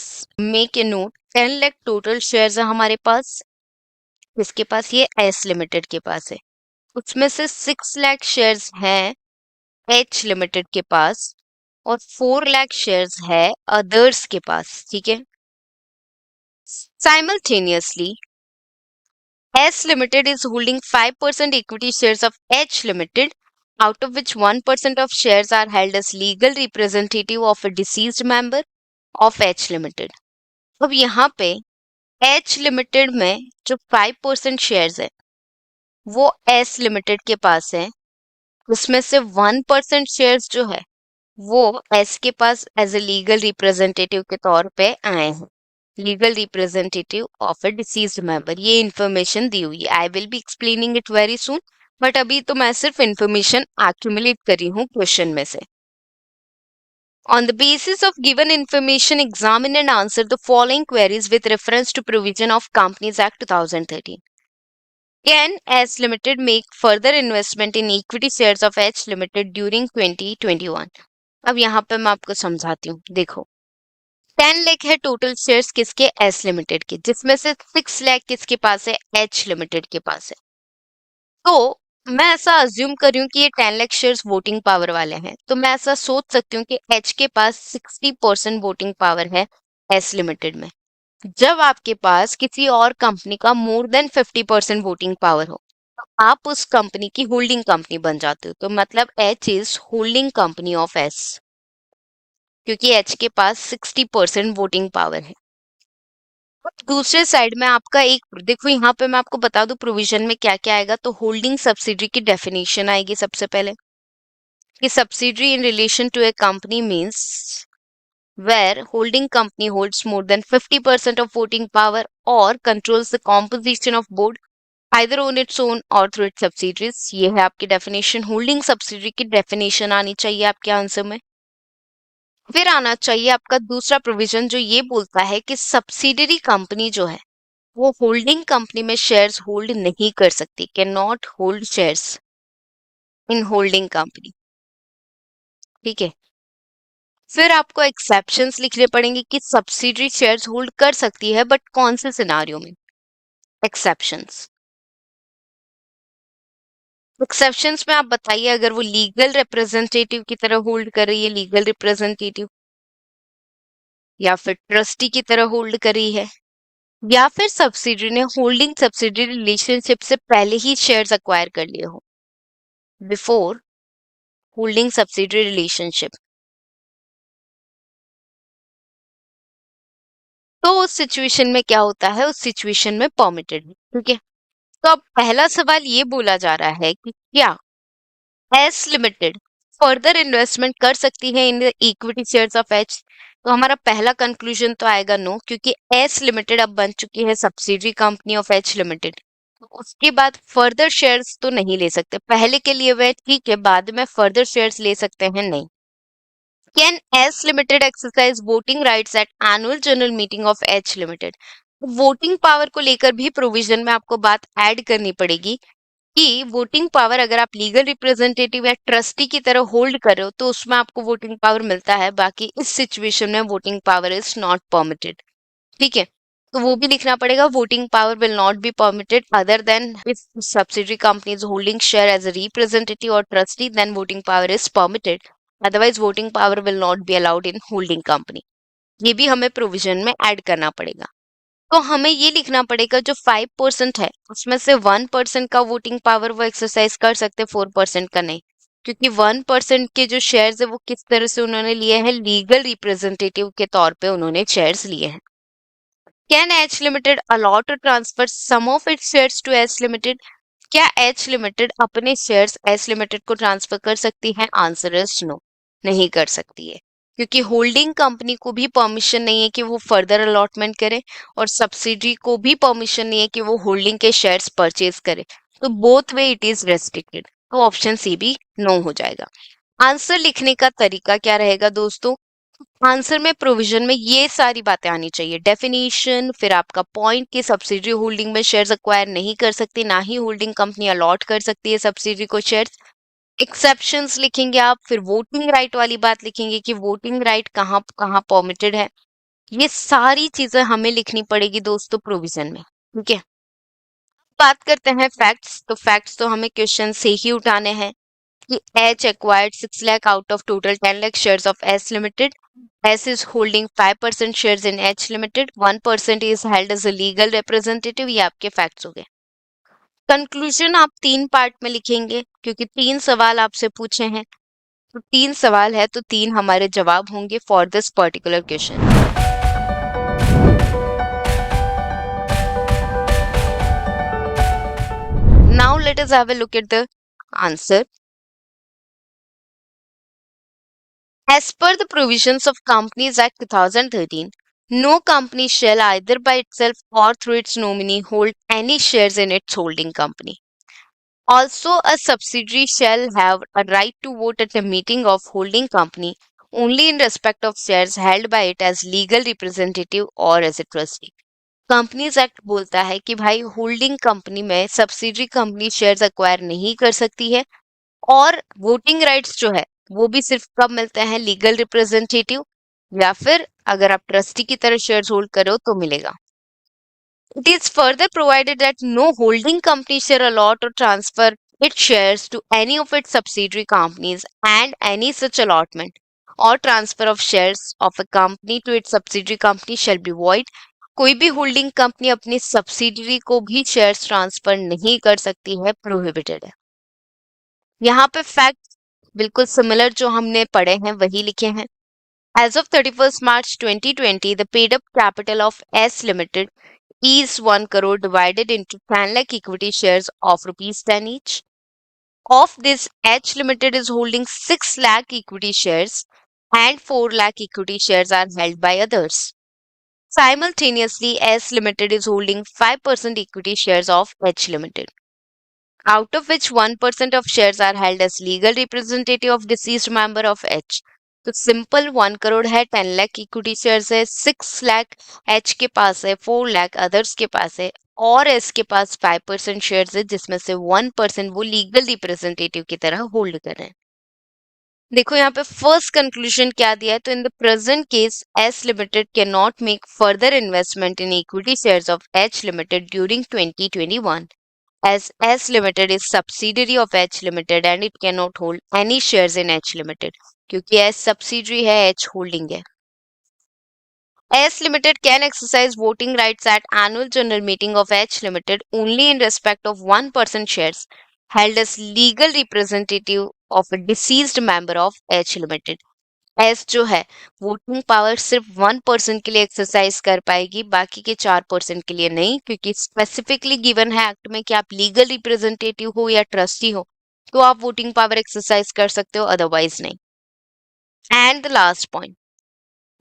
S2: make a note, 10 lakh total shares है हमारे पास, इसके पास, ये S Limited के पास है। उसमें से 6 lakh शेयर्स हैं H लिमिटेड के पास और 4 lakh शेयर्स है अदर्स के पास, ठीक है। Simultaneously, S Limited is holding 5% equity shares of H Limited, out of which 1% of shares are held as legal representative of a deceased member of H Limited. अब यहाँ पे H Limited में जो 5% शेयर्स है वो S लिमिटेड के पास है, उसमें से 1% शेयर्स जो है वो एस के पास एज ए लीगल रिप्रेजेंटेटिव के तौर पे आए हैं, legal representative of A deceased member. ये इंफॉर्मेशन दी हुई है, आई will be explaining it very soon, but अभी तो मैं सिर्फ इंफॉर्मेशन एक्यूमुलेट करी हूँ क्वेश्चन में से। On the basis of given information, examine and answer the following queries with reference to provision of Companies Act 2013. Can S Limited make further investment in equity shares of H Limited during 2021? अब यहाँ पे मैं आपको समझाती हूँ, देखो 10 लाख है टोटल शेयर्स किसके, S लिमिटेड के, जिसमें से 6 लाख किसके पास है, H लिमिटेड के पास है। तो मैं ऐसा अज्यूम कर रही हूँ कि ये 10 लाख शेयर्स वोटिंग पावर वाले हैं, तो मैं ऐसा सोच सकती हूँ कि H के पास 60% वोटिंग पावर है S लिमिटेड में, जब आपके पास किसी और कंपनी का मोर देन 50% वोटिंग पावर हो, तो आप उस कंपनी की होल्डिंग कंपनी बन जाते हो। तो मतलब H is holding company of S, क्योंकि एच के पास 60% वोटिंग पावर है। दूसरे साइड में आपका एक देखो, यहाँ पे मैं आपको बता दूं प्रोविजन में क्या क्या आएगा। तो होल्डिंग सब्सिडरी की डेफिनेशन आएगी सबसे पहले, कि subsidiary in relation to a company means where holding company holds more than 50% of voting power or controls the composition of board either on its own or through its subsidiaries। ये है आपकी डेफिनेशन। होल्डिंग सब्सिडरी की डेफिनेशन आनी चाहिए आपके आंसर में। फिर आना चाहिए आपका दूसरा प्रोविजन, जो ये बोलता है कि सब्सिडरी कंपनी जो है वो होल्डिंग कंपनी में शेयर्स होल्ड नहीं कर सकती, can not hold shares in holding company. ठीक है। फिर आपको एक्सेप्शंस लिखने पड़ेंगे कि सब्सिडरी शेयर्स होल्ड कर सकती है, बट कौन से सिनारियो में। एक्सेप्शंस एक्सेप्शंस में आप बताइए, अगर वो लीगल रिप्रेजेंटेटिव की तरह होल्ड कर रही है, लीगल रिप्रेजेंटेटिव, या फिर ट्रस्टी की तरह होल्ड कर रही है, या फिर सब्सिडरी ने होल्डिंग सब्सिडरी रिलेशनशिप से पहले ही शेयर्स अक्वायर कर लिए हो, बिफोर होल्डिंग सब्सिडरी रिलेशनशिप। तो उस सिचुएशन में क्या होता है, उस सिचुएशन में परमिटेड। ठीक है। तो अब पहला सवाल ये बोला जा रहा है कि क्या एस लिमिटेड फर्दर इन्वेस्टमेंट कर सकती है in equity shares of H. तो हमारा पहला कंक्लूजन तो आएगा नो, क्योंकि एस लिमिटेड अब बन चुकी है subsidiary company of H limited. तो उसके बाद फर्दर शेयर्स तो नहीं ले सकते, पहले के लिए वह ठीक है, बाद में फर्दर शेयर्स ले सकते हैं नहीं। Can S limited exercise voting rights at annual general meeting of H limited. Voting power को लेकर भी प्रोविजन में आपको बात ऐड करनी पड़ेगी कि वोटिंग पावर अगर आप लीगल रिप्रेजेंटेटिव या ट्रस्टी की तरह होल्ड कर रहे हो तो उसमें आपको वोटिंग पावर मिलता है, बाकी इस सिचुएशन में voting power is not permitted. ठीक है। तो वो भी लिखना पड़ेगा, voting power will not be permitted other than if subsidiary company is holding share as a representative or trustee, then voting power is permitted, otherwise voting power will not be allowed in holding company. ये भी हमें प्रोविजन में ऐड करना पड़ेगा। तो हमें ये लिखना पड़ेगा, जो 5% है उसमें से 1% का वोटिंग पावर वो एक्सरसाइज कर सकते, 4% का नहीं, क्योंकि 1% के जो शेयर्स है वो किस तरह से उन्होंने लिए हैं, लीगल रिप्रेजेंटेटिव के तौर पे उन्होंने शेयर्स लिए हैं। कैन एच लिमिटेड अलॉट और transfer some of its shares to H limited. क्या एच लिमिटेड अपने शेयर्स एच लिमिटेड को ट्रांसफर कर सकती है? आंसर इज नो, नहीं कर सकती है, क्योंकि होल्डिंग कंपनी को भी परमिशन नहीं है कि वो फर्दर अलॉटमेंट करे, और सब्सिडरी को भी परमिशन नहीं है कि वो होल्डिंग के शेयर्स परचेज करे। तो both way it is restricted. तो ऑप्शन सी भी नो हो जाएगा। आंसर लिखने का तरीका क्या रहेगा दोस्तों? आंसर में प्रोविजन में ये सारी बातें आनी चाहिए, डेफिनेशन, फिर आपका पॉइंट कि सब्सिडरी होल्डिंग में शेयर्स अक्वायर नहीं कर सकती, ना ही होल्डिंग कंपनी अलॉट कर सकती है सब्सिडरी को शेयर्स। एक्सेप्शंस लिखेंगे आप, फिर वोटिंग राइट वाली बात लिखेंगे कि वोटिंग राइट कहाँ कहाँ परमिटेड है। ये सारी चीजें हमें लिखनी पड़ेगी दोस्तों प्रोविजन में। ठीक है। बात करते हैं फैक्ट्स। तो फैक्ट्स तो हमें क्वेश्चन से ही उठाने हैं कि H acquired 6 lakh out of total 10 lakh shares of S Limited. S is holding 5% shares in H Limited. 1% is held as a legal representative. ये आपके फैक्ट्स हो गए। कंक्लूजन आप 3 पार्ट में लिखेंगे, क्योंकि 3 सवाल आपसे पूछे हैं। तो 3 सवाल है तो 3 हमारे जवाब होंगे for this particular question. Now let us have a look at the answer. As per the provisions of Companies Act 2013, no company shall either by itself or through its nominee hold any shares in its holding company. Also, a subsidiary shall have a right to vote at a meeting of holding company only in respect of shares held by it as legal representative or as a trustee. Companies act बोलता है कि भाई होल्डिंग कंपनी में सब्सिडरी कंपनी शेयर्स अक्वायर नहीं कर सकती है, और वोटिंग राइट्स जो है वो भी सिर्फ कब मिलते हैं, लीगल रिप्रेजेंटेटिव या फिर अगर आप ट्रस्टी की तरह शेयर्स होल्ड करो तो मिलेगा। It is further provided that no holding company share allot और transfer its shares to any of its subsidiary companies, and any such allotment or transfer of shares of a company to its subsidiary company shall be void कोई भी होल्डिंग कंपनी अपनी सब्सिडियरी को भी शेयर्स ट्रांसफर नहीं कर सकती है, प्रोहिबिटेड है। यहाँ पे फैक्ट बिल्कुल सिमिलर जो हमने पढ़े हैं वही लिखे हैं। As of 31st March 2020, the paid up capital of S Limited is 1 crore divided into 10 lakh equity shares of rupees 10 each. Of this, H Limited is holding 6 lakh equity shares and 4 lakh equity shares are held by others. Simultaneously, S Limited is holding 5% equity shares of H Limited, out of which 1% of shares are held as legal representative of deceased member of H. तो सिंपल 1 करोड़ है, 10 लाख इक्विटी शेयर्स है, 6 लाख एच के पास है, 4 लाख अदर्स के पास है और एस के पास 5% शेयर्स है जिसमें से 1% वो लीगल रिप्रेजेंटेटिव की तरह होल्ड कर रहे हैं। देखो यहाँ पे फर्स्ट कंक्लूजन क्या दिया है, तो in the present case S limited can not make further investment in equity shares of H limited during 2021 as S Limited is subsidiary of H Limited and it cannot hold any shares in H Limited क्योंकि S subsidiary है, H holding है। S Limited can exercise voting rights at annual general meeting of H Limited only in respect of 1% shares held as legal representative of a deceased member of H Limited। S जो है वोटिंग पावर सिर्फ 1% के लिए एक्सरसाइज कर पाएगी, बाकी के 4% के लिए नहीं, क्योंकि स्पेसिफिकली गिवन है एक्ट में कि आप लीगल रिप्रेजेंटेटिव हो या ट्रस्टी हो तो आप वोटिंग पावर एक्सरसाइज कर सकते हो, अदरवाइज नहीं। And the last point,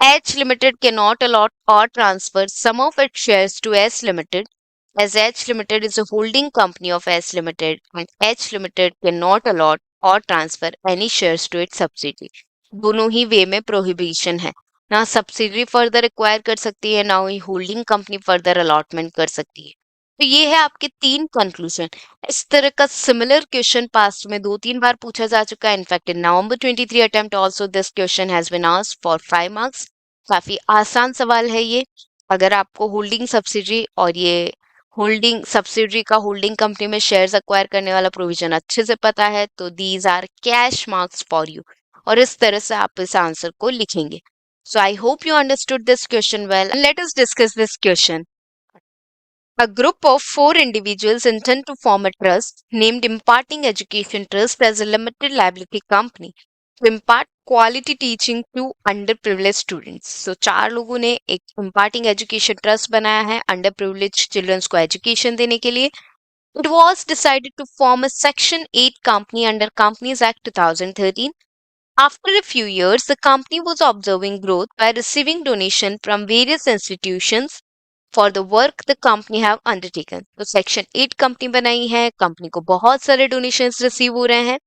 S2: H Limited cannot allot or transfer some of its shares to S Limited as H Limited is a holding company of S Limited and H Limited cannot allot or transfer any shares to its subsidiary। दोनों ही वे में प्रोहिबिशन है, ना सब्सिडरी फर्दर एक्वायर कर सकती है ना ही होल्डिंग कंपनी फर्दर अलॉटमेंट कर सकती है। तो ये है आपके 3 कंक्लूजन। इस तरह का सिमिलर क्वेश्चन पास्ट में 2-3 बार पूछा जा चुका है। In fact in November 23 attempt also this question has been asked for 5 marks. काफी आसान सवाल है ये। अगर आपको होल्डिंग सब्सिडरी और ये होल्डिंग सब्सिडरी का होल्डिंग कंपनी में शेयर्स एक्वायर करने वाला प्रोविजन अच्छे से पता है तो these are cash marks for you, और इस तरह से आप इस आंसर को लिखेंगे। So I hope you understood this question well. Let us discuss this question. A group of 4 individuals intend to form a trust named Imparting Education Trust as a limited liability company to impart quality teaching to underprivileged students. So 4 लोगों ने एक Imparting Education Trust बनाया है underprivileged children को education देने के लिए। It was decided to form a Section 8 company under Companies Act 2013. After a few years, the company was observing growth by receiving donation from various institutions for the work the company have undertaken. तो सेक्शन 8 कंपनी बनाई है, कंपनी को बहुत सारे डोनेशंस रिसीव हो रहे हैं।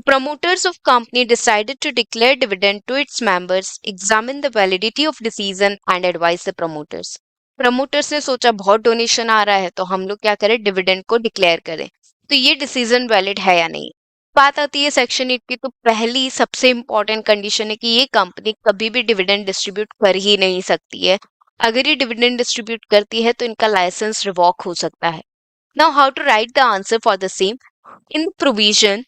S2: Promoters of company decided to declare dividend to its members, examine the validity of decision and advise the promoters. Promoters ने सोचा बहुत डोनेशन आ रहा है तो हम लोग क्या करें, डिविडेंड को डिक्लेयर करें, तो ये डिसीजन वैलिड है या नहीं। बात आती है सेक्शन 8 की, तो पहली सबसे इंपॉर्टेंट कंडीशन है कि ये कंपनी कभी भी डिविडेंड डिस्ट्रीब्यूट कर ही नहीं सकती है। अगर ये डिविडेंड डिस्ट्रीब्यूट करती है तो इनका लाइसेंस रिवॉक हो सकता है। Now how to write the answer for the same. In provision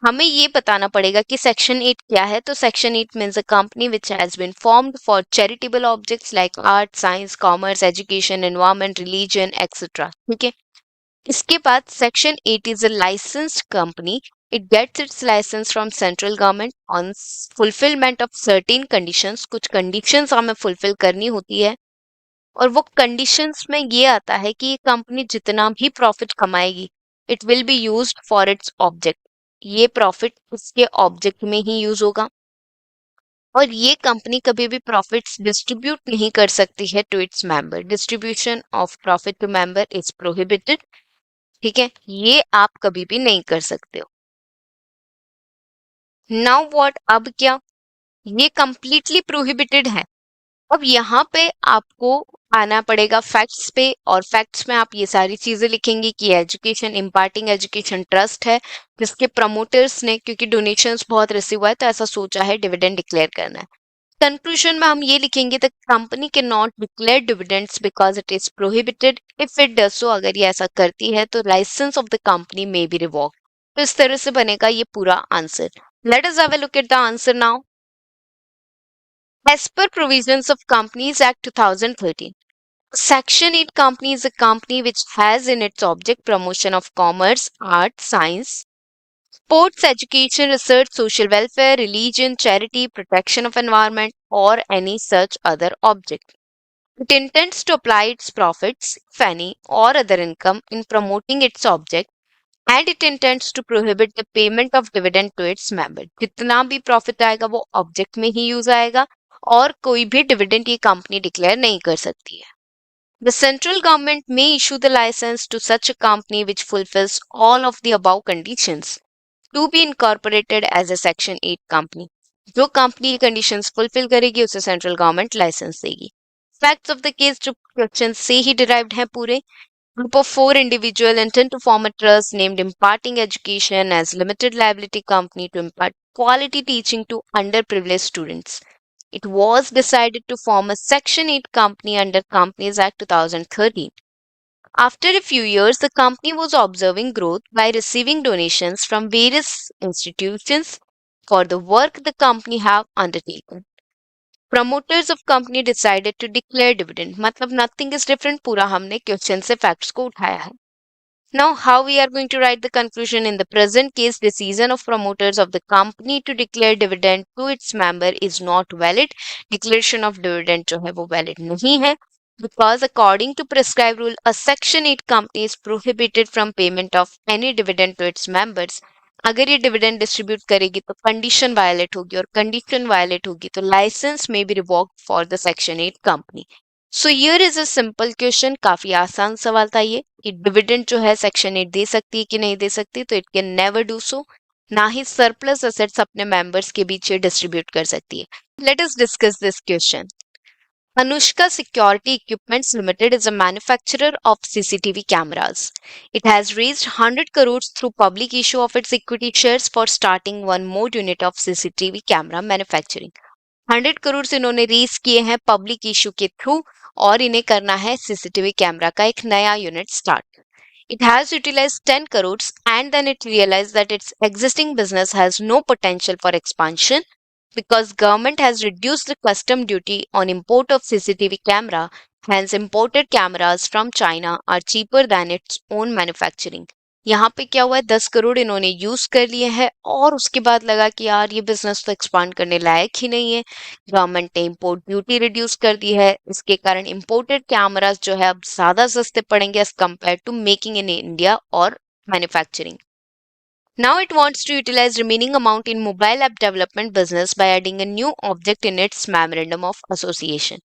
S2: हमें ये बताना पड़ेगा कि सेक्शन 8 क्या है। तो section 8 means a company which has been formed for charitable objects like art, science, commerce, education, environment, religion etcetera. ठीक है, इसके बाद section 8 is a licensed company. It gets its licence from central government on fulfilment of certain conditions. कुछ कंडीशंस हमें फुलफिल करनी होती है और वो कंडीशंस में ये आता है कि ये कंपनी जितना भी प्रॉफिट कमाएगी it will be used for its object. ये प्रॉफिट उसके ऑब्जेक्ट में ही यूज होगा और ये कंपनी कभी भी प्रॉफिट्स डिस्ट्रीब्यूट नहीं कर सकती है to its member. Distribution of profit to member is prohibited. ठीक है, ये आप कभी भी नहीं कर सकते हो। नाउ व्हाट, अब क्या, ये कंप्लीटली प्रोहिबिटेड है। अब यहाँ पे आपको आना पड़ेगा फैक्ट्स पे, और फैक्ट्स में आप ये सारी चीजें लिखेंगे कि एजुकेशन इम्पार्टिंग एजुकेशन ट्रस्ट है जिसके प्रमोटर्स ने, क्योंकि डोनेशंस बहुत रिसीव हुआ है तो ऐसा सोचा है डिविडेंड डिक्लेयर करना है। कंक्लूजन में हम ये लिखेंगे the company can not declare dividends because it is prohibited. If it does so, अगर ये ऐसा करती है तो licence of the company may be revoked. तो इस तरह से बनेगा ये पूरा answer. Let us have a look at the answer now. As per provisions of Companies Act 2013, Section 8 company is a company which has in its object promotion of commerce, art, science, sports, education, research, social welfare, religion, charity, protection of environment, or any such other object. It intends to apply its profits, if any, or other income in promoting its object, and it intends to prohibit the payment of dividend to its member. जितना भी प्रॉफिट आएगा वो ऑब्जेक्ट में ही यूज आएगा और कोई भी डिविडेंड ये कंपनी डिक्लेयर नहीं कर सकती है. The central government may issue the license to such a company which fulfills all of the above conditions to be incorporated as a Section 8 company. जो कंपनी ये कंडीशंस फुलफिल करेगी उसे सेंट्रल गवर्नमेंट लाइसेंस देगी. फैक्ट्स ऑफ द केस जो क्वेश्चन से ही डिराइव्ड हैं पूरे. Group of 4 individuals intend to form a trust named Imparting Education as limited liability company to impart quality teaching to underprivileged students. It was decided to form a Section 8 company under Companies Act 2013. After a few years, the company was observing growth by receiving donations from various institutions for the work the company have undertaken. Promoters of company decided to declare dividend. मतलब nothing is different. पूरा हमने क्वेश्चन से फैक्ट्स को उठाया है. Now, how we are going to write the conclusion? In the present case, decision of promoters of the company to declare dividend to its member is not valid. Declaration of dividend जो है वो valid नहीं है. Because according to prescribed rule, a Section 8 company is prohibited from payment of any dividend to its members. अगर ये डिविडेंड डिस्ट्रीब्यूट करेगी तो कंडीशन वायलेट होगी और कंडीशन वायलेट होगी तो licence may be revoked for the section 8 company. So here is a simple question. काफी आसान सवाल था ये कि डिविडेंड जो है सेक्शन 8 दे सकती है कि नहीं दे सकती. तो it can never do so. ना ही सरप्लस असेट्स अपने मेंबर्स के बीच डिस्ट्रीब्यूट कर सकती है. Late us discuss this question. Anushka Security Equipments Limited is a manufacturer of CCTV cameras. It has raised 100 crores through public issue of its equity shares for starting one more unit of CCTV camera manufacturing. 100 crores इन्होंने रेज किए हैं पब्लिक इशू के थ्रू और इन्हें करना है सीसीटीवी कैमरा का एक नया unit start. It has utilized 10 crores and then it realized that its existing business has no potential for expansion because government has reduced the custom duty on import of CCTV camera. Hence imported cameras from China are cheaper than its own manufacturing. यहाँ पे क्या हुआ है 10 करोड़ इन्होंने यूज कर लिए हैं और उसके बाद लगा कि यार ये बिजनेस तो एक्सपांड करने लायक ही नहीं है. गवर्नमेंट ने इंपोर्ट ड्यूटी रिड्यूस कर दी है. इसके कारण इंपोर्टेड कैमरास जो है अब ज्यादा सस्ते पड़ेंगे as compare to making in India और manufacturing. Now it wants to utilize remaining amount in mobile app development business by adding a new object in its memorandum of association.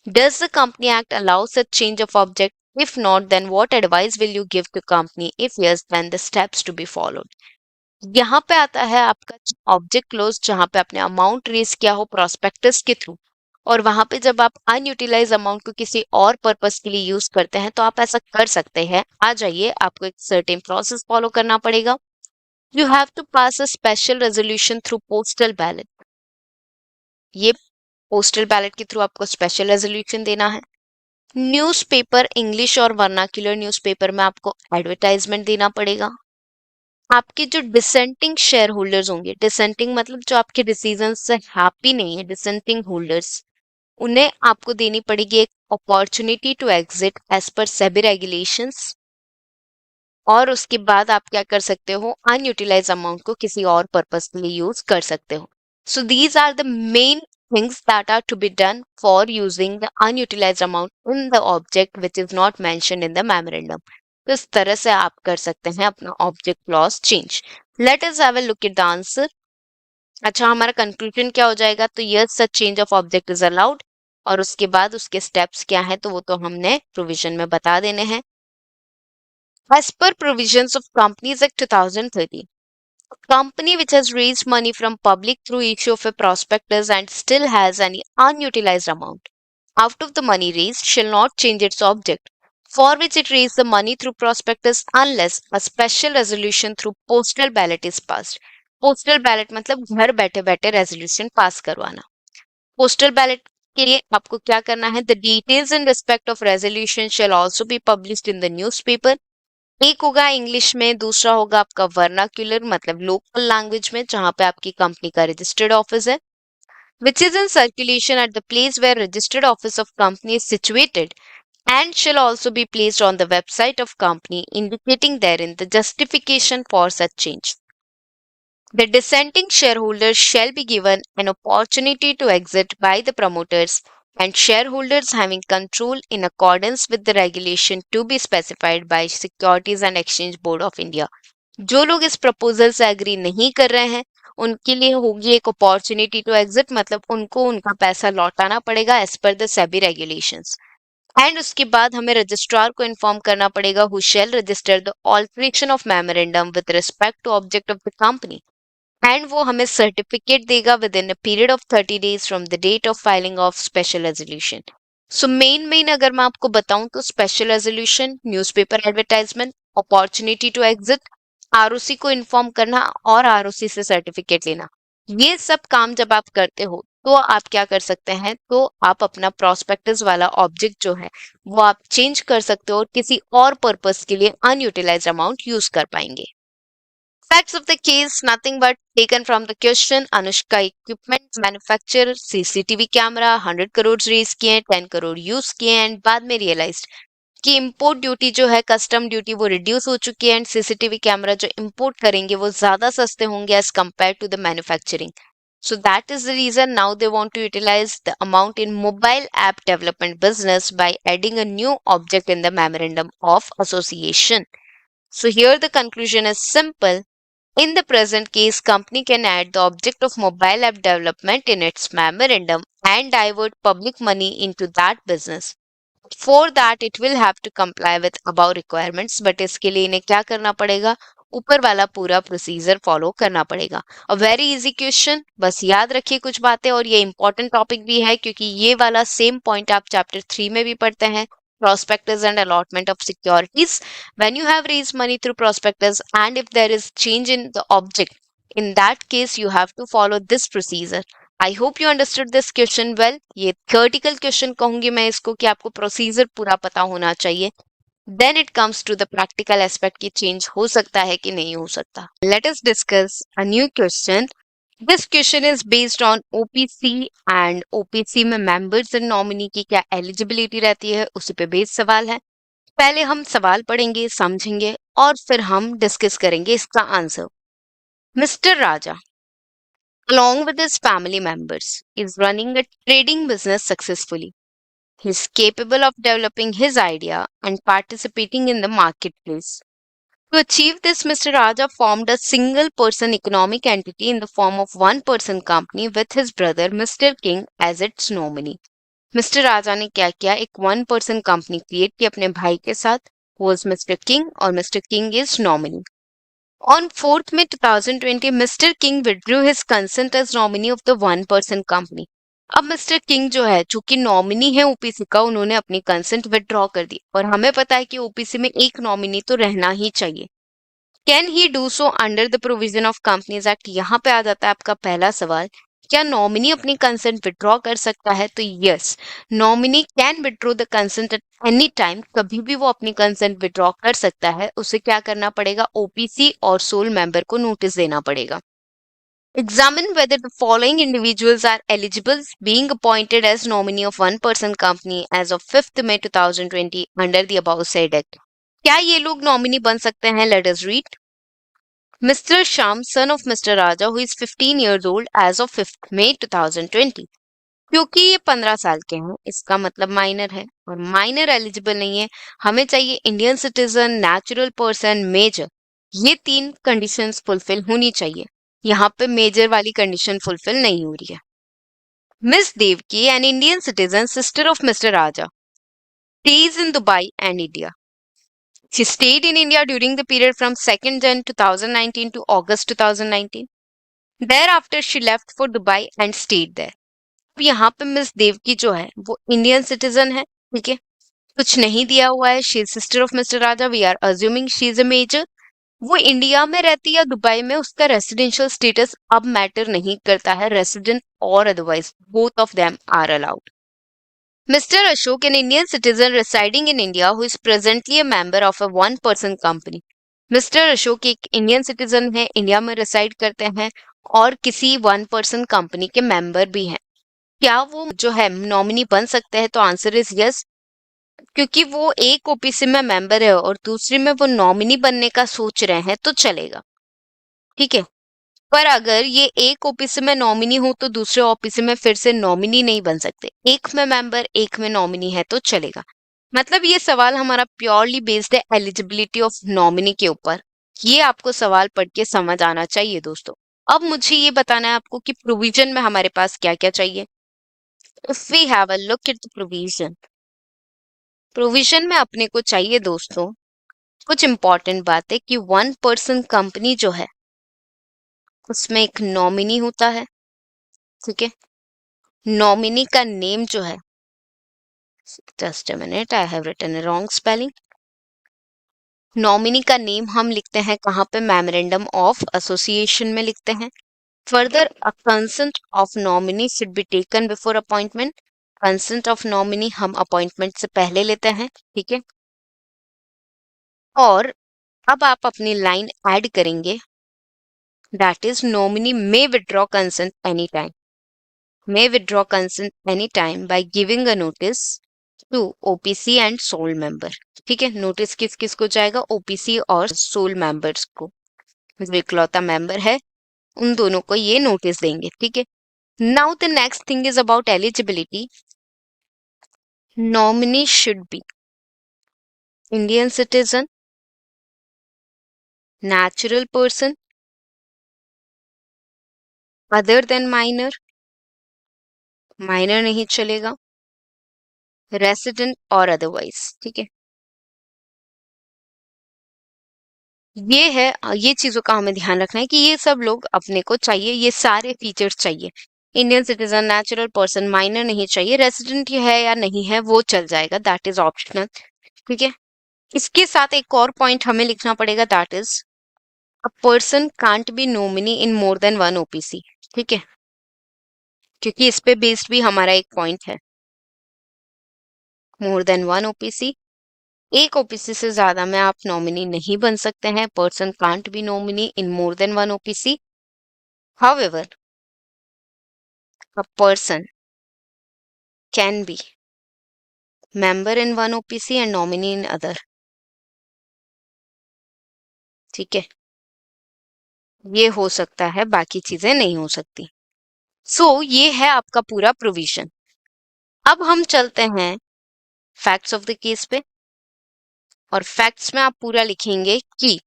S2: Does the Company Act allow such change of object? If not, then what advice will you give to company? If yes, then the steps to be followed. यहाँ पे आता है आपका ऑब्जेक्ट क्लोज जहाँ पे आपने अमाउंट रेज किया हो प्रोस्पेक्टस के थ्रू और वहां पे जब आप अनयूटिलाइज अमाउंट को किसी और पर्पस के लिए यूज करते हैं तो आप ऐसा कर सकते हैं. आ जाइए, आपको एक सर्टेन प्रोसेस फॉलो करना पड़ेगा. You have to pass a special resolution through postal ballot. ये पोस्टल बैलेट के थ्रू आपको स्पेशल रेजोल्यूशन देना है. न्यूज़पेपर इंग्लिश और वर्नाक्यूलर न्यूज़पेपर में आपको एडवर्टाइजमेंट देना पड़ेगा. आपके जो डिसेंटिंग शेयर होल्डर्स होंगे, डिसेंटिंग मतलब जो आपके डिसीजन से हैप्पी नहीं है, डिसेंटिंग होल्डर्स, उन्हें आपको देनी पड़ेगी एक opportunity to exit as per SEBI regulations. और उसके बाद आप क्या कर सकते हो, अनयूटिलाइज अमाउंट को किसी और पर्पस के लिए यूज कर सकते हो. So these are the main things that are to be done for using the unutilized amount in the object which is not mentioned in the memorandum. तो इस तरह से आप कर सकते हैं अपना object clause change. Late us have a look at the answer. अच्छा, हमारा कंक्लूजन क्या हो जाएगा? तो yes, such change of object is allowed. और उसके बाद उसके स्टेप्स क्या है तो वो तो हमने प्रोविजन में बता देने हैं. As per provisions of Companies Act 2013, a company which has raised money from public through issue of a prospectus and still has any unutilized amount out of the money raised shall not change its object for which it raised the money through prospectus unless a special resolution through postal ballot is passed. Postal ballot मतलब घर बैठे बैठे रेजोल्यूशन पास करवाना. पोस्टल बैलेट के लिए आपको क्या करना है? The details in respect of resolution shell also be published in the newspaper. एक होगा इंग्लिश में, दूसरा होगा आपका वर्नाक्यूलर मतलब लोकल लैंग्वेज में जहां पे आपकी कंपनी का रजिस्टर्ड ऑफिस है, which is in circulation at the place where registered office of company is situated. and shall also be placed on the website of company indicating therein the justification for such change. The dissenting shareholders shall be given an opportunity to exit by the promoters and shareholders having control in accordance with the regulation to be specified by Securities and Exchange Board of India. जो लोग इस प्रपोजल से एग्री नहीं कर रहे हैं उनके लिए होगी एक अपॉर्चुनिटी टू एग्जिट, मतलब उनको उनका पैसा लौटाना पड़ेगा as per the SEBI regulations. And उसके बाद हमें रजिस्ट्रार को इन्फॉर्म करना पड़ेगा who shall register the alteration of memorandum with respect to object of the company, and वो हमें सर्टिफिकेट देगा within a period of 30 days from the date of filing of special resolution. So main अगर मैं आपको बताऊं तो special resolution, newspaper advertisement, opportunity to exit, ROC को इन्फॉर्म करना और आरओसी से सर्टिफिकेट लेना, ये सब काम जब आप करते हो तो आप क्या कर सकते हैं, तो आप अपना प्रोस्पेक्टस वाला ऑब्जेक्ट जो है वो आप चेंज कर सकते हो और किसी और पर्पस के लिए अनयूटिलाइज्ड अमाउंट यूज कर पाएंगे। Facts of the case, nothing but taken from the question. Anushka equipment manufacturer CCTV camera 100 crore raise किए, 10 करोड़ यूज किए एंड बाद में रियलाइज्ड कि इंपोर्ट ड्यूटी जो है, कस्टम ड्यूटी, वो रिड्यूस हो चुकी है एंड सीसीटीवी कैमरा जो इंपोर्ट करेंगे वो ज्यादा सस्ते होंगे as compare to the manufacturing. So that is the reason now they want to utilize the amount in mobile app development business by adding a new object in the memorandum of association. So here the conclusion is simple. In the present case, company can add the object of mobile app development in its memorandum and divert public money into that business. For that, it will have to comply with above requirements, but इसके लिए इन्हें क्या करना पड़ेगा, ऊपर वाला पूरा प्रोसीजर फॉलो करना पड़ेगा। अ वेरी इजी क्वेश्चन, बस याद रखिए कुछ बातें, और ये इंपॉर्टेंट टॉपिक भी है क्योंकि ये वाला सेम पॉइंट आप चैप्टर 3 में भी पढ़ते हैं, prospectus and allotment of securities. When you have raised money through prospectus and if there is change in the object, in that case you have to follow this procedure. I hope you understood this question well. ये theoretical question कहूंगी मैं इसको कि आपको प्रोसीजर पूरा पता होना चाहिए। Then it comes to the practical aspect कि change हो सकता है कि नहीं हो सकता। Let us discuss a new question. This question is based on OPC and OPC में members and nominee की क्या eligibility रहती है, उसी पे बेस्ड सवाल है। पहले हम सवाल पढ़ेंगे, समझेंगे और फिर हम डिस्कस करेंगे इसका answer. Mr. Raja, along with his family members, is running a trading business successfully. He is capable of developing his idea and participating in the marketplace. To achieve this, Mr. Raja formed a single person economic entity in the form of one person company with his brother Mr. King as its nominee. Mr. Raja ने क्या किया, एक वन पर्सन कंपनी क्रिएट की अपने भाई के साथ, was Mr. King और Mr. King is nominee. On 4th May 2020, Mr. King withdrew his consent as nominee of the one person company. अब मिस्टर किंग जो है, चूंकि नॉमिनी है ओपीसी का, उन्होंने अपनी कंसेंट विदड्रॉ कर दी और हमें पता है कि ओपीसी में एक नॉमिनी तो रहना ही चाहिए। Can he do so under the provision of companies act? यहाँ पे आ जाता है आपका पहला सवाल, क्या नॉमिनी अपनी कंसेंट विदड्रॉ कर सकता है? तो yes, nominee can withdraw the consent at any time, कभी भी वो अपनी कंसेंट विदड्रॉ कर सकता है। उसे क्या करना पड़ेगा, ओपीसी और सोल मेंबर को नोटिस देना पड़ेगा। Examine whether the following individuals are eligible being appointed as nominee of one person company as of 5th May 2020 under the above said act. क्या ये लोग नॉमिनी बन सकते हैं? Let us read. Mr. Sham, son of Mr. Raja, who is 15 years old as of 5th May 2020. क्योंकि ये 15 साल के हैं, इसका मतलब माइनर है और माइनर एलिजिबल नहीं है। हमें चाहिए Indian citizen, natural person, major. ये तीन कंडीशंस फुलफिल होनी चाहिए। यहाँ पे मेजर वाली कंडीशन फुलफिल नहीं हो रही है। Miss Devaki, an Indian citizen, sister of Mister Raja, stays in Dubai and India. She stayed in India during the period from 2nd Jan 2019 to August 2019. Thereafter she left for Dubai and stayed there. अब यहाँ पे मिस देवकी जो है वो इंडियन सिटीजन है, ठीक है, कुछ नहीं दिया हुआ है। She is sister of Mister Raja, we are assuming she is a major. वो इंडिया में रहती है या दुबई में, उसका रेसिडेंशियल स्टेटस अब मैटर नहीं करता है, रेसिडेंट और otherwise both of them are allowed. Mister Ashok, an Indian citizen residing in India who is presently a member of a one person company. Mister Ashok एक इंडियन सिटीजन है, इंडिया में रेसाइड करते हैं और किसी वन पर्सन कंपनी के मेंबर भी हैं। क्या वो जो है नॉमिनी बन सकते हैं? तो आंसर इज यस। क्योंकि वो एक ओपीसी में मेंबर है और दूसरी में वो नॉमिनी बनने का सोच रहे हैं तो चलेगा, ठीक है। पर अगर ये एक ओपीसी में नॉमिनी हो तो दूसरे ओपीसी में फिर से नॉमिनी नहीं बन सकते, एक में मेंबर एक में नॉमिनी है तो चलेगा। मतलब ये सवाल हमारा प्योरली बेस्ड है एलिजिबिलिटी ऑफ नॉमिनी के ऊपर। ये आपको सवाल पढ़ के समझ आना चाहिए दोस्तों। अब मुझे ये बताना है आपको कि प्रोविजन में हमारे पास क्या क्या चाहिए। If we have a look at the provision, provision में अपने को चाहिए दोस्तों कुछ इंपॉर्टेंट बात है कि वन पर्सन कंपनी जो है उसमें एक नॉमिनी होता है, ठीक है। नॉमिनी का नेम जो है, just a minute, I have written a wrong spelling. Nominee का नेम हम लिखते हैं कहाँ पे, मेमोरेंडम ऑफ एसोसिएशन में लिखते हैं। Further a consent of nominee should be taken before appointment. Consent of nominee हम अपॉइंटमेंट से पहले लेते हैं, ठीक है। और अब आप अपनी लाइन ऐड करेंगे, that is nominee may withdraw consent any time, may withdraw consent anytime by giving a notice to OPC and sole member। ठीक है, नोटिस किस किस को जाएगा, ओपीसी और सोल मेंबर्स को, जो इकलौता मेंबर है उन दोनों को ये नोटिस देंगे, ठीक है। Now the next thing is about eligibility. Nominee should be Indian citizen, natural person, other than minor, minor नहीं चलेगा, रेसिडेंट और अदरवाइज, ठीक है। ये है, ये चीजों का हमें ध्यान रखना है कि ये सब लोग अपने को चाहिए, ये सारे फीचर्स चाहिए। Indian citizen, natural person, minor नहीं चाहिए, रेसिडेंट है या नहीं है वो चल जाएगा, दैट इज ऑप्शनल, ठीक है। इसके साथ एक और पॉइंट हमें लिखना पड़ेगा, that is a person can't be nominee in more than one OPC, ठीक है, क्योंकि इस पे बेस्ड भी हमारा एक पॉइंट है, मोर देन वन ओपीसी। एक ओपीसी से ज्यादा में आप नॉमिनी नहीं बन सकते हैं, person can't be nominee in more than one OPC. However a person can be member in one OPC and nominee in other, ठीक है, ये हो सकता है, बाकी चीजें नहीं हो सकती। ये है आपका पूरा प्रोविजन। अब हम चलते हैं फैक्ट्स ऑफ द केस पे, और फैक्ट्स में आप पूरा लिखेंगे कि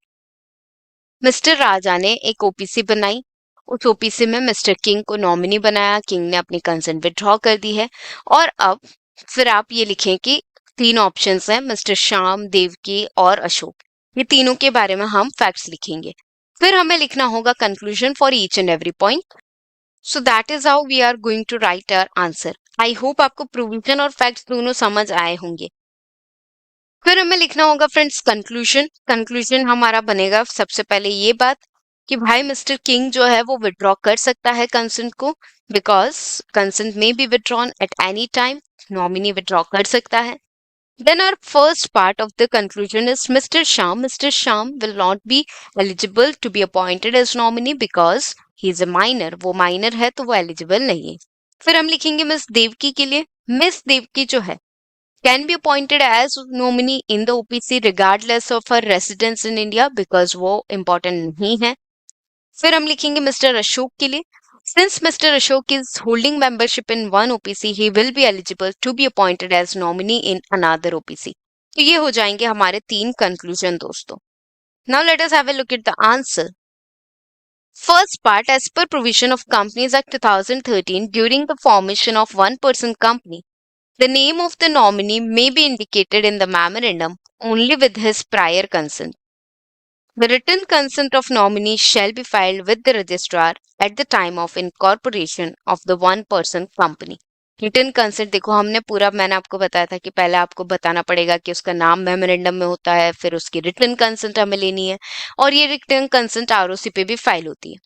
S2: मिस्टर राजा ने एक ओपीसी बनाई, उस ओपीसी में मिस्टर किंग को नॉमिनी बनाया, किंग ने अपनी कंसेंट विड्रॉ कर दी है। और अब फिर आप ये लिखें कि तीन ऑप्शंस हैं, मिस्टर श्याम, देवकी और अशोक, ये तीनों के बारे में हम फैक्ट्स लिखेंगे। फिर हमें लिखना होगा conclusion for each and every point. So that is how we are going to write our answer. I hope आपको प्रोविजन और फैक्ट्स दोनों समझ आए होंगे। फिर हमें लिखना होगा फ्रेंड्स कंक्लूजन। कंक्लूजन हमारा बनेगा सबसे पहले ये बात कि भाई मिस्टर किंग जो है वो विड्रॉ कर सकता है कंसेंट को, बिकॉज कंसेंट में be withdrawn at any time, nominee withdraw कर सकता है। Then our first part of the conclusion is Mr. Sham. Mr. Sham will not be eligible to be appointed as nominee because he is a minor. वो minor है तो वो eligible नहीं है। फिर हम लिखेंगे मिस देवकी के लिए, मिस देवकी जो है can be appointed as nominee in the OPC regardless of her residence in India because वो important नहीं है। फिर हम लिखेंगे मिस्टर अशोक के लिए, since Mr. Ashok is holding membership in one OPC, he will be eligible to be appointed as nominee in another OPC। तो ये हो जाएंगे हमारे तीन कंक्लूजन दोस्तों। Now let us have a look at the answer. First part, as per provision of Companies Act 2013, during the formation of one-person company, the name of the nominee may be indicated in the memorandum only with his prior consent. The written consent of nominee shall be filed with the registrar at the time of incorporation of the one-person company. Return consent देखो, हमने पूरा, मैंने आपको बताया था कि पहले आपको बताना पड़ेगा कि उसका नाम मेमोरेंडम में होता है, फिर उसकी रिटर्न कंसेंट हमें लेनी है, और ये रिटर्न कंसेंट आरओसी पे भी फाइल होती है।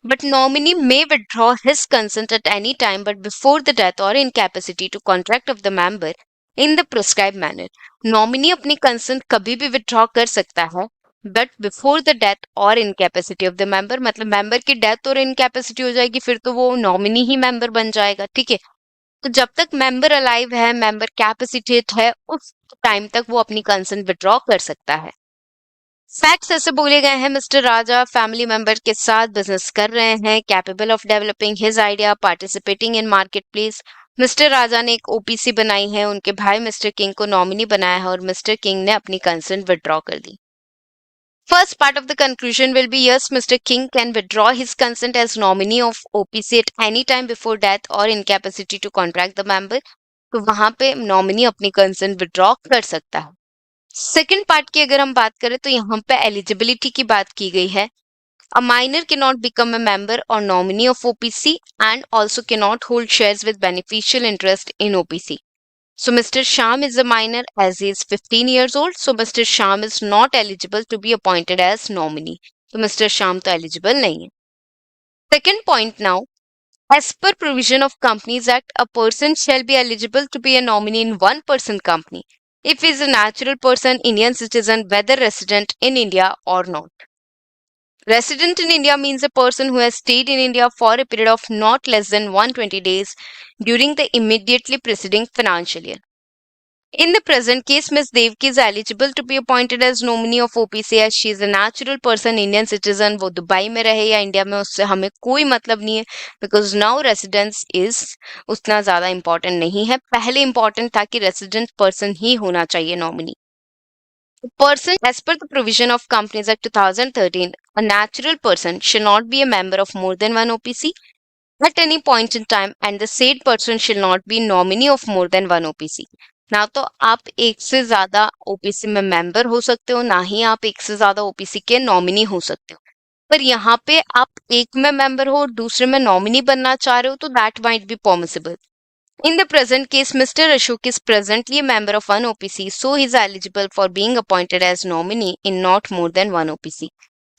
S2: But nominee may withdraw his consent at any time but before the death or incapacity to contract of the member in the prescribed manner. Nominee अपनी consent कभी भी withdraw कर सकता है, बट बिफोर द डेथ और इनकैपेसिटी ऑफ द मेंबर, मतलब मेंबर की डेथ और इनकैपेसिटी हो जाएगी फिर तो वो नॉमिनी ही मेंबर बन जाएगा, ठीक है। तो जब तक मेंबर अलाइव है, मेंबर कैपेसिटेट है, उस टाइम तक वो अपनी कंसेंट विड्रॉ कर सकता है। फैक्ट्स ऐसे बोले गए हैं, मिस्टर राजा फैमिली मेंबर के साथ बिजनेस कर रहे हैं, capable of developing his idea, participating in market place. Mister Raja ने एक ओपीसी बनाई है, उनके भाई मिस्टर किंग को नॉमिनी बनाया है और मिस्टर किंग ने अपनी कंसेंट विड्रॉ कर दी। First part of the conclusion will be yes, Mr. King can withdraw his consent as nominee of OPC at any time before death or incapacity to contract the member. तो वहां पे नॉमिनी अपनी कंसेंट विड्रॉ कर सकता है। सेकंड पार्ट की अगर हम बात करें तो यहाँ पे एलिजिबिलिटी की बात की गई है। A minor cannot become a member or nominee of OPC and also cannot hold shares with beneficial interest in OPC. So Mr. Sham is a minor as he is 15 years old. So Mr. Sham is not eligible to be appointed as nominee. So Mr. Sham तो eligible नहीं है। Second point now, as per provision of Companies Act, a person shall be eligible to be a nominee in one person company if he is a natural person, Indian citizen, whether resident in India or not. Resident in India means a person who has stayed in India for a period of not less than 120 days during the immediately preceding financial year. In the present case, Ms. Devki is eligible to be appointed as nominee of OPC as she is a natural person, Indian citizen. वो दुबई में रहे या इंडिया में, उससे हमें कोई मतलब नहीं है, because now residence is उतना ज़्यादा important नहीं है। पहले important था कि resident person ही होना चाहिए nominee. Person, as per the provision of Companies Act 2013, a natural person shall not be a member of more than one OPC at any point in time, and the said person shall not be nominee of more than one OPC. ना तो आप एक से ज्यादा ओपीसी में मेंबर हो सकते हो, ना ही आप एक से ज्यादा ओपीसी के नॉमिनी हो सकते हो। पर यहाँ पे आप एक में मेंबर हो और दूसरे में नॉमिनी बनना चाह रहे हो तो that might be possible. In the present case, Mr. Ashok is presently a member of one OPC, so he is eligible for being appointed as nominee in not more than one OPC.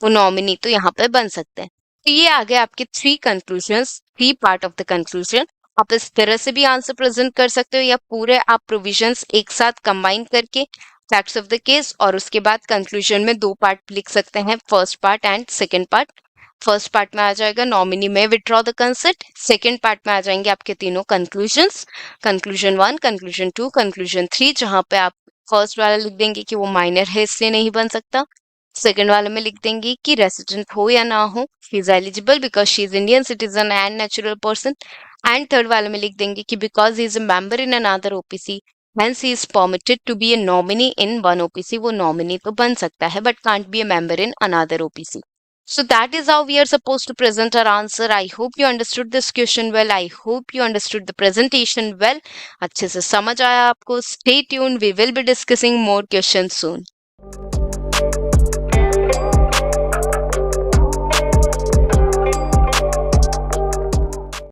S2: वो नॉमिनी तो यहाँ पे बन सकते हैं। तो ये आ गए आपके three conclusions, three part of the conclusion. आप इस तरह से भी आंसर प्रेजेंट कर सकते हो या पूरे आप प्रोविजंस एक साथ कंबाइन करके फैक्ट्स ऑफ द केस और उसके बाद कंक्लूजन में दो पार्ट लिख सकते हैं, first part and second part. First part में आ जाएगा नॉमिनी में withdraw the consent, second part में आ जाएंगे आपके तीनों कंक्लूजन्स, कंक्लूजन 1, कंक्लूजन 2, कंक्लूजन 3, जहां पे आप फर्स्ट वाला लिख देंगे कि वो माइनर है इसलिए नहीं बन सकता, सेकेंड वाले में लिख देंगे कि रेसिडेंट हो या ना हो, she is eligible because she is Indian citizen and natural person, and third वाले में लिख देंगे कि because he is a member in another OPC hence he is permitted to be a nominee in one OPC. वो नॉमिनी तो बन सकता है but can't be a member in another OPC. So that is how we are supposed to present our answer. I hope you understood this question well. I hope you understood the presentation well. अच्छे से समझ आया आपको. Stay tuned. We will be discussing more questions soon.